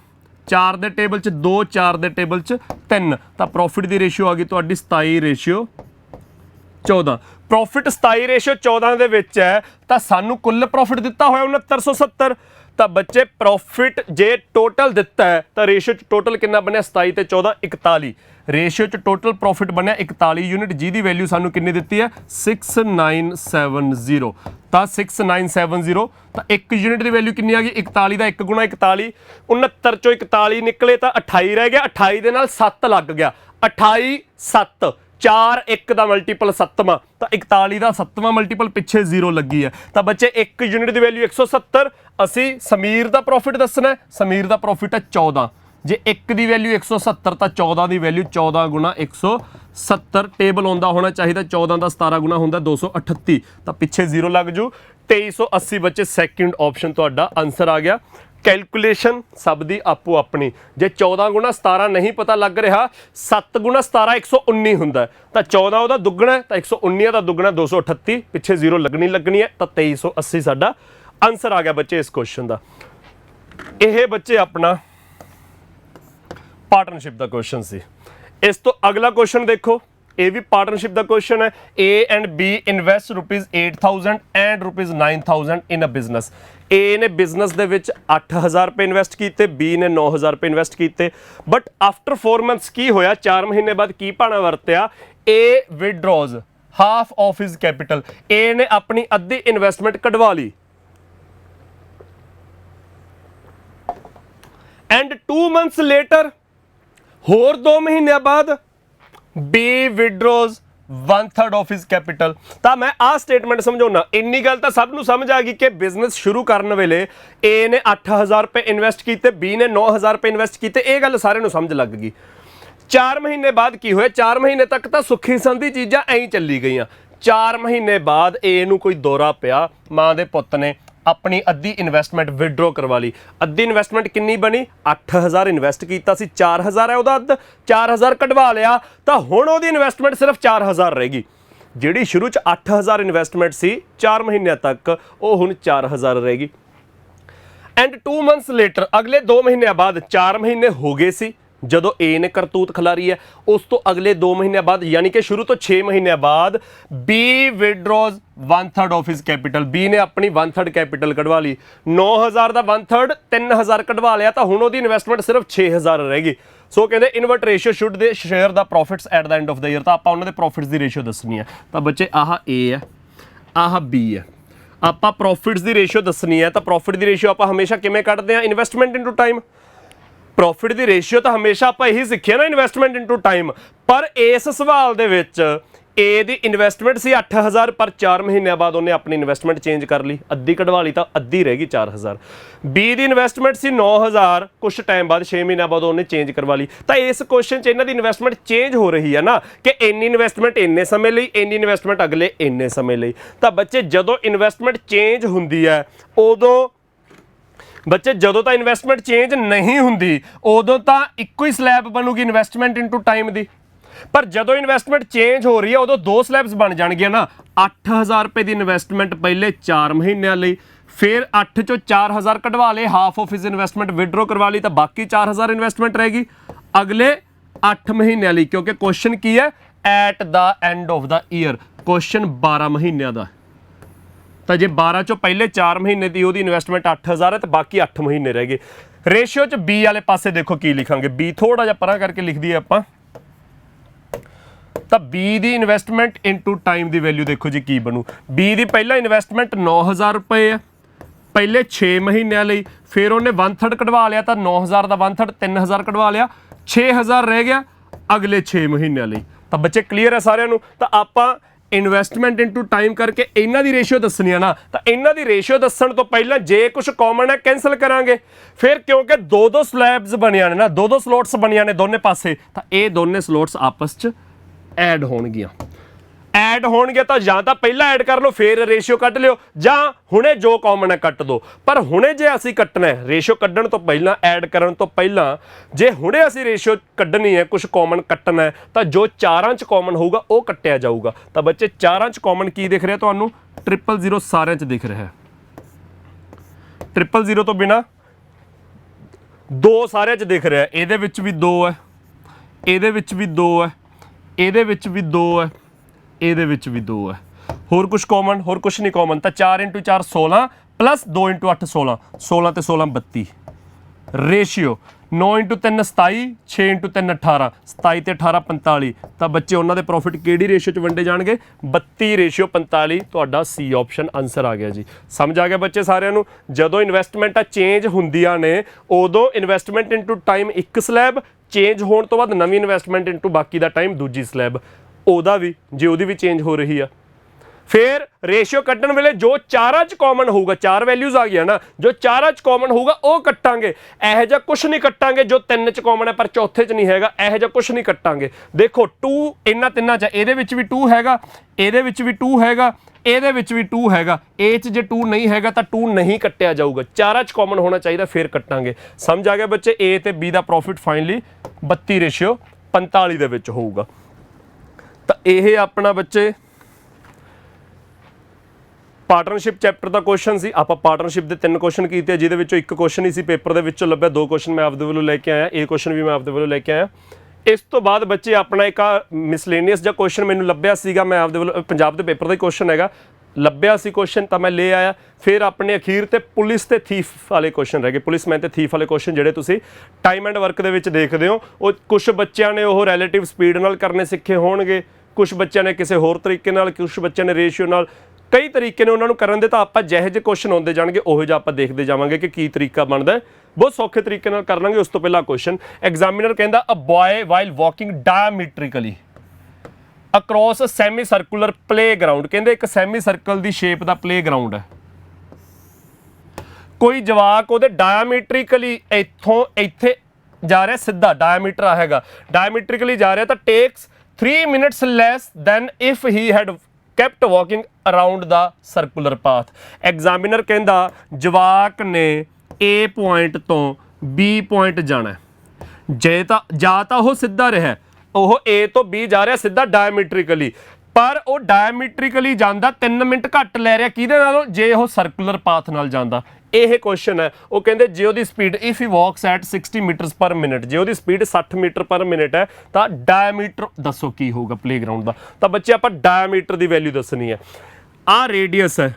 4 ਦੇ ਟੇਬਲ 'ਚ 2, 4 ਦੇ ਟੇਬਲ 'ਚ 3। ਤਾਂ ਪ੍ਰੋਫਿਟ ਦੀ ਰੇਸ਼ੀਓ ਆ ਗਈ ਤੁਹਾਡੀ 27:14। ਪ੍ਰੋਫਿਟ 27:14 ਦੇ ਵਿੱਚ ਹੈ ਤਾਂ ਸਾਨੂੰ ਕੁੱਲ ਪ੍ਰੋਫਿਟ ਦਿੱਤਾ ਹੋਇਆ 6970। ਤਾਂ ਬੱਚੇ ਪ੍ਰੋਫਿਟ ਜੇ ਟੋਟਲ ਦਿੱਤਾ ਹੈ ਤਾਂ ਰੇਸ਼ੀਓ 'ਚ ਟੋਟਲ ਕਿੰਨਾ ਬਣਿਆ? 27 ਤੇ 14 41। ਰੇਸ਼ੀਓ 'ਚ ਟੋਟਲ ਪ੍ਰੋਫਿਟ ਬਣਿਆ 41 ਯੂਨਿਟ, ਜਿਹਦੀ ਵੈਲਿਊ ਸਾਨੂੰ ਕਿੰਨੀ ਦਿੱਤੀ ਹੈ? 6970। ਤਾਂ 6970 ਤਾਂ 1 ਯੂਨਿਟ ਦੀ ਵੈਲਿਊ ਕਿੰਨੀ ਆ ਗਈ? 41 ਦਾ 1 ਗੁਣਾ 41, 69 ਚੋਂ 41 ਨਿਕਲੇ ਤਾਂ 28 ਰਹਿ ਗਿਆ, 28 ਦੇ ਨਾਲ 7 ਲੱਗ ਗਿਆ, 28 7, 4 1 ਦਾ ਮਲਟੀਪਲ 7ਵਾਂ, ਤਾਂ 41 ਦਾ 7ਵਾਂ ਮਲਟੀਪਲ ਪਿੱਛੇ 0 ਲੱਗੀ ਹੈ। ਤਾਂ ਬੱਚੇ 1 ਯੂਨਿਟ ਦੀ ਵੈਲਿਊ 170। ਅਸੀਂ ਸਮੀਰ ਦਾ ਪ੍ਰੋਫਿਟ ਦੱਸਣਾ ਹੈ, ਸਮੀਰ ਦਾ ਪ੍ਰੋਫਿਟ ਹੈ 14। जे 1 की वैल्यू 170 तो 14 की वैल्यू 14 गुणा 170 टेबल आउंदा होना चाहिए 14 का 17 गुणा होंदा 238 तो पिछे 0 लग जू 2380 बच्चे सैकेंड ऑप्शन तुहाडा आंसर आ गया। कैलकुलेशन सब दी आपो अपनी जे 14 गुणा 17 नहीं पता लग रहा 7 गुणा 17 119 हुंदा तो 14 उहदा दुगना है तो 119 का दुगना 238 पिछे 0 लगनी है तो 2380 साडा आंसर आ गया बच्चे इस क्वेश्चन का। यह बच्चे अपना पार्टनरशिप का क्वेश्चन सी। इस तो अगला क्वेश्चन देखो, ये भी पार्टनरशिप का क्वेश्चन है। A and B invest ₹8,000 and ₹9,000 in a business. A ने बिजनेस दे विच 8,000 रुपए इन्वेस्ट किए, बी ने 9,000 रुपए इन्वेस्ट किए, बट आफ्टर 4 मंथ्स की होया 4 महीने बाद की भाना वरत्या A withdraws half of his capital. A ने अपनी अद्धी इन्वेस्टमेंट कढवा ली एंड 2 मंथ्स लेटर होर 2 महीने बाद B withdraws 1/3 of his capital. तो मैं आ स्टेटमेंट समझाना, इन्नी गल तो सबनों समझ आ गई कि बिजनेस शुरू करने वेले ए ने 8,000 रुपए इन्वेस्ट किए, बी ने 9,000 रुपए इन्वेस्ट किए, ये गल सारे नूं समझ लग गई। 4 महीने बाद की होया, 4 महीने तक तो सुखी संधी चीज़ां ऐं चली गई। 4 महीने बाद ए नूं कोई दौरा पिया, मां दे पुत्त ने अपनी अद्धी इन्वेस्टमेंट विड्रॉ करवा ली। अद्धी इन्वेस्टमेंट कितनी बनी, 8,000 इन्वेस्ट किया, 4,000 है उहदा अद्ध, 4,000 कढवा लिया तो हुण उहदी इन्वेस्टमेंट सिर्फ 4,000 रहेगी। जिहड़ी शुरू च 8,000 इन्वेस्टमेंट सी 4 महीने तक, वो हुण 4,000 रहेगी। एंड 2 मंथ्स लेटर, अगले 2 महीने बाद, 4 महीने हो गए सी जदों ए ने करतूत खिलारी है, उस तो अगले 2 महीने बाद यानी कि शुरू तो 6 महीने बाद B withdraws 1/3 of his capital. B ने अपनी 1/3 कैपिटल कढवा ली, 9,000 का 1/3 3,000 कढवा लिया तो हुण उहदी इन्वेस्टमेंट सिर्फ 6,000 रहेगी। सो कहते in what ratio should they share the profits at the end of the year. तो आपां उन्हां दे प्रॉफिट्स की रेशियो दसनी है। तो बच्चे आह ए है, आह बी है, आपां प्रॉफिट्स की रेशियो दसनी है। तो प्रॉफिट की रेशियो आपां हमेशा किवें कढदे हां, इन्वेस्टमेंट इनटू टाइम। प्रॉफिट की रेशियो तो हमेशा आप यही सीखे ना, इन्वेस्टमेंट इनटू टाइम। पर इस सवाल दे विच ए दी इन्वेस्टमेंट सी 8,000, पर 4 महीने बाद उन्हें अपनी इन्वेस्टमेंट चेंज कर ली, अद्धी कढवा ली तो अद्धी रहेगी 4,000। बी दी इन्वेस्टमेंट सी 9,000, कुछ टाइम बाद 6 महीने बाद उन्हें चेंज करवा ली। तो इस क्वेश्चन च इन्हां दी इन्वेस्टमेंट चेंज हो रही है ना, कि इन्नी इन्वेस्टमेंट इन्ने समय लई, इन्नी इन्वेस्टमेंट अगले इन्ने समय लई। तो बच्चे जदों इन्वेस्टमेंट चेंज हुंदी है उदों, बच्चे जदों तक इन्वेस्टमेंट चेंज नहीं हुंदी उदों तां इक्को ही स्लैब बनूगी इन्वेस्टमेंट इनटू टाइम दी। पर जदों इन्वेस्टमेंट चेंज हो रही है उदों 2 स्लैब्स बन जाणगियां ना। 8,000 रुपए की इन्वेस्टमेंट पहले 4 महीनों लई, फिर 8 चों 4,000 कढवा ले, half of his investment withdraw करवा ली तो बाकी 4,000 इन्वेस्टमेंट रहेगी अगले 8 महीनों लई। क्योंकि क्वेश्चन की है eight the end of the year, question 12 महीनों का। तो जे 12 चों पहले 4 महीने की उहदी इन्वेस्टमेंट 8,000 है तो बाकी 8 महीने रह गए। रेशियो च बी वाले पासे देखो की लिखांगे, बी थोड़ा जिहा परा करके लिख दिए आपां। तो be the investment into time की वैल्यू देखो जी की बनू। बी दी पहला इन्वेस्टमेंट 9,000 रुपए है पहले 6 महीनों लई, फिर उन्हें 1/3 कढवा लिया तो 9,000 का 1/3 3,000 कढवा लिया, 6,000 रह गया अगले 6 महीनों लई। तो बच्चे क्लीयर है सारिਆਂ ਨੂੰ। तो आपां इन्वेस्टमेंट इनटू टाइम करके इन्हां दी रेशियो दसनी है ना, तो इन्हां दी रेशियो दस्सण तो पहला जे कुछ कॉमन है कैंसल करांगे, फिर क्योंकि 2-2 स्लैब्स बनिया ने ना, 2-2 स्लॉट्स बनिया ने दोने पासे, तो ये दोने स्लॉट्स आपस च ऐड होणगियां। ऐड होणगे तो जां तां पहला ऐड कर लो फिर रेशियो कट लियो, जां हुणे जो कॉमन है कट दो। पर हुणे जे असीं कट्टना है रेशियो कड्डण तो पहला, ऐड करन तो पहला, जे हुणे असीं रेशियो कड्डनी है, कुछ कॉमन कट्टना है, तो जो 4 च कॉमन होगा वो कट्टिया जाऊगा। तो बच्चे 4 च कॉमन की दिख रहा है तुहानूं, 000 सारे च दिख रहा है। 000 तो बिना 2 सारे च दिख रहा है, ਇਹਦੇ ਵਿੱਚ भी 2 है, ਇਹਦੇ ਵਿੱਚ भी 2 है, ਇਹਦੇ ਵਿੱਚ भी 2 है, ਇਹਦੇ ਵਿੱਚ भी 2 है। होर कुछ कॉमन, होर कुछ नहीं कॉमन। तो 4 × 4 16 प्लस 2 × 8 16, 16 ते 16 32। रेशियो 9 × 3 27, 6 × 3 18, 27 ते 18 45। तो बच्चे उन्होंने प्रॉफिट किहड़ी रेशियो च वंडे जाणगे, 32:45। तुहाडा सी ऑप्शन आंसर आ गया जी। समझ आ गया बच्चे सारिਆਂ ਨੂੰ। ਜਦੋਂ ਇਨਵੈਸਟਮੈਂਟਾਂ ਚੇਂਜ ਹੁੰਦੀਆਂ ਨੇ ਉਦੋਂ ਇਨਵੈਸਟਮੈਂਟ ਇਨਟੂ ਟਾਈਮ ਇੱਕ ਸਲੈਬ, ਚੇਂਜ ਹੋਣ ਤੋਂ ਬਾਅਦ ਨਵੀਂ ਇਨਵੈਸਟਮੈਂਟ ਇਨਟੂ ਬਾਕੀ ਦਾ ਟਾਈਮ ਦੂਜੀ ਸਲੈਬ, ਉਹਦਾ ਵੀ ਜੇ ਉਹਦੀ ਵੀ ਚੇਂਜ ਹੋ ਰਹੀ ਆ। फिर रेशियो कट्टण वेले जो चारां च कॉमन होगा, चार वैल्यूज आ गई ना, जो चारां च कॉमन होगा वो कट्टांगे। ਇਹੋ ਜਿਹਾ कुछ नहीं कट्टांगे जो ਤਿੰਨ ਚ कॉमन है पर चौथे च नहीं हैगा, ਇਹੋ ਜਿਹਾ कुछ नहीं कट्टांगे। देखो 2 इन्हां तिन्नां च, ਇਹਦੇ ਵਿੱਚ ਵੀ 2 हैगा, ਇਹਦੇ ਵਿੱਚ ਵੀ 2 हैगा, ਇਹਦੇ ਵਿੱਚ ਵੀ 2 हैगा, ਇਹ ਚ ਜੇ 2 नहीं हैगा ਤਾਂ 2 नहीं ਕੱਟਿਆ ਜਾਊਗਾ, ਚਾਰਾਂ ਚ कॉमन होना चाहिए फिर कट्टांगे। समझ आ गया बच्चे? ए ਤੇ B ਦਾ प्रॉफिट फाइनली 32:45 ਦੇ ਵਿੱਚ ਹੋਊਗਾ। ਤਾਂ ਇਹ ਆਪਣਾ ਬੱਚੇ ਪਾਰਟਨਰਸ਼ਿਪ ਚੈਪਟਰ ਦਾ ਕੁਐਸਚਨ ਸੀ। ਆਪਾਂ ਪਾਰਟਨਰਸ਼ਿਪ ਦੇ 3 ਕੁਐਸਚਨ ਕੀਤੇ, ਜਿਹਦੇ ਵਿੱਚੋਂ ਇੱਕ ਕੁਐਸਚਨ ਹੀ ਸੀ ਪੇਪਰ ਦੇ ਵਿੱਚੋਂ ਲੱਭਿਆ, 2 ਕੁਐਸਚਨ ਮੈਂ ਆਪਦੇ ਵੱਲੋਂ ਲੈ ਕੇ ਆਇਆ, ਇਹ ਕੁਐਸਚਨ ਵੀ ਮੈਂ ਆਪਦੇ ਵੱਲੋਂ ਲੈ ਕੇ ਆਇਆ। ਇਸ ਤੋਂ ਬਾਅਦ ਬੱਚੇ ਆਪਣਾ ਇੱਕ ਮਿਸਲੇਨੀਅਸ ਜਿਹਾ ਕੁਐਸਚਨ ਮੈਨੂੰ ਲੱਭਿਆ ਸੀਗਾ, ਮੈਂ ਆਪਦੇ ਵੱਲੋਂ ਪੰਜਾਬ ਦੇ ਪੇਪਰ ਦਾ ਹੀ ਕੁਐਸਚਨ ਹੈਗਾ, ਲੱਭਿਆ ਸੀ ਕੁਐਸਚਨ ਤਾਂ ਮੈਂ ਲੈ ਆਇਆ। ਫਿਰ ਆਪਣੇ ਅਖੀਰ ਤੇ ਪੁਲਿਸ ਤੇ ਥੀਫ ਵਾਲੇ ਕੁਐਸਚਨ ਰਹਿ ਗਏ, ਪੁਲਿਸਮੈਨ ਤੇ ਥੀਫ ਵਾਲੇ ਕੁਐਸਚਨ ਜਿਹੜੇ ਤੁਸੀਂ ਟਾਈਮ ਐਂਡ ਵਰਕ ਦੇ ਵਿੱਚ ਦੇਖਦੇ ਹੋ। ਉਹ ਕੁਝ ਬੱਚਿਆਂ ਨੇ ਉਹ ਰਿਲੇਟਿਵ ਸਪੀਡ ਨਾਲ ਕਰਨੇ ਸਿੱਖੇ ਹੋਣਗੇ, ਕੁਝ ਬੱਚਿਆਂ ਨੇ ਕਿਸੇ ਹੋਰ ਤਰੀਕੇ ਨਾਲ, ਕੁਝ ਬੱਚਿਆਂ ਨੇ ਰੇਸ਼ੀਓ ਨਾਲ, ਕਈ ਤਰੀਕੇ ਨੇ ਉਹਨਾਂ ਨੂੰ ਕਰਨ ਦੇ। ਤਾਂ ਆਪਾਂ ਜਿਹੇ ਜਿਹੇ ਕੁਐਸਚਨ ਆਉਂਦੇ ਜਾਣਗੇ ਉਹੋ ਜਿਹਾ ਆਪਾਂ ਦੇਖਦੇ ਜਾਵਾਂਗੇ ਕਿ ਕੀ ਤਰੀਕਾ ਬਣਦਾ ਹੈ। ਬਹੁਤ ਸੌਖੇ ਤਰੀਕੇ ਨਾਲ ਕਰ ਲਾਂਗੇ। ਉਸ ਤੋਂ ਪਹਿਲਾਂ ਕੁਐਸਚਨ ਐਗਜ਼ਾਮੀਨਰ ਕਹਿੰਦਾ a boy while walking diametrically across semi circular playground, ਕਹਿੰਦੇ ਇੱਕ ਸੈਮੀ ਸਰਕਲ ਦੀ ਸ਼ੇਪ ਦਾ ਪਲੇਗਰਾਉਂਡ ਹੈ, ਕੋਈ ਜਵਾਕ ਉਹਦੇ ਡਾਇਮੀਟ੍ਰਿਕਲੀ ਇੱਥੋਂ ਇੱਥੇ ਜਾ ਰਿਹਾ, ਸਿੱਧਾ ਡਾਇਮੀਟਰ ਆ ਹੈਗਾ, ਡਾਇਮੀਟ੍ਰਿਕਲੀ ਜਾ ਰਿਹਾ, ਤਾਂ takes 3 minutes less than if he had kept walking around the circular path। Examiner ਕਹਿੰਦਾ ਜਵਾਕ ਨੇ A ਪੁਆਇੰਟ ਤੋਂ B ਪੁਆਇੰਟ ਜਾਣਾ, ਜੇ ਤਾਂ ਜਾਂ ਤਾਂ ਉਹ ਸਿੱਧਾ ਰਿਹਾ, ਉਹ A ਤੋਂ B ਜਾ ਰਿਹਾ ਸਿੱਧਾ ਡਾਇਮੀਟ੍ਰਿਕਲੀ, ਪਰ ਉਹ ਡਾਇਮੀਟ੍ਰਿਕਲੀ ਜਾਂਦਾ 3 ਮਿੰਟ ਘੱਟ ਲੈ ਰਿਹਾ ਕਿਹਦੇ ਨਾਲੋਂ, ਜੇ ਉਹ ਸਰਕੂਲਰ ਪਾਥ ਨਾਲ ਜਾਂਦਾ। ਇਹ ਕੁਐਸਚਨ ਹੈ। ਉਹ ਕਹਿੰਦੇ ਜੇ ਉਹਦੀ speed if he walks at 60 metres ਪਰ ਮਿੰਟ, ਜੇ ਉਹਦੀ ਸਪੀਡ 60 ਮੀਟਰ ਪਰ ਮਿੰਟ ਹੈ ਤਾਂ ਡਾਇਮੀਟਰ ਦੱਸੋ ਕੀ ਹੋਊਗਾ ਪਲੇਗਰਾਉਂਡ ਦਾ। ਤਾਂ ਬੱਚੇ ਆਪਾਂ ਡਾਇਮੀਟਰ ਦੀ ਵੈਲਿਊ ਦੱਸਣੀ ਹੈ। ਆਹ ਰੇਡੀਅਸ ਹੈ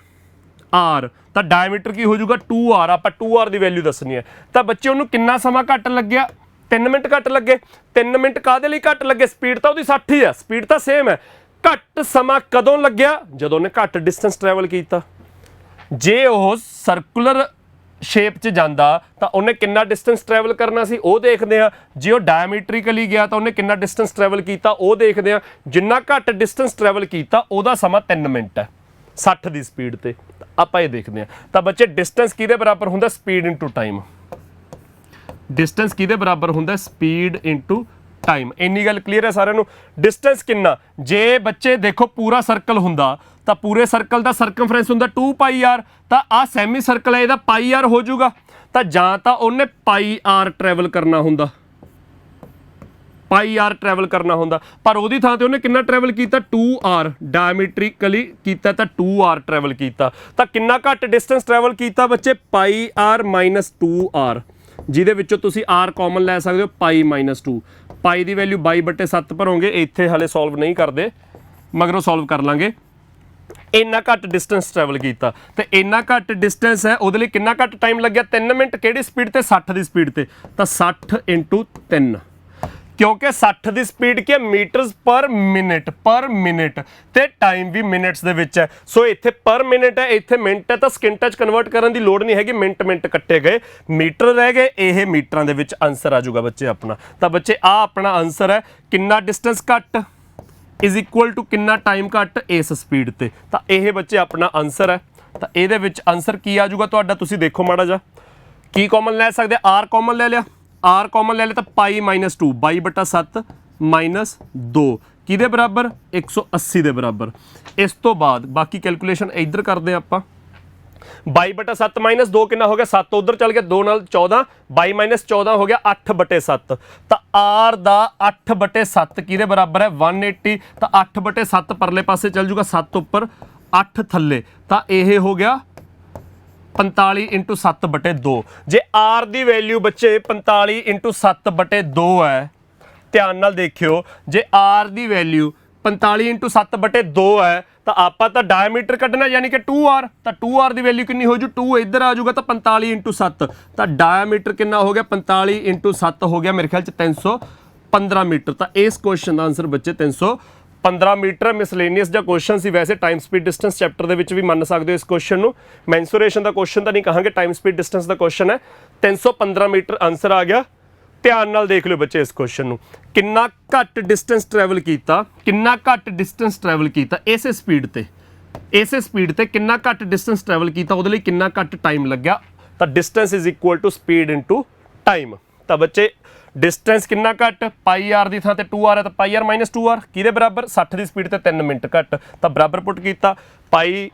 R, ਤਾਂ ਡਾਇਮੀਟਰ ਕੀ ਹੋ ਜਾਊਗਾ 2R, ਆਪਾਂ 2R ਦੀ ਵੈਲਿਊ ਦੱਸਣੀ ਹੈ। ਤਾਂ ਬੱਚੇ ਉਹਨੂੰ ਕਿੰਨਾ ਸਮਾਂ ਘੱਟ ਲੱਗਿਆ, 3 ਮਿੰਟ ਘੱਟ ਲੱਗੇ। 3 ਮਿੰਟ ਕਾਹਦੇ ਲਈ ਘੱਟ ਲੱਗੇ, ਸਪੀਡ ਤਾਂ ਉਹਦੀ 60 ਹੀ ਹੈ, ਸਪੀਡ ਤਾਂ ਸੇਮ ਹੈ, ਘੱਟ ਸਮਾਂ ਕਦੋਂ ਲੱਗਿਆ, ਜਦੋਂ ਉਹਨੇ ਘੱਟ ਡਿਸਟੈਂਸ ਟਰੈਵਲ ਕੀਤਾ। ਜੇ ਉਹ ਸਰਕੂਲਰ ਸ਼ੇਪ 'ਚ ਜਾਂਦਾ ਤਾਂ ਉਹਨੇ ਕਿੰਨਾ ਡਿਸਟੈਂਸ ਟਰੈਵਲ ਕਰਨਾ ਸੀ ਉਹ ਦੇਖਦੇ ਆ, ਜੇ ਉਹ ਡਾਇਮੀਟ੍ਰਿਕਲੀ ਗਿਆ ਤਾਂ ਉਹਨੇ ਕਿੰਨਾ ਡਿਸਟੈਂਸ ਟਰੈਵਲ ਕੀਤਾ ਉਹ ਦੇਖਦੇ ਆ। ਜਿੰਨਾ ਘੱਟ ਡਿਸਟੈਂਸ ਟਰੈਵਲ ਕੀਤਾ ਉਹਦਾ ਸਮਾਂ 3 ਮਿੰਟ ਹੈ 60 ਦੀ ਸਪੀਡ ਤੇ, ਆਪਾਂ ਇਹ ਦੇਖਦੇ ਆ। ਤਾਂ ਬੱਚੇ ਡਿਸਟੈਂਸ ਕਿਹਦੇ ਬਰਾਬਰ ਹੁੰਦਾ, ਸਪੀਡ ਇਨਟੂ ਟਾਈਮ। ਡਿਸਟੈਂਸ ਕਿਹਦੇ ਬਰਾਬਰ ਹੁੰਦਾ, ਸਪੀਡ ਇਨਟੂ ਟਾਈਮ। ਇੰਨੀ ਗੱਲ ਕਲੀਅਰ ਹੈ ਸਾਰਿਆਂ ਨੂੰ। ਡਿਸਟੈਂਸ ਕਿੰਨਾ, ਜੇ ਬੱਚੇ ਦੇਖੋ ਪੂਰਾ ਸਰਕਲ ਹੁੰਦਾ ਤਾਂ ਪੂਰੇ ਸਰਕਲ ਦਾ ਸਰਕਮਫਰੈਂਸ ਹੁੰਦਾ 2πr, ਤਾਂ ਆਹ ਸੈਮੀ ਸਰਕਲ ਹੈ ਇਹਦਾ πr ਹੋ ਜਾਊਗਾ। ਤਾਂ ਜਾਂ ਤਾਂ ਉਹਨੇ πr ਟਰੈਵਲ ਕਰਨਾ ਹੁੰਦਾ, πr ਟਰੈਵਲ ਕਰਨਾ ਹੁੰਦਾ, ਪਰ ਉਹਦੀ ਥਾਂ ਤੇ ਉਹਨੇ ਕਿੰਨਾ ਟਰੈਵਲ ਕੀਤਾ 2r, ਡਾਇਮੀਟ੍ਰਿਕਲੀ ਕੀਤਾ ਤਾਂ 2r ਟਰੈਵਲ ਕੀਤਾ। ਤਾਂ ਕਿੰਨਾ ਘੱਟ ਡਿਸਟੈਂਸ ਟਰੈਵਲ ਕੀਤਾ ਬੱਚੇ, πr ਮਾਈਨਸ 2r, ਜਿਹਦੇ ਵਿੱਚੋਂ ਤੁਸੀਂ r ਕਾਮਨ ਲੈ ਸਕਦੇ ਹੋ, ਪਾਈ ਮਾਈਨਸ 2। ਪਾਈ ਦੀ ਵੈਲਿਊ 22/7 ਭਰੋਗੇ, ਇੱਥੇ ਹਾਲੇ ਸੋਲਵ ਨਹੀਂ ਕਰਦੇ, ਮਗਰੋਂ ਸੋਲਵ ਕਰ ਲਾਂਗੇ। ਇੰਨਾ ਘੱਟ ਡਿਸਟੈਂਸ ਟਰੈਵਲ ਕੀਤਾ ਤੇ ਇੰਨਾ ਘੱਟ ਡਿਸਟੈਂਸ ਹੈ, ਉਹਦੇ ਲਈ ਕਿੰਨਾ ਘੱਟ ਟਾਈਮ ਲੱਗਿਆ, 3 ਮਿੰਟ। ਕਿਹੜੀ ਸਪੀਡ ਤੇ, 60 ਦੀ ਸਪੀਡ ਤੇ, ਤਾਂ 60 × 3, ਕਿਉਂਕਿ 60 ਦੀ ਸਪੀਡ ਕੀ ਹੈ, ਮੀਟਰਸ ਪਰ ਮਿੰਟ ਤੇ ਟਾਈਮ ਵੀ ਮਿੰਟਸ ਦੇ ਵਿੱਚ ਹੈ। ਸੋ ਇੱਥੇ ਪਰ ਮਿੰਟ ਹੈ, ਇੱਥੇ ਮਿੰਟ ਹੈ, ਤਾਂ ਸਕਿੰਟਾਂ 'ਚ ਕਨਵਰਟ ਕਰਨ ਦੀ ਲੋੜ ਨਹੀਂ ਹੈਗੀ, ਮਿੰਟ ਕੱਟੇ ਗਏ, ਮੀਟਰ ਰਹਿ ਗਏ, ਇਹ ਮੀਟਰਾਂ ਦੇ ਵਿੱਚ ਆਨਸਰ ਆ ਜਾਊਗਾ ਬੱਚੇ ਆਪਣਾ। ਤਾਂ ਬੱਚੇ ਆ ਆਪਣਾ ਆਨਸਰ ਹੈ, ਕਿੰਨਾ ਡਿਸਟੈਂਸ ਘੱਟ ਇਜ਼ ਇਕੁਅਲ ਟੂ ਕਿੰਨਾ ਟਾਈਮ ਘੱਟ ਇਸ ਸਪੀਡ ਤੇ। ਤਾਂ ਇਹ ਬੱਚੇ ਆਪਣਾ ਆਨਸਰ ਹੈ। ਤਾਂ ਇਹਦੇ ਵਿੱਚ ਆਨਸਰ ਕੀ ਆ ਜਾਊਗਾ ਤੁਹਾਡਾ, ਤੁਸੀਂ ਦੇਖੋ ਮਾੜਾ ਜਿਹਾ। ਕੀ ਕਾਮਨ ਲੈ ਸਕਦੇ, ਆਰ ਕਾਮਨ ਲੈ ਲਿਆ, ਆਰ ਕਾਮਨ ਲੈ ਲਿਆ ਤਾਂ ਪਾਈ ਮਾਈਨਸ 2, 22/7 ਮਾਈਨਸ 2 ਕਿਹਦੇ ਬਰਾਬਰ, 180 ਦੇ ਬਰਾਬਰ। ਇਸ ਤੋਂ ਬਾਅਦ ਬਾਕੀ ਕੈਲਕੂਲੇਸ਼ਨ ਇੱਧਰ ਕਰਦੇ ਆਪਾਂ। 22/7 ਮਾਈਨਸ 2 ਕਿੰਨਾ ਹੋ ਗਿਆ, 7 ਉਧਰ ਚੱਲ ਗਿਆ, 2 ਨਾਲ 14, 22 ਮਾਈਨਸ 14 ਹੋ ਗਿਆ 8/7। ਤਾਂ R ਦਾ 8/7 ਕਿਹਦੇ ਬਰਾਬਰ ਹੈ, 180। ਤਾਂ 8/7 ਪਰਲੇ ਪਾਸੇ ਚੱਲ ਜੂਗਾ, 7 ਉੱਪਰ 8 ਥੱਲੇ, ਤਾਂ ਇਹ ਹੋ ਗਿਆ 45 × 7/2। ਜੇ R ਦੀ ਵੈਲਿਊ ਬੱਚੇ 45 × 7/2 ਹੈ, ਧਿਆਨ ਨਾਲ ਦੇਖਿਓ, ਜੇ R ਦੀ ਵੈਲਿਊ 45 × 7/2 ਹੈ ਤਾਂ ਆਪਾਂ ਤਾਂ ਡਾਇਮੀਟਰ ਕੱਢਣਾ, ਯਾਨੀ ਕਿ 2r। ਤਾਂ 2r ਦੀ ਵੈਲਿਊ ਕਿੰਨੀ ਹੋ ਜੂ, 2 ਇੱਧਰ ਆ ਜਾਊਗਾ, ਤਾਂ 45 × 7। ਤਾਂ ਡਾਇਮੀਟਰ ਕਿੰਨਾ ਹੋ ਗਿਆ, 45 × 7 ਹੋ ਗਿਆ ਮੇਰੇ ਖਿਆਲ 'ਚ 315 ਮੀਟਰ। ਤਾਂ ਇਸ ਕੁਐਸਚਨ ਦਾ ਆਨਸਰ ਬੱਚੇ 315 ਮੀਟਰ। ਮਿਸਲੇਨੀਅਸ ਜਾਂ ਕੁਐਸਚਨ ਸੀ, ਵੈਸੇ ਟਾਈਮ ਸਪੀਡ ਡਿਸਟੈਂਸ ਚੈਪਟਰ ਦੇ ਵਿੱਚ ਵੀ ਮੰਨ ਸਕਦੇ ਹੋ ਇਸ ਕੁਐਸਚਨ ਨੂੰ। ਮੈਂਸੂਰੇਸ਼ਨ ਦਾ ਕੁਐਸਚਨ ਤਾਂ ਨਹੀਂ ਕਹਾਂਗੇ, ਟਾਈਮ ਸਪੀਡ ਡਿਸਟੈਂਸ ਦਾ ਕੁਐਸਚਨ ਹੈ। 315 ਮੀਟਰ ਆਨਸਰ ਆ ਗਿਆ। ਧਿਆਨ ਨਾਲ ਦੇਖ ਲਿਓ ਬੱਚੇ ਇਸ ਕੁਐਸਚਨ ਨੂੰ, ਕਿੰਨਾ ਘੱਟ ਡਿਸਟੈਂਸ ਟਰੈਵਲ ਕੀਤਾ, ਕਿੰਨਾ ਘੱਟ ਡਿਸਟੈਂਸ ਟਰੈਵਲ ਕੀਤਾ ਇਸੇ ਸਪੀਡ ਤੇ, ਇਸੇ ਸਪੀਡ ਤੇ ਕਿੰਨਾ ਘੱਟ ਡਿਸਟੈਂਸ ਟਰੈਵਲ ਕੀਤਾ, ਉਹਦੇ ਲਈ ਕਿੰਨਾ ਘੱਟ ਟਾਈਮ ਲੱਗਿਆ। ਤਾਂ distance is equal to speed into time. ਤਾਂ ਬੱਚੇ ਡਿਸਟੈਂਸ ਕਿੰਨਾ ਘੱਟ, ਪਾਈ ਆਰ ਦੀ ਥਾਂ ਤੇ 2r ਹੈ ਤਾਂ ਪਾਈ ਆਰ ਮਾਈਨਸ 2r ਕਿਹਦੇ ਬਰਾਬਰ, 60 ਦੀ ਸਪੀਡ ਤੇ 3 ਮਿੰਟ ਘੱਟ। ਤਾਂ ਬਰਾਬਰ ਪੁੱਟ ਕੀਤਾ, ਪਾਈ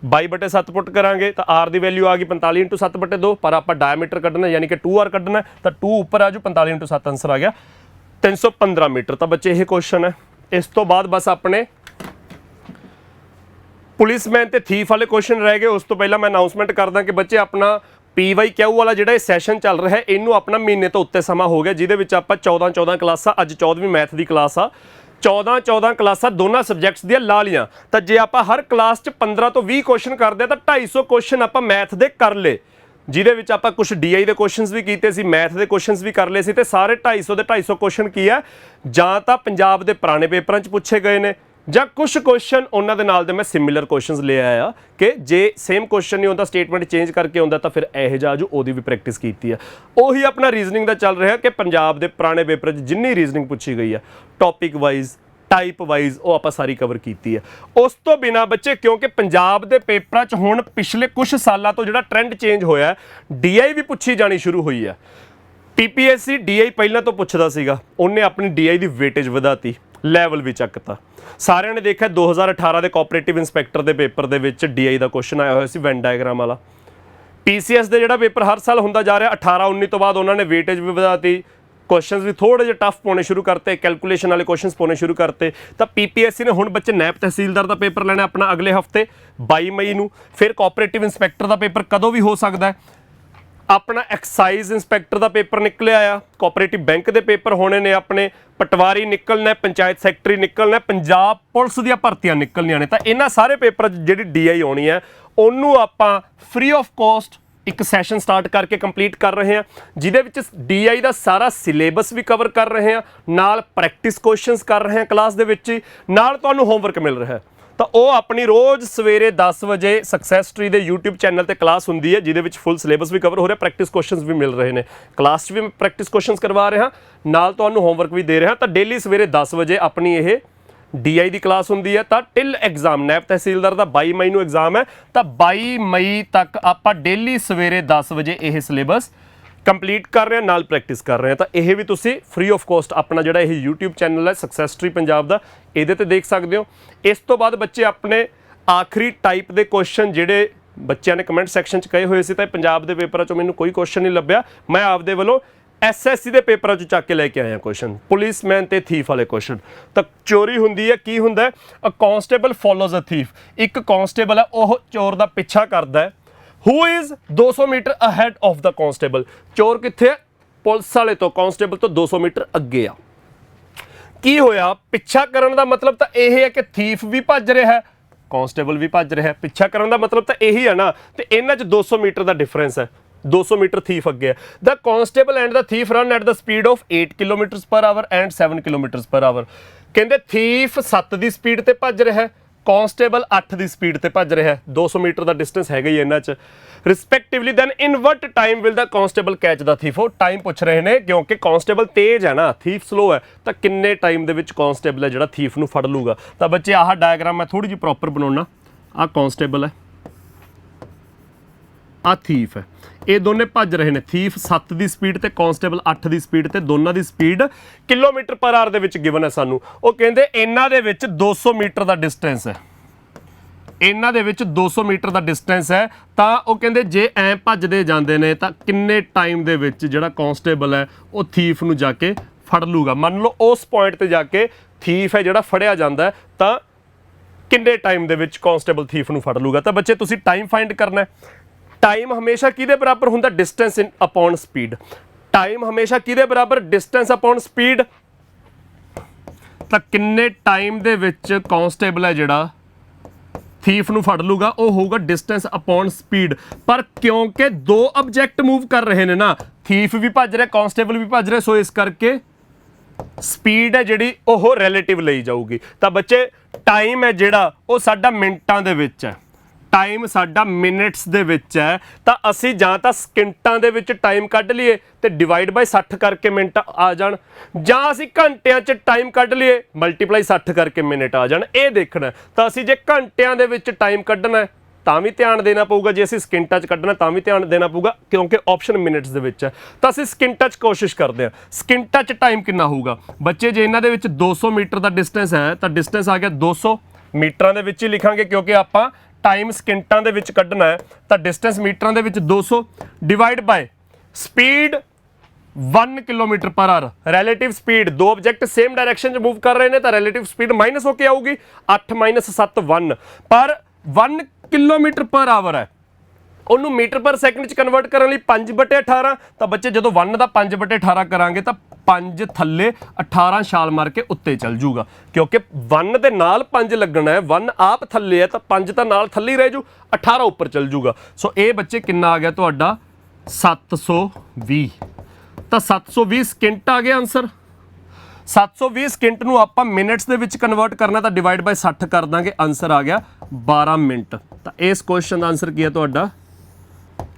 22/7 ਪੁੱਟ ਕਰਾਂਗੇ ਤਾਂ r ਦੀ ਵੈਲਿਊ ਆ ਗਈ 45 × 7/2, ਪਰ ਆਪਾਂ ਡਾਇਮੀਟਰ ਕੱਢਣਾ ਯਾਨੀ ਕਿ 2r ਕੱਢਣਾ ਤਾਂ 2 ਉੱਪਰ ਆ ਜੂ, 45 × 7 ਆਂਸਰ ਆ ਗਿਆ 315 ਮੀਟਰ। ਤਾਂ ਬੱਚੇ ਇਹ ਕੁਐਸਚਨ ਹੈ। ਇਸ ਤੋਂ ਬਾਅਦ ਬਸ ਆਪਣੇ ਪੁਲਿਸਮੈਨ ਤੇ ਥੀਫ ਵਾਲੇ ਕੁਐਸਚਨ ਰਹਿ ਗਏ। ਉਸ ਤੋਂ ਪਹਿਲਾਂ ਮੈਂ ਅਨਾਉਂਸਮੈਂਟ ਕਰਦਾ ਕਿ ਬੱਚੇ ਆਪਣਾ PYQ ਵਾਲਾ ਜਿਹੜਾ ਇਹ ਸੈਸ਼ਨ ਚੱਲ ਰਿਹਾ ਹੈ, ਇਹਨੂੰ ਆਪਣਾ ਮਹੀਨੇ ਤੋਂ ਉੱਤੇ ਸਮਾਂ ਹੋ ਗਿਆ, ਜਿਹਦੇ ਵਿੱਚ ਆਪਾਂ 14 ਕਲਾਸਾਂ, ਅੱਜ 14ਵੀਂ ਮੈਥ ਦੀ ਕਲਾਸ ਆ, 14 ਕਲਾਸਾਂ ਦੋਨਾਂ ਸਬਜੈਕਟਸ ਦੀਆਂ ਲਾ ਲੀਆਂ। ਤਾਂ ਜੇ ਆਪਾਂ ਹਰ ਕਲਾਸ 'ਚ 15 ਤੋਂ 20 ਕੁਐਸਚਨ ਕਰਦੇ ਤਾਂ 250 ਕੁਐਸਚਨ ਆਪਾਂ ਮੈਥ ਦੇ ਕਰ ਲਏ, ਜਿਹਦੇ ਵਿੱਚ ਆਪਾਂ ਕੁਝ DI ਦੇ ਕੁਐਸਚਨਸ ਵੀ ਕੀਤੇ ਸੀ, ਮੈਥ ਦੇ ਕੁਐਸਚਨਸ ਵੀ ਕਰ ਲਏ ਸੀ। ਤੇ ਸਾਰੇ 250 ਦੇ 250 ਕੁਐਸਚਨ ਕੀ ਹੈ, ਜਾਂ ਤਾਂ ਪੰਜਾਬ ਦੇ ਪੁਰਾਣੇ ਪੇਪਰਾਂ 'ਚ ਪੁੱਛੇ ਗਏ ਨੇ, ਜਾਂ ਕੁਝ ਕੁਐਸਚਨ ਉਹਨਾਂ ਦੇ ਨਾਲ ਦੇ ਮੈਂ ਸਿਮਿਲਰ ਕੁਐਸਚਨਸ ਲੈ ਆਇਆ ਕਿ ਜੇ ਸੇਮ ਕੁਐਸਚਨ ਨਹੀਂ ਹੁੰਦਾ, ਸਟੇਟਮੈਂਟ ਚੇਂਜ ਕਰਕੇ ਹੁੰਦਾ ਤਾਂ ਫਿਰ ਇਹੋ ਜਿਹਾ ਜੋ ਉਹਦੀ ਵੀ ਪ੍ਰੈਕਟਿਸ ਕੀਤੀ ਆ। ਉਹੀ ਆਪਣਾ ਰੀਜ਼ਨਿੰਗ ਦਾ ਚੱਲ ਰਿਹਾ ਕਿ ਪੰਜਾਬ ਦੇ ਪੁਰਾਣੇ ਪੇਪਰ 'ਚ ਜਿੰਨੀ ਰੀਜ਼ਨਿੰਗ ਪੁੱਛੀ ਗਈ ਆ, ਟੌਪਿਕ ਵਾਈਜ਼, ਟਾਈਪ ਵਾਈਜ਼, ਉਹ ਆਪਾਂ ਸਾਰੀ ਕਵਰ ਕੀਤੀ ਹੈ। ਉਸ ਤੋਂ ਬਿਨਾਂ ਬੱਚੇ, ਕਿਉਂਕਿ ਪੰਜਾਬ ਦੇ ਪੇਪਰਾਂ 'ਚ ਹੁਣ ਪਿਛਲੇ ਕੁਝ ਸਾਲਾਂ ਤੋਂ ਜਿਹੜਾ ਟ੍ਰੈਂਡ ਚੇਂਜ ਹੋਇਆ, DI ਵੀ ਪੁੱਛੀ ਜਾਣੀ ਸ਼ੁਰੂ ਹੋਈ ਹੈ। PPSC DI ਪਹਿਲਾਂ ਤੋਂ ਪੁੱਛਦਾ ਸੀਗਾ, ਉਹਨੇ ਆਪਣੀ DI ਦੀ ਵੇਟੇਜ ਵਧਾਤੀ, ਲੈਵਲ ਵੀ ਚੱਕਤਾ। ਸਾਰਿਆਂ ਨੇ ਦੇਖਿਆ 2018 ਦੇ ਕੋਆਪਰੇਟਿਵ ਇੰਸਪੈਕਟਰ ਦੇ ਪੇਪਰ ਦੇ ਵਿੱਚ DI ਦਾ ਕੁਐਸਚਨ ਆਇਆ ਹੋਇਆ ਸੀ ਵੈਨ ਡਾਇਗਰਾਮ ਵਾਲਾ। PCS ਦੇ ਜਿਹੜਾ ਪੇਪਰ ਹਰ ਸਾਲ ਹੁੰਦਾ ਜਾ ਰਿਹਾ, 18-19 ਤੋਂ ਬਾਅਦ ਉਹਨਾਂ ਨੇ ਵੇਟੇਜ ਵੀ ਵਧਾਤੀ, ਕੁਐਸਚਨਸ ਵੀ ਥੋੜੇ ਜਿਹੇ ਟਫ ਪਾਉਣੇ ਸ਼ੁਰੂ ਕਰਤੇ, ਕੈਲਕੂਲੇਸ਼ਨ ਵਾਲੇ ਕੁਐਸਚਨਸ ਪਾਉਣੇ ਸ਼ੁਰੂ ਕਰਤੇ। ਤਾਂ PPSC ਨੇ ਹੁਣ ਬੱਚੇ ਨੈਬ ਤਹਿਸੀਲਦਾਰ ਦਾ ਪੇਪਰ ਲੈਣਾ ਆਪਣਾ ਅਗਲੇ ਹਫਤੇ 22 ਮਈ ਨੂੰ। ਫਿਰ ਕੋਆਪਰੇਟਿਵ ਇੰਸਪੈਕਟਰ ਦਾ ਪੇਪਰ ਕਦੋਂ ਵੀ ਹੋ ਸਕਦਾ ਹੈ। ਆਪਣਾ ਐਕਸਾਈਜ਼ ਇੰਸਪੈਕਟਰ ਦਾ ਪੇਪਰ ਨਿਕਲਿਆ ਆ, ਕੋਆਪਰੇਟਿਵ ਬੈਂਕ ਦੇ ਪੇਪਰ ਹੋਣੇ ਨੇ, ਆਪਣੇ ਪਟਵਾਰੀ ਨਿਕਲਣਾ, ਪੰਚਾਇਤ ਸੈਕਟਰੀ ਨਿਕਲਣਾ, ਪੰਜਾਬ ਪੁਲਿਸ ਦੀਆਂ ਭਰਤੀਆਂ ਨਿਕਲਣੀਆਂ ਨੇ। ਤਾਂ ਇਹਨਾਂ ਸਾਰੇ ਪੇਪਰਾਂ 'ਚ ਜਿਹੜੀ DI ਆਉਣੀ ਹੈ, ਉਹਨੂੰ ਆਪਾਂ ਫ੍ਰੀ ਆਫ ਕੋਸਟ ਇੱਕ ਸੈਸ਼ਨ ਸਟਾਰਟ ਕਰਕੇ ਕੰਪਲੀਟ ਕਰ ਰਹੇ ਹਾਂ, ਜਿਹਦੇ ਵਿੱਚ DI ਦਾ ਸਾਰਾ ਸਿਲੇਬਸ ਵੀ ਕਵਰ ਕਰ ਰਹੇ ਹਾਂ, ਨਾਲ ਪ੍ਰੈਕਟਿਸ ਕੁਐਸਚਨਸ ਕਰ ਰਹੇ ਹਾਂ ਕਲਾਸ ਦੇ ਵਿੱਚ ਹੀ, ਨਾਲ ਤੁਹਾਨੂੰ ਹੋਮਵਰਕ ਮਿਲ ਰਿਹਾ ਹੈ। ਤਾਂ ਉਹ ਆਪਣੀ ਰੋਜ਼ ਸਵੇਰੇ 10 ਵਜੇ ਸਕਸੈਸ ਟਰੀ ਦੇ YouTube ਚੈਨਲ ਤੇ ਕਲਾਸ ਹੁੰਦੀ ਹੈ, ਜਿਹਦੇ ਵਿੱਚ ਫੁੱਲ ਸਿਲੇਬਸ ਵੀ ਕਵਰ ਹੋ ਰਿਹਾ, ਪ੍ਰੈਕਟਿਸ ਕੁਐਸਚਨਸ ਵੀ ਮਿਲ ਰਹੇ ਨੇ। ਕਲਾਸ 'ਚ ਵੀ ਮੈਂ ਪ੍ਰੈਕਟਿਸ ਕੁਐਸਚਨਸ ਕਰਵਾ ਰਿਹਾ, ਨਾਲ ਤੁਹਾਨੂੰ ਹੋਮਵਰਕ ਵੀ ਦੇ ਰਿਹਾ। ਤਾਂ ਡੇਲੀ ਸਵੇਰੇ 10 ਵਜੇ ਆਪਣੀ ਇਹ DI ਦੀ ਕਲਾਸ ਹੁੰਦੀ ਹੈ। ਤਾਂ ਟਿਲ ਐਗਜ਼ਾਮ, ਨੈਬ ਤਹਿਸੀਲਦਾਰ ਦਾ 22 ਮਈ ਨੂੰ ਐਗਜ਼ਾਮ ਹੈ, ਤਾਂ 22 ਮਈ ਤੱਕ ਆਪਾਂ ਡੇਲੀ ਸਵੇਰੇ 10 ਵਜੇ ਇਹ ਸਿਲੇਬਸ ਕੰਪਲੀਟ ਕਰ ਰਹੇ ਹਾਂ, ਨਾਲ ਪ੍ਰੈਕਟਿਸ ਕਰ ਰਹੇ ਹਾਂ। ਤਾਂ ਇਹ ਵੀ ਤੁਸੀਂ ਫ੍ਰੀ ਆਫ ਕੋਸਟ ਆਪਣਾ ਜਿਹੜਾ ਇਹ YouTube ਚੈਨਲ ਹੈ ਸਕਸੈਸ ਟਰੀ ਪੰਜਾਬ ਦਾ, ਇਹਦੇ ਤੇ ਦੇਖ ਸਕਦੇ ਹੋ। ਇਸ ਤੋਂ ਬਾਅਦ ਬੱਚੇ ਆਪਣੇ ਆਖਰੀ ਟਾਈਪ ਦੇ ਕੁਐਸਚਨ ਜਿਹੜੇ ਬੱਚਿਆਂ ਨੇ ਕਮੈਂਟ ਸੈਕਸ਼ਨ 'ਚ ਕਹੇ ਹੋਏ ਸੀ, ਤਾਂ ਪੰਜਾਬ ਦੇ ਪੇਪਰਾਂ 'ਚੋਂ ਮੈਨੂੰ ਕੋਈ ਕੁਐਸਚਨ ਨਹੀਂ ਲੱਭਿਆ, ਮੈਂ ਆਪਦੇ ਵੱਲੋਂ SSC ਦੇ ਪੇਪਰਾਂ 'ਚ ਚੱਕ ਕੇ ਲੈ ਕੇ ਆਇਆ ਕੁਐਸਚਨ, ਪੁਲਿਸਮੈਨ ਤੇ ਥੀਫ ਵਾਲੇ ਕੁਐਸਚਨ। ਤਾਂ ਚੋਰੀ ਹੁੰਦੀ ਹੈ, ਕੀ ਹੁੰਦਾ ਹੈ, ਅ ਕਾਂਸਟੇਬਲ ਫੋਲੋਜ਼ ਅ ਥੀਫ। ਇੱਕ ਕਾਂਸਟੇਬਲ ਹੈ, ਉਹ ਚੋਰ ਦਾ ਪਿੱਛਾ ਕਰਦਾ ਹੈ। Who is 200 metre ahead of the constable. ਚੋਰ ਕਿੱਥੇ ਹੈ, ਪੁਲਿਸ ਵਾਲੇ ਤੋਂ, ਕਾਂਸਟੇਬਲ ਤੋਂ 200 ਮੀਟਰ ਅੱਗੇ ਆ। ਕੀ ਹੋਇਆ, ਪਿੱਛਾ ਕਰਨ ਦਾ ਮਤਲਬ ਤਾਂ ਇਹ ਹੈ ਕਿ ਥੀਫ ਵੀ ਭੱਜ ਰਿਹਾ ਹੈ, ਕਾਂਸਟੇਬਲ ਵੀ ਭੱਜ ਰਿਹਾ ਹੈ। ਪਿੱਛਾ ਕਰਨ ਦਾ ਮਤਲਬ ਤਾਂ ਇਹੀ ਹੈ ਨਾ, ਤੇ ਇਹਨਾਂ 'ਚ 200 ਮੀਟਰ ਦਾ ਡਿਫਰੈਂਸ ਹੈ, 200 ਮੀਟਰ ਥੀਫ ਅੱਗੇ ਹੈ। The constable and the thief run at the speed of 8 km/h and 7 km/h। ਕਹਿੰਦੇ ਥੀਫ 7 ਦੀ ਸਪੀਡ ਤੇ ਭੱਜ ਰਿਹਾ ਹੈ, ਕਾਂਸਟੇਬਲ 8 ਦੀ ਸਪੀਡ ਤੇ ਭੱਜ ਰਿਹਾ ਹੈ, 200 ਮੀਟਰ ਦਾ ਡਿਸਟੈਂਸ ਹੈਗਾ ਹੀ ਇਹਨਾਂ 'ਚ respectively. Then in what time will the constable catch the thief. ਉਹ ਟਾਈਮ ਪੁੱਛ ਰਹੇ ਨੇ, ਕਿਉਂਕਿ ਕਾਂਸਟੇਬਲ ਤੇਜ਼ ਹੈ ਨਾ, ਥੀਫ ਸਲੋ ਹੈ, ਤਾਂ ਕਿੰਨੇ ਟਾਈਮ ਦੇ ਵਿੱਚ ਕਾਂਸਟੇਬਲ ਹੈ ਜਿਹੜਾ ਥੀਫ ਨੂੰ ਫੜ ਲੂਗਾ। ਤਾਂ ਬੱਚੇ ਆਹ ਡਾਇਗਰਾਮ ਮੈਂ ਥੋੜੀ ਜਿਹੀ ਪ੍ਰੋਪਰ ਬਣਾਉਣਾ। ਆਹ ਕਾਂਸਟੇਬਲ ਹੈ, ਆਹ ਥੀਫ ਹੈ, ਇਹ ਦੋਨੇ ਭੱਜ ਰਹੇ ਨੇ। ਥੀਫ 7 ਦੀ ਸਪੀਡ ਤੇ ਕਾਂਸਟੇਬਲ 8 ਦੀ ਸਪੀਡ ਤੇ, ਦੋਨਾਂ ਦੀ ਸਪੀਡ km/h ਦੇ ਵਿੱਚ ਗਿਵਨ ਹੈ ਸਾਨੂੰ। ਉਹ ਕਹਿੰਦੇ ਇਹਨਾਂ ਦੇ ਵਿੱਚ 200 ਮੀਟਰ ਦਾ ਡਿਸਟੈਂਸ ਹੈ, ਇਹਨਾਂ ਦੇ ਵਿੱਚ 200 ਮੀਟਰ ਦਾ ਡਿਸਟੈਂਸ ਹੈ। ਤਾਂ ਉਹ ਕਹਿੰਦੇ ਜੇ ਐਂ ਭੱਜਦੇ ਜਾਂਦੇ ਨੇ ਤਾਂ ਕਿੰਨੇ ਟਾਈਮ ਦੇ ਵਿੱਚ ਜਿਹੜਾ ਕਾਂਸਟੇਬਲ ਹੈ ਉਹ ਥੀਫ ਨੂੰ ਜਾ ਕੇ ਫੜ ਲੂਗਾ। ਮੰਨ ਲਓ ਉਸ ਪੁਆਇੰਟ ਤੇ ਜਾ ਕੇ ਥੀਫ ਹੈ ਜਿਹੜਾ ਫੜਿਆ ਜਾਂਦਾ ਹੈ, ਤਾਂ ਕਿੰਨੇ ਟਾਈਮ ਦੇ ਵਿੱਚ ਕਾਂਸਟੇਬਲ ਥੀਫ ਨੂੰ ਫੜ ਲੂਗਾ। ਤਾਂ ਬੱਚੇ ਤੁਸੀਂ ਟਾਈਮ ਫਾਈਂਡ ਕਰਨਾ ਹੈ। ਟਾਈਮ ਹਮੇਸ਼ਾ ਕਿਹਦੇ ਬਰਾਬਰ ਹੁੰਦਾ, ਡਿਸਟੈਂਸ ਇਨ ਅਪੌਨ ਸਪੀਡ। ਟਾਈਮ ਹਮੇਸ਼ਾ ਕਿਹਦੇ ਬਰਾਬਰ, ਡਿਸਟੈਂਸ ਅਪੌਨ ਸਪੀਡ। ਤਾਂ ਕਿੰਨੇ ਟਾਈਮ ਦੇ ਵਿੱਚ ਕਾਂਸਟੇਬਲ ਹੈ ਜਿਹੜਾ ਥੀਫ ਨੂੰ ਫੜ ਲੂਗਾ, ਉਹ ਹੋਊਗਾ ਡਿਸਟੈਂਸ ਅਪੌਨ ਸਪੀਡ। ਪਰ ਕਿਉਂਕਿ ਦੋ ਆਬਜੈਕਟ ਮੂਵ ਕਰ ਰਹੇ ਨੇ ਨਾ, ਥੀਫ ਵੀ ਭੱਜ ਰਿਹਾ, ਕਾਂਸਟੇਬਲ ਵੀ ਭੱਜ ਰਿਹਾ, ਸੋ ਇਸ ਕਰਕੇ ਸਪੀਡ ਹੈ ਜਿਹੜੀ ਉਹ ਰਿਲੇਟਿਵ ਲਈ ਜਾਊਗੀ। ਤਾਂ ਬੱਚੇ ਟਾਈਮ ਹੈ ਜਿਹੜਾ ਉਹ ਸਾਡਾ ਮਿੰਟਾਂ ਦੇ ਵਿੱਚ ਹੈ, ਟਾਈਮ ਸਾਡਾ ਮਿੰਟਸ ਦੇ ਵਿੱਚ ਹੈ ਤਾਂ ਅਸੀਂ ਜਾਂ ਤਾਂ ਸਕਿੰਟਾਂ ਦੇ ਵਿੱਚ ਟਾਈਮ ਕੱਢ ਲਈਏ ਤੇ ਡਿਵਾਈਡ ਬਾਈ 60 ਕਰਕੇ ਮਿੰਟ ਆ ਜਾਣ, ਜਾਂ ਅਸੀਂ ਘੰਟਿਆਂ 'ਚ ਟਾਈਮ ਕੱਢ ਲਈਏ ਮਲਟੀਪਲਾਈ 60 ਕਰਕੇ ਮਿੰਟ ਆ ਜਾਣ। ਇਹ ਦੇਖਣਾ ਤਾਂ ਅਸੀਂ ਜੇ ਘੰਟਿਆਂ ਦੇ ਵਿੱਚ ਟਾਈਮ ਕੱਢਣਾ ਤਾਂ ਵੀ ਧਿਆਨ ਦੇਣਾ ਪਊਗਾ, ਜੇ ਅਸੀਂ ਸਕਿੰਟਾਂ 'ਚ ਕੱਢਣਾ ਤਾਂ ਵੀ ਧਿਆਨ ਦੇਣਾ ਪਊਗਾ ਕਿਉਂਕਿ ਆਪਸ਼ਨ ਮਿੰਟਸ ਦੇ ਵਿੱਚ ਹੈ। ਤਾਂ ਅਸੀਂ ਸਕਿੰਟਾਂ 'ਚ ਕੋਸ਼ਿਸ਼ ਕਰਦੇ ਹਾਂ। ਸਕਿੰਟਾਂ 'ਚ ਟਾਈਮ ਕਿੰਨਾ ਹੋਊਗਾ ਬੱਚੇ? ਜੇ ਇਹਨਾਂ ਦੇ ਵਿੱਚ 200 ਮੀਟਰ ਦਾ ਡਿਸਟੈਂਸ ਹੈ ਤਾਂ ਡਿਸਟੈਂਸ ਆ ਗਿਆ 200, ਮੀਟਰਾਂ ਦੇ ਵਿੱਚ ਹੀ ਲਿਖਾਂਗੇ ਕਿਉਂਕਿ ਆਪਾਂ ਟਾਈਮ ਸਕਿੰਟਾਂ ਦੇ ਵਿੱਚ ਕੱਢਣਾ ਹੈ। ਤਾਂ ਡਿਸਟੈਂਸ ਮੀਟਰਾਂ ਦੇ ਵਿੱਚ 200 ਡਿਵਾਈਡ ਬਾय ਸਪੀਡ 1 ਕਿਲੋਮੀਟਰ ਪਰ ਆਰ। ਰਿਲੇਟਿਵ ਸਪੀਡ, ਦੋ ਆਬਜੈਕਟ ਸੇਮ ਡਾਇਰੈਕਸ਼ਨ 'ਚ ਮੂਵ ਕਰ ਰਹੇ ਨੇ ਤਾਂ ਰਿਲੇਟਿਵ ਸਪੀਡ ਮਾਈਨਸ ਹੋ ਕੇ ਆਊਗੀ 8 - 7 1, ਪਰ 1 ਕਿਲੋਮੀਟਰ ਪਰ ਆਵਰ ਹੈ, ਉਹਨੂੰ ਮੀਟਰ ਪਰ ਸੈਕਿੰਡ 'ਚ ਕਨਵਰਟ ਕਰਨ ਲਈ 5/18। ਤਾਂ ਬੱਚੇ ਜਦੋਂ 1 ਦਾ 5/18 ਕਰਾਂਗੇ ਤਾਂ 5 ਥੱਲੇ 18 ਛਾਲ ਮਾਰ ਕੇ ਉੱਤੇ ਚੱਲ ਜੂਗਾ ਕਿਉਂਕਿ 1 ਦੇ ਨਾਲ 5 ਲੱਗਣਾ ਹੈ, 1 ਆਪ ਥੱਲੇ ਹੈ ਤਾਂ 5 ਤਾਂ ਨਾਲ ਥੱਲੇ ਹੀ ਰਹਿ ਜੂ, 18 ਉੱਪਰ ਚੱਲ ਜੂਗਾ। ਸੋ ਇਹ ਬੱਚੇ ਕਿੰਨਾ ਆ ਗਿਆ ਤੁਹਾਡਾ 720। ਤਾਂ 720 ਸਕਿੰਟ ਆ ਗਿਆ ਆਨਸਰ। 720 ਸਕਿੰਟ ਨੂੰ ਆਪਾਂ ਮਿੰਟਸ ਦੇ ਵਿੱਚ ਕਨਵਰਟ ਕਰਨਾ ਤਾਂ ਡਿਵਾਈਡ ਬਾਈ 60 ਕਰ ਦਾਂਗੇ, ਆਨਸਰ ਆ ਗਿਆ 12 ਮਿੰਟ। ਤਾਂ ਇਸ ਕੁਐਸਚਨ ਦਾ ਆਨਸਰ ਕੀ ਹੈ ਤੁਹਾਡਾ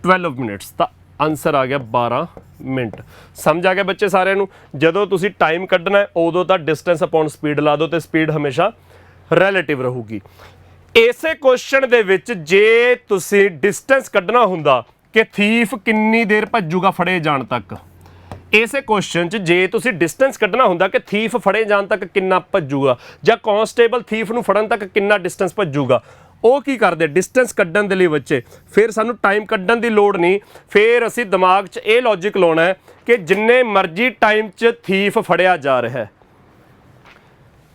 12 ਮਿੰਟਸ। ਤਾਂ ਆਨਸਰ ਆ ਗਿਆ 12 ਮਿੰਟ। ਸਮਝ ਆ ਗਿਆ ਬੱਚੇ ਸਾਰਿਆਂ ਨੂੰ? ਜਦੋਂ ਤੁਸੀਂ ਟਾਈਮ ਕੱਢਣਾ ਹੈ ਉਦੋਂ ਤਾਂ ਡਿਸਟੈਂਸ ਅਪੋਨ ਸਪੀਡ ਲਾ ਦਿਓ ਤੇ ਸਪੀਡ ਹਮੇਸ਼ਾ ਰਿਲੇਟਿਵ ਰਹੂਗੀ। ਇਸੇ ਕੁਐਸਚਨ ਦੇ ਵਿੱਚ ਜੇ ਤੁਸੀਂ ਡਿਸਟੈਂਸ ਕੱਢਣਾ ਹੁੰਦਾ ਕਿ ਥੀਫ ਕਿੰਨੀ ਦੇਰ ਭੱਜੂਗਾ ਫੜੇ ਜਾਣ ਤੱਕ, ਇਸੇ ਕੁਐਸਚਨ 'ਚ ਜੇ ਤੁਸੀਂ ਡਿਸਟੈਂਸ ਕੱਢਣਾ ਹੁੰਦਾ ਕਿ ਥੀਫ ਫੜੇ ਜਾਣ ਤੱਕ ਕਿੰਨਾ ਭੱਜੂਗਾ ਜਾਂ ਕਾਂਸਟੇਬਲ ਥੀਫ ਨੂੰ ਫੜਨ ਤੱਕ ਕਿੰਨਾ ਡਿਸਟੈਂਸ ਭੱਜੂਗਾ, ਉਹ ਕੀ ਕਰਦੇ ਡਿਸਟੈਂਸ ਕੱਢਣ ਦੇ ਲਈ ਬੱਚੇ, ਫਿਰ ਸਾਨੂੰ ਟਾਈਮ ਕੱਢਣ ਦੀ ਲੋੜ ਨਹੀਂ। ਫਿਰ ਅਸੀਂ ਦਿਮਾਗ 'ਚ ਇਹ ਲੌਜਿਕ ਲਾਉਣਾ ਹੈ ਕਿ ਜਿੰਨੇ ਮਰਜ਼ੀ ਟਾਈਮ 'ਚ ਥੀਫ ਫੜਿਆ ਜਾ ਰਿਹਾ ਹੈ,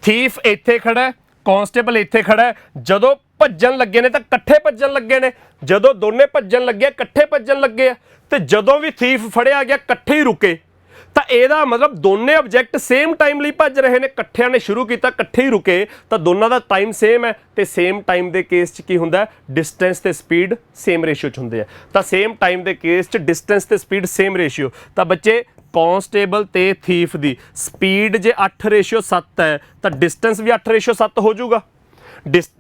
ਥੀਫ ਇੱਥੇ ਖੜਾ ਹੈ, ਕਾਂਸਟੇਬਲ ਇੱਥੇ ਖੜਾ ਹੈ, ਜਦੋਂ ਭੱਜਣ ਲੱਗੇ ਨੇ ਤਾਂ ਇਕੱਠੇ ਭੱਜਣ ਲੱਗੇ ਨੇ, ਜਦੋਂ ਦੋਨੇ ਭੱਜਣ ਲੱਗੇ ਇਕੱਠੇ ਭੱਜਣ ਲੱਗੇ ਆ, ਤੇ ਜਦੋਂ ਵੀ ਥੀਫ ਫੜਿਆ ਗਿਆ ਇਕੱਠੇ ਹੀ ਰੁਕੇ। ਤਾਂ ਇਹਦਾ ਮਤਲਬ ਦੋਨੇ ਆਬਜੈਕਟ ਸੇਮ ਟਾਈਮ ਲਈ ਭੱਜ ਰਹੇ ਨੇ, ਇਕੱਠਿਆਂ ਨੇ ਸ਼ੁਰੂ ਕੀਤਾ ਇਕੱਠੇ ਹੀ ਰੁਕੇ, ਤਾਂ ਦੋਨਾਂ ਦਾ ਟਾਈਮ ਸੇਮ ਹੈ। ਤੇ ਸੇਮ ਟਾਈਮ ਦੇ ਕੇਸ 'ਚ ਕੀ ਹੁੰਦਾ, ਡਿਸਟੈਂਸ ਤੇ ਸਪੀਡ ਸੇਮ ਰੇਸ਼ੀਓ 'ਚ ਹੁੰਦੇ ਆ। ਤਾਂ ਸੇਮ ਟਾਈਮ ਦੇ ਕੇਸ 'ਚ ਡਿਸਟੈਂਸ ਤੇ ਸਪੀਡ ਸੇਮ ਰੇਸ਼ੀਓ। ਤਾਂ ਬੱਚੇ ਕਾਂਸਟੇਬਲ ਤੇ ਥੀਫ ਦੀ ਸਪੀਡ ਜੇ 8:7 ਹੈ ਤਾਂ ਡਿਸਟੈਂਸ ਵੀ 8:7 ਹੋ ਜਾਊਗਾ।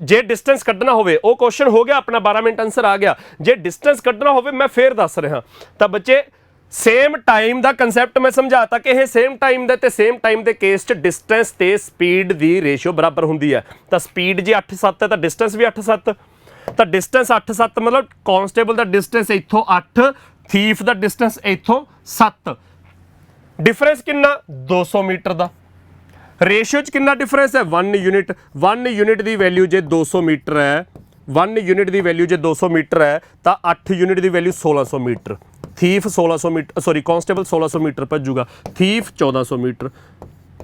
ਜੇ ਡਿਸਟੈਂਸ ਕੱਢਣਾ ਹੋਵੇ, ਉਹ ਕੁਐਸਚਨ ਹੋ ਗਿਆ ਆਪਣਾ 12 ਮਿੰਟ ਆਨਸਰ ਆ ਗਿਆ। ਜੇ ਡਿਸਟੈਂਸ ਕੱਢਣਾ ਹੋਵੇ ਮੈਂ ਫੇਰ ਦੱਸ ਰਿਹਾ, ਤਾਂ ਬੱਚੇ ਸੇਮ ਟਾਈਮ ਦਾ ਕਨਸੈਪਟ ਮੈਂ ਸਮਝਾਤਾ ਕਿ ਇਹ ਸੇਮ ਟਾਈਮ ਦਾ ਤੇ ਸੇਮ ਟਾਈਮ ਦੇ ਕੇਸ 'ਚ ਡਿਸਟੈਂਸ ਤੇ ਸਪੀਡ ਦੀ ਰੇਸ਼ੀਓ ਬਰਾਬਰ ਹੁੰਦੀ ਹੈ। ਤਾਂ ਸਪੀਡ ਜੇ 8:7 ਹੈ ਤਾਂ ਡਿਸਟੈਂਸ ਵੀ 8:7। ਤਾਂ ਡਿਸਟੈਂਸ 8:7 ਮਤਲਬ ਕਾਂਸਟੇਬਲ ਦਾ ਡਿਸਟੈਂਸ ਇੱਥੋਂ 8, ਥੀਫ ਦਾ ਡਿਸਟੈਂਸ ਇੱਥੋਂ 7। ਡਿਫਰੈਂਸ ਕਿੰਨਾ 200 ਮੀਟਰ ਦਾ। ਰੇਸ਼ੀਓ 'ਚ ਕਿੰਨਾ ਡਿਫਰੈਂਸ ਹੈ 1 ਯੂਨਿਟ। 1 ਯੂਨਿਟ ਦੀ ਵੈਲਿਊ ਜੇ 200 ਮੀਟਰ ਹੈ, 1 ਯੂਨਿਟ ਦੀ ਵੈਲਿਊ ਜੇ 200 ਮੀਟਰ ਹੈ ਤਾਂ 8 ਯੂਨਿਟ ਦੀ value 1600 metre. Thief 1600 metre, sorry constable 1600 metre ਭੱਜੂਗਾ, ਥੀਫ 1400 ਮੀਟਰ,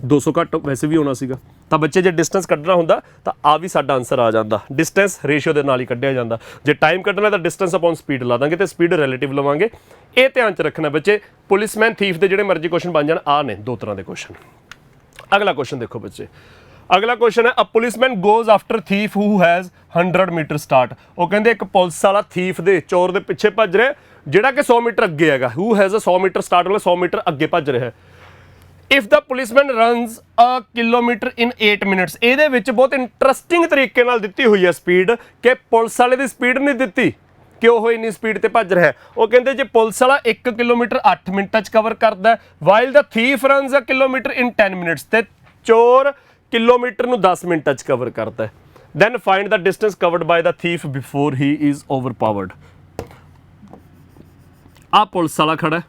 200 ਘੱਟ ਵੈਸੇ ਵੀ ਹੋਣਾ ਸੀਗਾ। ਤਾਂ ਬੱਚੇ ਜੇ ਡਿਸਟੈਂਸ ਕੱਢਣਾ ਹੁੰਦਾ ਤਾਂ ਆ ਵੀ ਸਾਡਾ ਆਨਸਰ ਆ ਜਾਂਦਾ, ਡਿਸਟੈਂਸ ਰੇਸ਼ੀਓ ਦੇ ਨਾਲ ਹੀ ਕੱਢਿਆ ਜਾਂਦਾ। ਜੇ ਟਾਈਮ ਕੱਢਣਾ ਤਾਂ ਡਿਸਟੈਂਸ ਅਪੋਨ ਸਪੀਡ ਲਾ ਦਾਂਗੇ ਤੇ ਸਪੀਡ ਰਿਲੇਟਿਵ ਲਵਾਂਗੇ। ਇਹ ਧਿਆਨ 'ਚ ਰੱਖਣਾ ਬੱਚੇ। ਪੁਲਿਸਮੈਨ ਥੀਫ ਦੇ ਜਿਹੜੇ ਮਰਜ਼ੀ ਕੁਐਸਚਨ ਬਣ ਜਾਣ, ਆ ਨੇ ਦੋ ਤਰ੍ਹਾਂ ਦੇ ਕੁਐਸਚਨ। ਅਗਲਾ ਕੁਐਸਚਨ ਦੇਖੋ ਬੱਚੇ, ਅਗਲਾ ਕੁਐਸਚਨ ਹੈ a policeman goes after thief who has 100 metre start. ਉਹ ਕਹਿੰਦੇ ਇੱਕ ਪੁਲਿਸ ਵਾਲਾ ਥੀਫ ਦੇ ਚੋਰ ਦੇ ਪਿੱਛੇ ਭੱਜ ਰਿਹਾ ਜਿਹੜਾ ਕਿ 100 ਮੀਟਰ ਅੱਗੇ ਹੈਗਾ, ਹੂ ਹੈਜ਼ 100 ਮੀਟਰ ਸਟਾਰਟ ਵਾਲਾ 100 ਮੀਟਰ ਅੱਗੇ ਭੱਜ ਰਿਹਾ ਹੈ। If the policeman runs a kilometre in 8 minutes. ਇਹਦੇ ਵਿੱਚ ਬਹੁਤ ਇੰਟਰਸਟਿੰਗ ਤਰੀਕੇ ਨਾਲ ਦਿੱਤੀ ਹੋਈ ਹੈ ਸਪੀਡ, ਕਿ ਪੁਲਿਸ ਵਾਲੇ ਦੀ ਸਪੀਡ ਨਹੀਂ ਦਿੱਤੀ ਕਿ ਉਹ ਇੰਨੀ ਸਪੀਡ ਤੇ ਭੱਜ ਰਿਹਾ ਹੈ। ਉਹ ਕਹਿੰਦੇ ਜੇ ਪੁਲਿਸ ਵਾਲਾ 1 ਕਿਲੋਮੀਟਰ 8 ਮਿੰਟਾਂ 'ਚ ਕਵਰ ਕਰਦਾ, while the thief runs a kilometre in 10 minutes, ਤੇ ਚੋਰ ਕਿਲੋਮੀਟਰ ਨੂੰ 10 ਮਿੰਟਾਂ 'ਚ ਕਵਰ ਕਰਦਾ। Then find the distance covered by the thief before he is overpowered. ਆ ਪੁਲਿਸ ਵਾਲਾ ਖੜਾ,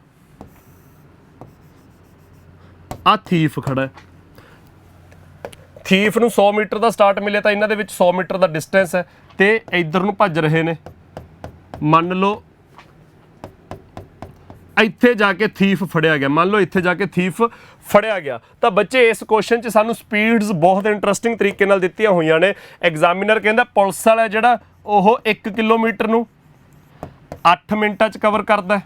ਆ ਥੀਫ ਖੜਾ। ਥੀਫ ਨੂੰ 100 ਮੀਟਰ ਦਾ ਸਟਾਰਟ ਮਿਲਿਆ ਤਾਂ ਇਹਨਾਂ ਦੇ ਵਿੱਚ 100 ਮੀਟਰ ਦਾ ਡਿਸਟੈਂਸ ਹੈ ਤੇ ਇੱਧਰ ਨੂੰ ਭੱਜ ਰਹੇ ਨੇ। ਮੰਨ ਲਓ ਇੱਥੇ ਜਾ ਕੇ ਥੀਫ ਫੜਿਆ ਗਿਆ, ਮੰਨ ਲਓ ਇੱਥੇ ਜਾ ਕੇ ਥੀਫ ਫੜਿਆ ਗਿਆ। ਤਾਂ ਬੱਚੇ ਇਸ ਕੁਐਸਚਨ 'ਚ ਸਾਨੂੰ ਸਪੀਡਸ ਬਹੁਤ ਇੰਟਰਸਟਿੰਗ ਤਰੀਕੇ ਨਾਲ ਦਿੱਤੀਆਂ ਹੋਈਆਂ ਨੇ। ਐਗਜ਼ਾਮੀਨਰ ਕਹਿੰਦਾ ਪੁਲਿਸ ਵਾਲਾ ਜਿਹੜਾ ਉਹ 1 ਕਿਲੋਮੀਟਰ ਨੂੰ 8 ਮਿੰਟਾਂ 'ਚ ਕਵਰ ਕਰਦਾ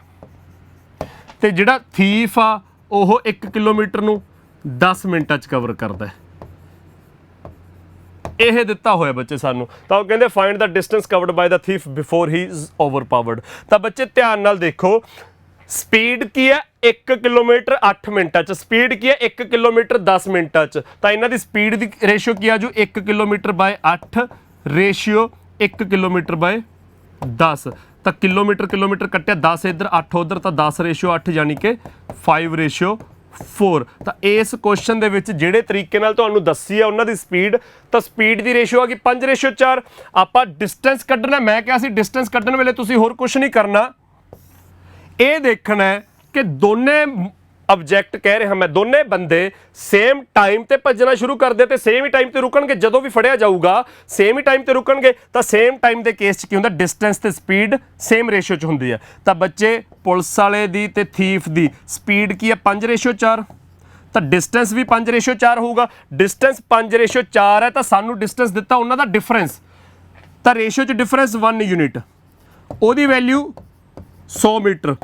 ਤੇ ਜਿਹੜਾ ਥੀਫ ਆ ਉਹ 1 ਕਿਲੋਮੀਟਰ ਨੂੰ 10 ਮਿੰਟਾਂ 'ਚ ਕਵਰ ਕਰਦਾ। ਇਹ ਦਿੱਤਾ ਹੋਇਆ ਬੱਚੇ ਸਾਨੂੰ। ਤਾਂ ਉਹ ਕਹਿੰਦੇ find the distance covered by the thief before he is overpowered. ਤਾਂ ਬੱਚੇ ਧਿਆਨ ਨਾਲ ਦੇਖੋ, ਸਪੀਡ ਕੀ ਹੈ 1 ਕਿਲੋਮੀਟਰ 8 ਮਿੰਟਾਂ 'ਚ, ਸਪੀਡ ਕੀ ਹੈ 1 ਕਿਲੋਮੀਟਰ 10 ਮਿੰਟਾਂ 'ਚ। ਤਾਂ ਇਹਨਾਂ ਦੀ ਸਪੀਡ ਦੀ ਰੇਸ਼ੀਓ ਕੀ ਆ ਜੂ 1 kilometre by 8 ratio 1 kilometre by 10 ਤਾਂ ਕਿਲੋਮੀਟਰ ਕੱਟਿਆ 10 ਇੱਧਰ 8 ਉੱਧਰ ਤਾਂ 10:8 ਯਾਨੀ ਕਿ 5:4। ਤਾਂ ਇਸ ਕੁਐਸਚਨ ਦੇ ਵਿੱਚ ਜਿਹੜੇ ਤਰੀਕੇ ਨਾਲ ਤੁਹਾਨੂੰ ਦੱਸੀ ਹੈ ਉਹਨਾਂ ਦੀ ਸਪੀਡ, ਤਾਂ ਸਪੀਡ ਦੀ ਰੇਸ਼ੋ ਆ ਗਈ 5:4। ਆਪਾਂ ਡਿਸਟੈਂਸ ਕੱਢਣਾ, ਮੈਂ ਕਿਹਾ ਸੀ ਡਿਸਟੈਂਸ ਕੱਢਣ ਵੇਲੇ ਤੁਸੀਂ ਹੋਰ ਕੁਝ ਨਹੀਂ ਕਰਨਾ, ਇਹ ਦੇਖਣਾ ਹੈ ਕਿ ਦੋਨੇ ਆਬਜੈਕਟ ਕਹਿ ਰਿਹਾ ਮੈਂ, ਦੋਨੇ ਬੰਦੇ ਸੇਮ ਟਾਈਮ ਤੇ ਭੱਜਣਾ ਸ਼ੁਰੂ ਕਰਦੇ ਤੇ ਸੇਮ ਹੀ ਟਾਈਮ ਤੇ ਰੁਕਣਗੇ। ਜਦੋਂ ਵੀ ਫੜਿਆ ਜਾਊਗਾ ਸੇਮ ਹੀ ਟਾਈਮ ਤੇ ਰੁਕਣਗੇ। ਤਾਂ ਸੇਮ ਟਾਈਮ ਦੇ ਕੇਸ 'ਚ ਕੀ ਹੁੰਦਾ, ਡਿਸਟੈਂਸ ਤੇ ਸਪੀਡ ਸੇਮ ਰੇਸ਼ੋ 'ਚ ਹੁੰਦੀ ਹੈ। ਤਾਂ ਬੱਚੇ ਪੁਲਿਸ ਵਾਲੇ ਦੀ ਤੇ ਥੀਫ ਦੀ ਸਪੀਡ ਕੀ ਹੈ 5:4, ਤਾਂ ਡਿਸਟੈਂਸ ਵੀ 5:4 ਹੋਊਗਾ। ਡਿਸਟੈਂਸ 5:4 ਹੈ ਤਾਂ ਸਾਨੂੰ ਡਿਸਟੈਂਸ ਦਿੱਤਾ ਉਹਨਾਂ ਦਾ ਡਿਫਰੈਂਸ, ਤਾਂ ਰੇਸ਼ੋ 'ਚ ਡਿਫਰੈਂਸ 1 ਯੂਨਿਟ, ਉਹਦੀ ਵੈਲਿਊ 100 ਮੀਟਰ।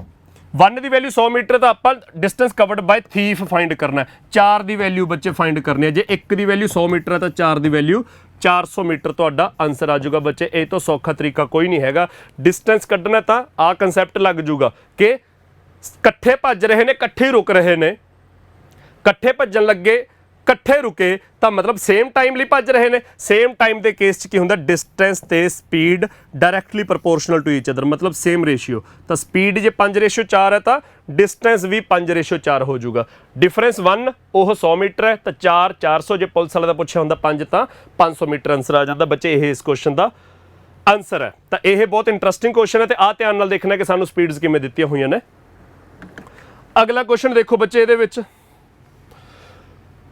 1 ਦੀ ਵੈਲਿਊ 100 ਮੀਟਰ, ਤਾਂ ਆਪਾਂ ਡਿਸਟੈਂਸ ਕਵਰਡ ਬਾय ਥੀਫ ਫਾइंड ਕਰਨਾ ਹੈ। 4 ਦੀ ਵੈਲਿਊ ਬੱਚੇ ਫਾइंड ਕਰਨੀ ਹੈ। ਜੇ 1 ਦੀ ਵੈਲਿਊ 100 ਮੀਟਰ ਹੈ ਤਾਂ 4 ਦੀ ਵੈਲਿਊ 400 ਮੀਟਰ ਤੁਹਾਡਾ ਆਨਸਰ ਆ ਜਾਊਗਾ। ਬੱਚੇ ਇਹ ਤੋਂ ਸੌਖਾ ਤਰੀਕਾ ਕੋਈ ਨਹੀਂ ਹੈਗਾ ਡਿਸਟੈਂਸ ਕੱਢਣਾ। ਤਾਂ ਆਹ ਕਨਸੈਪਟ ਲੱਗ ਜਾਊਗਾ ਕਿ ਇਕੱਠੇ ਭੱਜ ਰਹੇ ਨੇ, ਇਕੱਠੇ ਰੁਕ ਰਹੇ ਨੇ, ਇਕੱਠੇ ਭੱਜਣ ਲੱਗੇ, ਇਕੱਠੇ ਰੁਕੇ, ਤਾਂ ਮਤਲਬ ਸੇਮ ਟਾਈਮ ਲਈ ਭੱਜ ਰਹੇ ਨੇ। ਸੇਮ ਟਾਈਮ ਦੇ ਕੇਸ 'ਚ ਕੀ ਹੁੰਦਾ, ਡਿਸਟੈਂਸ ਤੇ speed directly proportional to each other, ਮਤਲਬ ਸੇਮ ਰੇਸ਼ੀਓ। ਤਾਂ ਸਪੀਡ ਜੇ 5:4 ਹੈ ਤਾਂ ਡਿਸਟੈਂਸ ਵੀ 5:4 ਹੋ ਜਾਊਗਾ। ਡਿਫਰੈਂਸ 1 ਉਹ 100 ਮੀਟਰ ਹੈ, ਤਾਂ 4 400, ਜੇ ਪੁਲਿਸ ਵਾਲੇ ਦਾ ਪੁੱਛਿਆ ਹੁੰਦਾ 5 ਤਾਂ 500 ਮੀਟਰ ਆਨਸਰ ਆ ਜਾਂਦਾ। ਬੱਚੇ ਇਹ ਇਸ ਕੁਐਸਚਨ ਦਾ ਆਨਸਰ ਹੈ। ਤਾਂ ਇਹ ਬਹੁਤ ਇੰਟਰਸਟਿੰਗ ਕੁਐਸਚਨ ਹੈ ਤੇ ਆਹ ਧਿਆਨ ਨਾਲ ਦੇਖਣਾ ਕਿ ਸਾਨੂੰ ਸਪੀਡਸ ਕਿਵੇਂ ਦਿੱਤੀਆਂ ਹੋਈਆਂ ਨੇ। ਅਗਲਾ ਕੁਐਸਚਨ ਦੇਖੋ ਬੱਚੇ, ਇਹਦੇ ਵਿੱਚ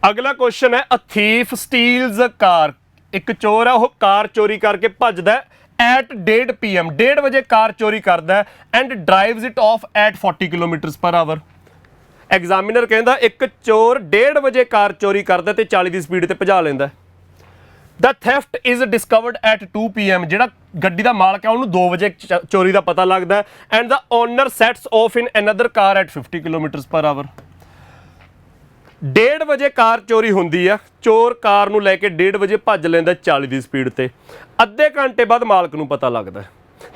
ਅਗਲਾ ਕੁਐਸਚਨ ਹੈ ਅ ਥੀਫ ਸਟੀਲਸ ਕਾਰ। ਇੱਕ ਚੋਰ ਹੈ, ਉਹ ਕਾਰ ਚੋਰੀ ਕਰਕੇ ਭੱਜਦਾ ਐਟ 1:30 PM, 1:30 ਵਜੇ ਕਾਰ ਚੋਰੀ ਕਰਦਾ and drives it of at 40 kilometres ਪਰ ਆਵਰ। ਐਗਜ਼ਾਮੀਨਰ ਕਹਿੰਦਾ ਇੱਕ ਚੋਰ 1:30 ਵਜੇ ਕਾਰ ਚੋਰੀ ਕਰਦਾ ਤੇ 40 ਦੀ ਸਪੀਡ ਤੇ ਭਜਾ ਲੈਂਦਾ। ਦ theft is discovered at 2 PM, ਜਿਹੜਾ ਗੱਡੀ ਦਾ ਮਾਲਕ ਹੈ ਉਹਨੂੰ 2 ਵਜੇ ਚੋਰੀ ਦਾ ਪਤਾ ਲੱਗਦਾ and the owner sets of in another car at 50 kilometres ਪਰ ਆਵਰ। 1:30 ਵਜੇ ਕਾਰ ਚੋਰੀ ਹੁੰਦੀ ਆ, ਚੋਰ ਕਾਰ ਨੂੰ ਲੈ ਕੇ 1:30 ਵਜੇ ਭੱਜ ਲੈਂਦਾ 40 ਦੀ ਸਪੀਡ ਤੇ। ਅੱਧੇ ਘੰਟੇ ਬਾਅਦ ਮਾਲਕ ਨੂੰ ਪਤਾ ਲੱਗਦਾ,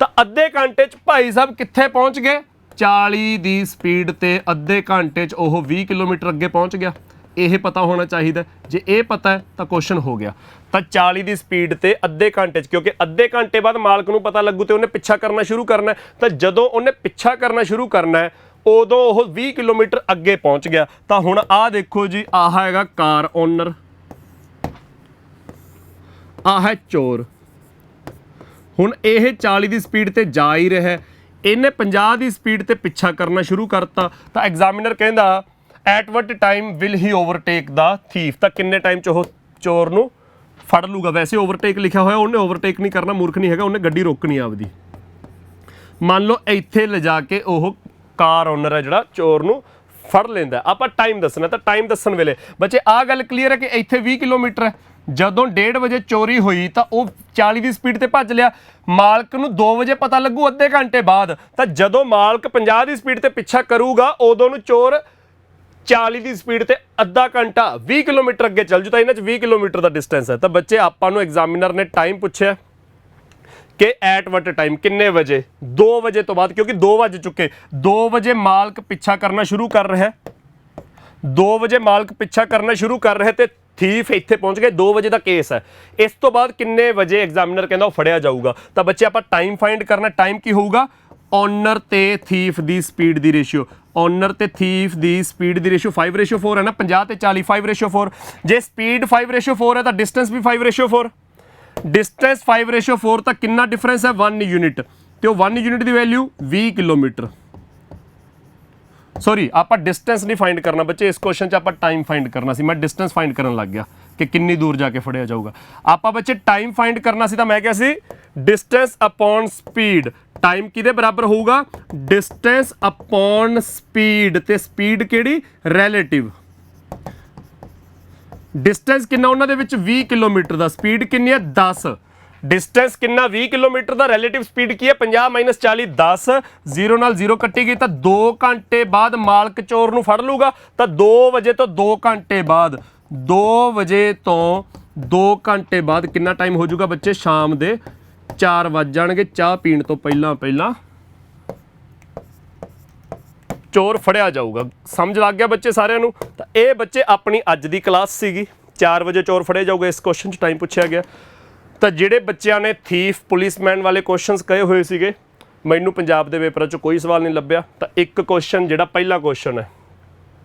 ਤਾਂ ਅੱਧੇ ਘੰਟੇ 'ਚ ਭਾਈ ਸਾਹਿਬ ਕਿੱਥੇ ਪਹੁੰਚ ਗਏ, 40 ਦੀ ਸਪੀਡ ਤੇ ਅੱਧੇ ਘੰਟੇ 'ਚ ਉਹ 20 ਕਿਲੋਮੀਟਰ ਅੱਗੇ ਪਹੁੰਚ ਗਿਆ। ਇਹ ਪਤਾ ਹੋਣਾ ਚਾਹੀਦਾ, ਜੇ ਇਹ ਪਤਾ ਹੈ ਤਾਂ ਕੁਐਸਚਨ ਹੋ ਗਿਆ। ਤਾਂ 40 ਦੀ ਸਪੀਡ ਤੇ ਅੱਧੇ ਘੰਟੇ 'ਚ, ਕਿਉਂਕਿ ਅੱਧੇ ਘੰਟੇ ਬਾਅਦ ਮਾਲਕ ਨੂੰ ਪਤਾ ਲੱਗੂ ਤੇ ਉਹਨੇ ਪਿੱਛਾ ਕਰਨਾ ਸ਼ੁਰੂ ਕਰਨਾ। ਤਾਂ ਜਦੋਂ ਉਹਨੇ ਪਿੱਛਾ ਕਰਨਾ ਸ਼ੁਰੂ ਕਰਨਾ ਉਦੋਂ ਉਹ 20 ਕਿਲੋਮੀਟਰ ਅੱਗੇ ਪਹੁੰਚ ਗਿਆ। ਤਾਂ ਹੁਣ ਆਹ ਦੇਖੋ ਜੀ, ਆਹ ਹੈਗਾ ਕਾਰ ਓਨਰ, ਆਹ ਹੈ ਚੋਰ। ਹੁਣ ਇਹ 40 ਦੀ ਸਪੀਡ ਤੇ ਜਾ ਹੀ ਰਿਹਾ, ਇਹਨੇ 50 ਦੀ ਸਪੀਡ ਤੇ ਪਿੱਛਾ ਕਰਨਾ ਸ਼ੁਰੂ ਕਰਤਾ। ਤਾਂ ਐਗਜ਼ਾਮੀਨਰ ਕਹਿੰਦਾ at what time will he overtake the thief, ਤਾਂ ਕਿੰਨੇ ਟਾਈਮ 'ਚ ਉਹ ਚੋਰ ਨੂੰ ਫੜ ਲੂਗਾ। ਵੈਸੇ ਓਵਰਟੇਕ ਲਿਖਿਆ ਹੋਇਆ, ਉਹਨੇ ਓਵਰਟੇਕ ਨਹੀਂ ਕਰਨਾ, ਮੂਰਖ ਨਹੀਂ ਹੈਗਾ, ਉਹਨੇ ਗੱਡੀ ਰੋਕਣੀ ਆਪਦੀ। ਮੰਨ ਲਓ ਇੱਥੇ ਲਿਜਾ ਕੇ ਉਹ ਕਾਰ ਓਨਰ ਹੈ ਜਿਹੜਾ ਚੋਰ ਨੂੰ ਫੜ ਲੈਂਦਾ। ਆਪਾਂ ਟਾਈਮ ਦੱਸਣਾ, ਤਾਂ ਟਾਈਮ ਦੱਸਣ ਵੇਲੇ ਬੱਚੇ ਆਹ ਗੱਲ ਕਲੀਅਰ ਹੈ ਕਿ ਇੱਥੇ 20 ਕਿਲੋਮੀਟਰ ਹੈ। ਜਦੋਂ 1:30 ਵਜੇ ਚੋਰੀ ਹੋਈ ਤਾਂ ਉਹ 40 ਦੀ ਸਪੀਡ ਤੇ ਭੱਜ ਲਿਆ। ਮਾਲਕ ਨੂੰ 2 ਵਜੇ ਪਤਾ ਲੱਗੂ, ਅੱਧੇ ਘੰਟੇ ਬਾਅਦ। ਤਾਂ ਜਦੋਂ ਮਾਲਕ 50 ਦੀ ਸਪੀਡ ਤੇ ਪਿੱਛਾ ਕਰੂਗਾ ਉਦੋਂ ਨੂੰ ਚੋਰ 40 ਦੀ ਸਪੀਡ ਤੇ ਅੱਧਾ ਘੰਟਾ 20 ਕਿਲੋਮੀਟਰ ਅੱਗੇ ਚੱਲ ਜੂ। ਤਾਂ ਇਹਨਾਂ 'ਚ 20 ਕਿਲੋਮੀਟਰ ਦਾ ਡਿਸਟੈਂਸ ਹੈ। ਤਾਂ ਬੱਚੇ ਆਪਾਂ ਨੂੰ ਐਗਜ਼ਾਮੀਨਰ ਨੇ ਟਾਈਮ ਪੁੱਛਿਆ ਕਿ ਐਟ ਵਟ ਟਾਈਮ, ਕਿੰਨੇ ਵਜੇ, 2 ਵਜੇ ਤੋਂ ਬਾਅਦ, ਕਿਉਂਕਿ 2 ਵੱਜ ਚੁੱਕੇ। 2 ਵਜੇ ਮਾਲਕ ਪਿੱਛਾ ਕਰਨਾ ਸ਼ੁਰੂ ਕਰ ਰਿਹਾ, 2 ਵਜੇ ਮਾਲਕ ਪਿੱਛਾ ਕਰਨਾ ਸ਼ੁਰੂ ਕਰ ਰਿਹਾ ਤੇ ਥੀਫ ਇੱਥੇ ਪਹੁੰਚ ਗਏ। 2 ਵਜੇ ਦਾ ਕੇਸ ਹੈ। ਇਸ ਤੋਂ ਬਾਅਦ ਕਿੰਨੇ ਵਜੇ ਐਗਜ਼ਾਮੀਨਰ ਕਹਿੰਦਾ ਉਹ ਫੜਿਆ ਜਾਊਗਾ। ਤਾਂ ਬੱਚੇ ਆਪਾਂ ਟਾਈਮ ਫਾइंड ਕਰਨਾ। ਟਾਈਮ ਕੀ ਹੋਊਗਾ, ਓਨਰ ਤੇ ਥੀਫ ਦੀ ਸਪੀਡ ਦੀ ਰੇਸ਼ੀਓ। ਓਨਰ ਤੇ ਥੀਫ ਦੀ ਸਪੀਡ ਦੀ ਰੇਸ਼ੀਓ 5:4 ਹੈ ਨਾ, 50 ਤੇ 40 5:4। ਜੇ ਸਪੀਡ 5:4 ਹੈ ਤਾਂ ਡਿਸਟੈਂਸ ਵੀ 5:4। ਡਿਸਟੈਂਸ 5:4 ਤਾਂ ਕਿੰਨਾ ਡਿਫਰੈਂਸ ਹੈ, 1 ਯੂਨਿਟ। ਤੇ ਉਹ 1 ਯੂਨਿਟ ਦੀ ਵੈਲਿਊ 20 ਕਿਲੋਮੀਟਰ। ਸੌਰੀ, ਆਪਾਂ ਡਿਸਟੈਂਸ ਨਹੀਂ ਫਾइंड ਕਰਨਾ ਬੱਚੇ, ਇਸ ਕੁਐਸਚਨ 'ਚ ਆਪਾਂ ਟਾਈਮ ਫਾइंड ਕਰਨਾ ਸੀ। ਮੈਂ ਡਿਸਟੈਂਸ ਫਾइंड ਕਰਨ ਲੱਗ ਗਿਆ ਕਿ ਕਿੰਨੀ ਦੂਰ ਜਾ ਕੇ ਫੜਿਆ ਜਾਊਗਾ। ਆਪਾਂ ਬੱਚੇ ਟਾਈਮ ਫਾइंड ਕਰਨਾ ਸੀ, ਤਾਂ ਮੈਂ ਕਿਹਾ ਸੀ ਡਿਸਟੈਂਸ ਅਪੋਨ ਸਪੀਡ। ਟਾਈਮ ਕਿਹਦੇ ਬਰਾਬਰ ਹੋਊਗਾ, ਡਿਸਟੈਂਸ ਅਪੋਨ ਸਪੀਡ। ਤੇ ਸਪੀਡ ਕਿਹੜੀ, ਰਿਲੇਟਿਵ। ਡਿਸਟੈਂਸ ਕਿੰਨਾ ਉਹਨਾਂ ਦੇ ਵਿੱਚ 20 ਕਿਲੋਮੀਟਰ ਦਾ, ਸਪੀਡ ਕਿੰਨੀ ਹੈ 10। ਡਿਸਟੈਂਸ ਕਿੰਨਾ 20 ਕਿਲੋਮੀਟਰ ਦਾ, ਰਿਲੇਟਿਵ ਸਪੀਡ ਕੀ ਹੈ 50 - 40 10। 0 ਨਾਲ 0 ਕੱਟੀ ਗਈ, ਤਾਂ 2 ਘੰਟੇ ਬਾਅਦ ਮਾਲਕ ਚੋਰ ਨੂੰ ਫੜ ਲੂਗਾ। ਤਾਂ 2 ਵਜੇ ਤੋਂ 2 ਘੰਟੇ ਬਾਅਦ, 2 ਵਜੇ ਤੋਂ 2 ਘੰਟੇ ਬਾਅਦ ਕਿੰਨਾ ਟਾਈਮ ਹੋ ਜਾਊਗਾ ਬੱਚੇ, ਸ਼ਾਮ ਦੇ 4 ਵੱਜ ਜਾਣਗੇ। ਚਾਹ ਪੀਣ ਤੋਂ ਪਹਿਲਾਂ ਪਹਿਲਾਂ ਚੋਰ ਫੜਿਆ ਜਾਊਗਾ। ਸਮਝ ਲੱਗ ਗਿਆ ਬੱਚੇ ਸਾਰਿਆਂ ਨੂੰ। ਤਾਂ ਇਹ ਬੱਚੇ ਆਪਣੀ ਅੱਜ ਦੀ ਕਲਾਸ ਸੀਗੀ। 4 ਵਜੇ ਚੋਰ ਫੜਿਆ ਜਾਊਗਾ, ਇਸ ਕੁਐਸਚਨ 'ਚ ਟਾਈਮ ਪੁੱਛਿਆ ਗਿਆ। ਤਾਂ ਜਿਹੜੇ ਬੱਚਿਆਂ ਨੇ ਥੀਫ ਪੁਲਿਸਮੈਨ ਵਾਲੇ ਕੁਐਸਚਨਸ ਕਹੇ ਹੋਏ ਸੀਗੇ, ਮੈਨੂੰ ਪੰਜਾਬ ਦੇ ਪੇਪਰ 'ਚ ਕੋਈ ਸਵਾਲ ਨਹੀਂ ਲੱਭਿਆ। ਤਾਂ ਇੱਕ ਕੁਐਸਚਨ ਜਿਹੜਾ ਪਹਿਲਾ ਕੁਐਸਚਨ ਹੈ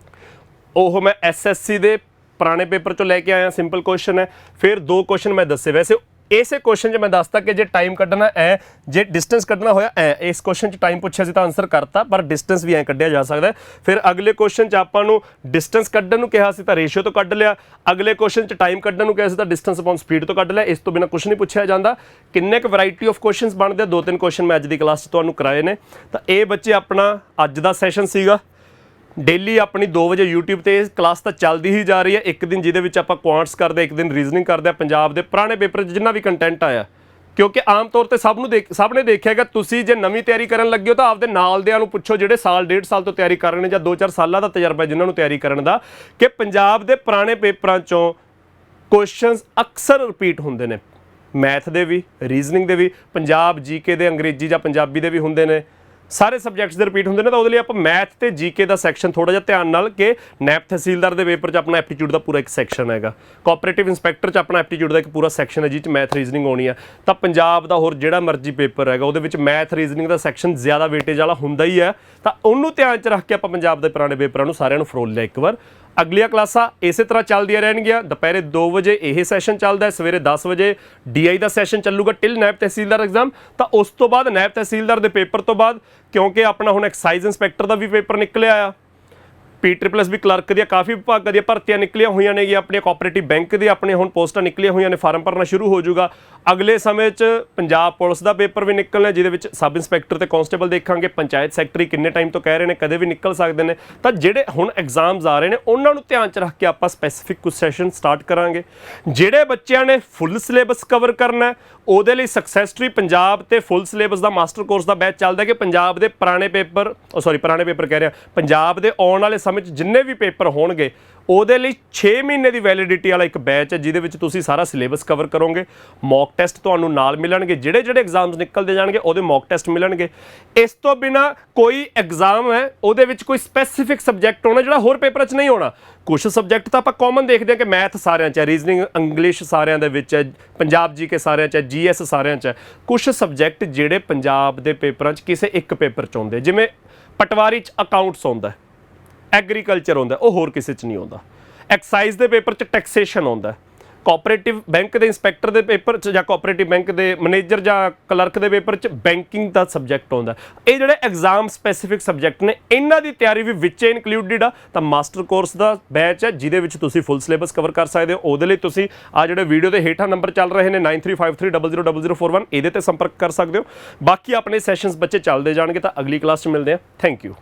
ਉਹ ਮੈਂ SSC ਦੇ ਪੁਰਾਣੇ ਪੇਪਰ 'ਚੋਂ ਲੈ ਕੇ ਆਇਆ, ਸਿੰਪਲ ਕੁਐਸਚਨ ਹੈ। ਫਿਰ ਦੋ ਕੁਐਸਚਨ ਮੈਂ ਦੱਸੇ, ਵੈਸੇ ਇਸੇ ਕੁਐਸਚਨ 'ਚ ਮੈਂ ਦੱਸਤਾ ਕਿ ਜੇ ਟਾਈਮ ਕੱਢਣਾ ਐ, ਜੇ ਡਿਸਟੈਂਸ ਕੱਢਣਾ ਹੋਇਆ ਐ। ਇਸ ਕੁਐਸਚਨ 'ਚ ਟਾਈਮ ਪੁੱਛਿਆ ਸੀ ਤਾਂ ਆਨਸਰ ਕਰਤਾ, ਪਰ ਡਿਸਟੈਂਸ ਵੀ ਐ ਕੱਢਿਆ ਜਾ ਸਕਦਾ। ਫਿਰ ਅਗਲੇ ਕੁਐਸਚਨ 'ਚ ਆਪਾਂ ਨੂੰ ਡਿਸਟੈਂਸ ਕੱਢਣ ਨੂੰ ਕਿਹਾ ਸੀ ਤਾਂ ਰੇਸ਼ੀਓ ਤੋਂ ਕੱਢ ਲਿਆ। ਅਗਲੇ ਕੁਐਸਚਨ 'ਚ ਟਾਈਮ ਕੱਢਣ ਨੂੰ ਕਿਹਾ ਸੀ ਤਾਂ ਡਿਸਟੈਂਸ ਅਪੋਨ ਸਪੀਡ ਤੋਂ ਕੱਢ ਲਿਆ। ਇਸ ਤੋਂ ਬਿਨਾਂ ਕੁਝ ਨਹੀਂ ਪੁੱਛਿਆ ਜਾਂਦਾ। ਕਿੰਨੇ ਕੁ ਵੈਰਾਈਟੀ ਆਫ ਕੁਐਸਚਨਸ ਬਣਦੇ ਆ, 2-3 ਕੁਐਸਚਨ ਮੈਂ ਅੱਜ ਦੀ ਕਲਾਸ 'ਚ ਤੁਹਾਨੂੰ ਕਰਾਏ ਨੇ। ਤਾਂ ਇਹ ਬੱਚੇ ਆਪਣਾ ਅੱਜ ਦਾ ਸੈਸ਼ਨ ਸੀਗਾ। ਡੇਲੀ ਆਪਣੀ 2 ਵਜੇ YouTube ਤੇ ਕਲਾਸ ਤਾਂ ਚੱਲਦੀ ਹੀ ਜਾ ਰਹੀ ਹੈ। ਇੱਕ ਦਿਨ ਜਿਹਦੇ ਵਿੱਚ ਆਪਾਂ ਕੁਆਂਟਸ ਕਰਦੇ, ਇੱਕ ਦਿਨ ਰੀਜ਼ਨਿੰਗ ਕਰਦੇ ਆ ਪੰਜਾਬ ਦੇ ਪੁਰਾਣੇ ਪੇਪਰ 'ਚ ਜਿੰਨਾ ਵੀ ਕੰਟੈਂਟ ਆਇਆ, ਕਿਉਂਕਿ ਆਮ ਤੌਰ ਤੇ ਸਭ ਨੇ ਦੇਖਿਆ ਹੈਗਾ। ਤੁਸੀਂ ਜੇ ਨਵੀਂ ਤਿਆਰੀ ਕਰਨ ਲੱਗੇ ਹੋ ਤਾਂ ਆਪਦੇ ਨਾਲ ਦਿਆਂ ਨੂੰ ਪੁੱਛੋ ਜਿਹੜੇ ਸਾਲ 1.5 ਸਾਲ ਤੋਂ ਤਿਆਰੀ ਕਰ ਰਹੇ ਨੇ ਜਾਂ 2-4 ਸਾਲਾਂ ਦਾ ਤਜਰਬਾ ਜਿਨ੍ਹਾਂ ਨੂੰ ਤਿਆਰੀ ਕਰਨ ਦਾ, ਕਿ ਪੰਜਾਬ ਦੇ ਪੁਰਾਣੇ ਪੇਪਰਾਂ 'ਚੋਂ ਕੁਐਸਚਨਸ ਅਕਸਰ ਰਿਪੀਟ ਹੁੰਦੇ ਨੇ। ਮੈਥ ਦੇ ਵੀ, ਰੀਜ਼ਨਿੰਗ ਦੇ ਵੀ, ਪੰਜਾਬ GK ਦੇ, ਅੰਗਰੇਜ਼ੀ ਜਾਂ ਪੰਜਾਬੀ ਦੇ ਵੀ ਹੁੰਦੇ ਨੇ, ਸਾਰੇ ਸਬਜੈਕਟਸ ਦੇ ਰਿਪੀਟ ਹੁੰਦੇ ਨੇ। ਤਾਂ ਉਹਦੇ ਲਈ ਆਪਾਂ ਮੈਥ ਤੇ GK ਦਾ ਸੈਕਸ਼ਨ ਥੋੜਾ ਜਿਹਾ ਧਿਆਨ ਨਾਲ, ਕਿ ਨੈਬ ਤਹਿਸੀਲਦਾਰ ਦੇ ਪੇਪਰ 'ਚ ਆਪਣਾ ਐਪਟੀਟਿਊਡ ਦਾ ਪੂਰਾ ਇੱਕ ਸੈਕਸ਼ਨ ਹੈਗਾ, ਕੋਆਪਰੇਟਿਵ ਇੰਸਪੈਕਟਰ 'ਚ ਆਪਣਾ ਐਪਟੀਟਿਊਡ ਦਾ ਇੱਕ ਪੂਰਾ ਸੈਕਸ਼ਨ ਹੈ ਜਿਸ 'ਚ ਮੈਥ ਰੀਜ਼ਨਿੰਗ ਹੋਣੀ ਆ। ਤਾਂ ਪੰਜਾਬ ਦਾ ਹੋਰ ਜਿਹੜਾ ਮਰਜ਼ੀ ਪੇਪਰ ਹੈਗਾ ਉਹਦੇ ਵਿੱਚ ਮੈਥ ਰੀਜ਼ਨਿੰਗ ਦਾ ਸੈਕਸ਼ਨ ਜ਼ਿਆਦਾ ਵੇਟੇਜ ਵਾਲਾ ਹੁੰਦਾ ਹੀ ਹੈ। ਤਾਂ ਉਹਨੂੰ ਧਿਆਨ 'ਚ ਰੱਖ ਕੇ ਆਪਾਂ ਪੰਜਾਬ ਦੇ ਪੁਰਾਣੇ ਪੇਪਰਾਂ ਨੂੰ ਸਾਰਿਆਂ ਨੂੰ ਫਰੋਲ ਲਿਆ ਇੱਕ ਵਾਰ। ਅਗਲੀਆਂ ਕਲਾਸਾਂ ਇਸੇ ਤਰ੍ਹਾਂ ਚੱਲਦੀਆਂ ਰਹਿਣਗੀਆਂ। ਦੁਪਹਿਰੇ 2 ਵਜੇ ਇਹ ਸੈਸ਼ਨ ਚੱਲਦਾ ਹੈ, ਸਵੇਰੇ 10 ਵਜੇ DI ਦਾ ਸੈਸ਼ਨ ਚੱਲੂਗਾ ਟਿਲ ਨੈਬ ਤਹਿਸੀਲਦਾਰ ਐਗਜ਼ਾਮ। ਤਾਂ ਉਸ ਤੋਂ ਬਾਅਦ ਨੈਬ ਤਹਿਸੀਲਦਾਰ ਦੇ ਪੇਪਰ ਤੋਂ ਬਾਅਦ, ਕਿਉਂਕਿ ਆਪਣਾ ਹੁਣ ਐਕਸਾਈਜ਼ ਇੰਸਪੈਕਟਰ ਦਾ ਵੀ ਪੇਪਰ ਨਿਕਲਿਆ ਆ, PSSS ਵੀ ਕਲਰਕ ਦੀਆਂ ਕਾਫੀ ਵਿਭਾਗਾਂ ਦੀਆਂ ਭਰਤੀਆਂ ਨਿਕਲੀਆਂ ਹੋਈਆਂ ਨੇ, ਆਪਣੀਆਂ ਕੋਆਪਰੇਟਿਵ ਬੈਂਕ ਦੀ ਆਪਣੀਆਂ ਹੁਣ ਪੋਸਟਾਂ ਨਿਕਲੀਆਂ ਹੋਈਆਂ ਨੇ, ਫਾਰਮ ਭਰਨਾ ਸ਼ੁਰੂ ਹੋ ਜਾਊਗਾ। ਅਗਲੇ ਸਮੇਂ 'ਚ ਪੰਜਾਬ ਪੁਲਿਸ ਦਾ ਪੇਪਰ ਵੀ ਨਿਕਲਣਾ, ਜਿਹਦੇ ਵਿੱਚ ਸਬ ਇੰਸਪੈਕਟਰ ਤੇ ਕਾਂਸਟੇਬਲ ਦੇਖਾਂਗੇ। ਪੰਚਾਇਤ ਸੈਕਟਰੀ ਕਿੰਨੇ ਟਾਈਮ ਤੋਂ ਕਹਿ ਰਹੇ ਨੇ, ਕਦੇ ਵੀ ਨਿਕਲ ਸਕਦੇ ਨੇ। ਤਾਂ ਜਿਹੜੇ ਹੁਣ ਐਗਜ਼ਾਮਸ ਆ ਰਹੇ ਨੇ ਉਹਨਾਂ ਨੂੰ ਧਿਆਨ 'ਚ ਰੱਖ ਕੇ ਆਪਾਂ ਸਪੈਸੀਫਿਕ ਕੁਝ ਸੈਸ਼ਨ ਸਟਾਰਟ ਕਰਾਂਗੇ। ਜਿਹੜੇ ਬੱਚਿਆਂ ਨੇ ਫੁੱਲ ਸਿਲੇਬਸ ਕਵਰ ਕਰਨਾ ਉਹਦੇ ਲਈ ਸਕਸੈਸ ਟਰੀ ਪੰਜਾਬ ਤੇ ਫੁੱਲ ਸਿਲੇਬਸ ਦਾ ਮਾਸਟਰ ਕੋਰਸ ਦਾ ਬੈਚ ਚੱਲਦਾ, ਕਿ ਪੰਜਾਬ ਦੇ ਪੁਰਾਣੇ ਪੇਪਰ ਕਹਿ ਰਿਹਾ, ਪੰਜਾਬ ਦੇ ਆਉਣ ਵਾਲੇ ਸਮੇਂ 'ਚ ਜਿੰਨੇ ਵੀ ਪੇਪਰ ਹੋਣਗੇ ਉਹਦੇ ਲਈ 6 ਮਹੀਨੇ ਦੀ ਵੈਲਿਡਿਟੀ ਵਾਲਾ ਇੱਕ ਬੈਚ ਹੈ, ਜਿਹਦੇ ਵਿੱਚ ਤੁਸੀਂ ਸਾਰਾ ਸਿਲੇਬਸ ਕਵਰ ਕਰੋਗੇ। ਮੌਕ ਟੈਸਟ ਤੁਹਾਨੂੰ ਨਾਲ ਮਿਲਣਗੇ, ਜਿਹੜੇ ਐਗਜ਼ਾਮਸ ਨਿਕਲਦੇ ਜਾਣਗੇ ਉਹਦੇ ਮੌਕ ਟੈਸਟ ਮਿਲਣਗੇ। ਇਸ ਤੋਂ ਬਿਨਾ ਕੋਈ ਐਗਜ਼ਾਮ ਹੈ ਉਹਦੇ ਵਿੱਚ ਕੋਈ ਸਪੈਸੀਫਿਕ ਸਬਜੈਕਟ ਹੋਣਾ ਜਿਹੜਾ ਹੋਰ ਪੇਪਰ 'ਚ ਨਹੀਂ ਹੋਣਾ। ਕੁਝ ਸਬਜੈਕਟ ਤਾਂ ਆਪਾਂ ਕਾਮਨ ਦੇਖਦੇ ਹਾਂ ਕਿ ਮੈਥ ਸਾਰਿਆਂ 'ਚ ਹੈ, ਰੀਜ਼ਨਿੰਗ ਇੰਗਲਿਸ਼ ਸਾਰਿਆਂ ਦੇ ਵਿੱਚ ਹੈ, ਪੰਜਾਬ GK ਸਾਰਿਆਂ 'ਚ ਹੈ, GS ਸਾਰਿਆਂ 'ਚ ਹੈ। ਕੁਝ ਸਬਜੈਕਟ ਜਿਹੜੇ ਪੰਜਾਬ ਦੇ ਪੇਪਰਾਂ 'ਚ ਕਿਸੇ ਇੱਕ ਪੇਪਰ 'ਚ ਆਉਂਦੇ, ਜਿਵੇਂ ਪਟਵਾਰੀ 'ਚ ਅਕਾਊਂਟਸ ਆਉਂਦਾ, ਐਗਰੀਕਲਚਰ ਆਉਂਦਾ, ਉਹ ਹੋਰ ਕਿਸੇ 'ਚ ਨਹੀਂ ਆਉਂਦਾ। ਐਕਸਾਈਜ਼ ਦੇ ਪੇਪਰ 'ਚ ਟੈਕਸੇਸ਼ਨ ਆਉਂਦਾ, ਕੋਆਪਰੇਟਿਵ ਬੈਂਕ ਦੇ ਇੰਸਪੈਕਟਰ ਦੇ ਪੇਪਰ 'ਚ ਜਾਂ ਕੋਆਪਰੇਟਿਵ ਬੈਂਕ ਦੇ ਮੈਨੇਜਰ ਜਾਂ ਕਲਰਕ ਦੇ ਪੇਪਰ 'ਚ ਬੈਂਕਿੰਗ ਦਾ ਸਬਜੈਕਟ ਆਉਂਦਾ। ਇਹ ਜਿਹੜੇ ਐਗਜ਼ਾਮ ਸਪੈਸੀਫਿਕ ਸਬਜੈਕਟ ਨੇ ਇਹਨਾਂ ਦੀ ਤਿਆਰੀ ਵੀ ਵਿੱਚ ਇਨਕਲੂਡਡ ਆ। ਤਾਂ ਮਾਸਟਰ ਕੋਰਸ ਦਾ ਬੈਚ ਹੈ ਜਿਹਦੇ ਵਿੱਚ ਤੁਸੀਂ ਫੁੱਲ ਸਿਲੇਬਸ ਕਵਰ ਕਰ ਸਕਦੇ ਹੋ। ਉਹਦੇ ਲਈ ਤੁਸੀਂ ਆ ਜਿਹੜੇ ਵੀਡੀਓ ਦੇ ਹੇਠਾਂ ਨੰਬਰ ਚੱਲ ਰਹੇ ਨੇ 9353000041 ਇਹਦੇ ਤੇ ਸੰਪਰਕ ਕਰ ਸਕਦੇ ਹੋ। ਬਾਕੀ ਆਪਣੇ ਸੈਸ਼ਨਸ ਬੱਚੇ ਚੱਲਦੇ ਜਾਣਗੇ। ਤਾਂ ਅਗਲੀ ਕਲਾਸ 'ਚ ਮਿਲਦੇ ਆ। Thank you.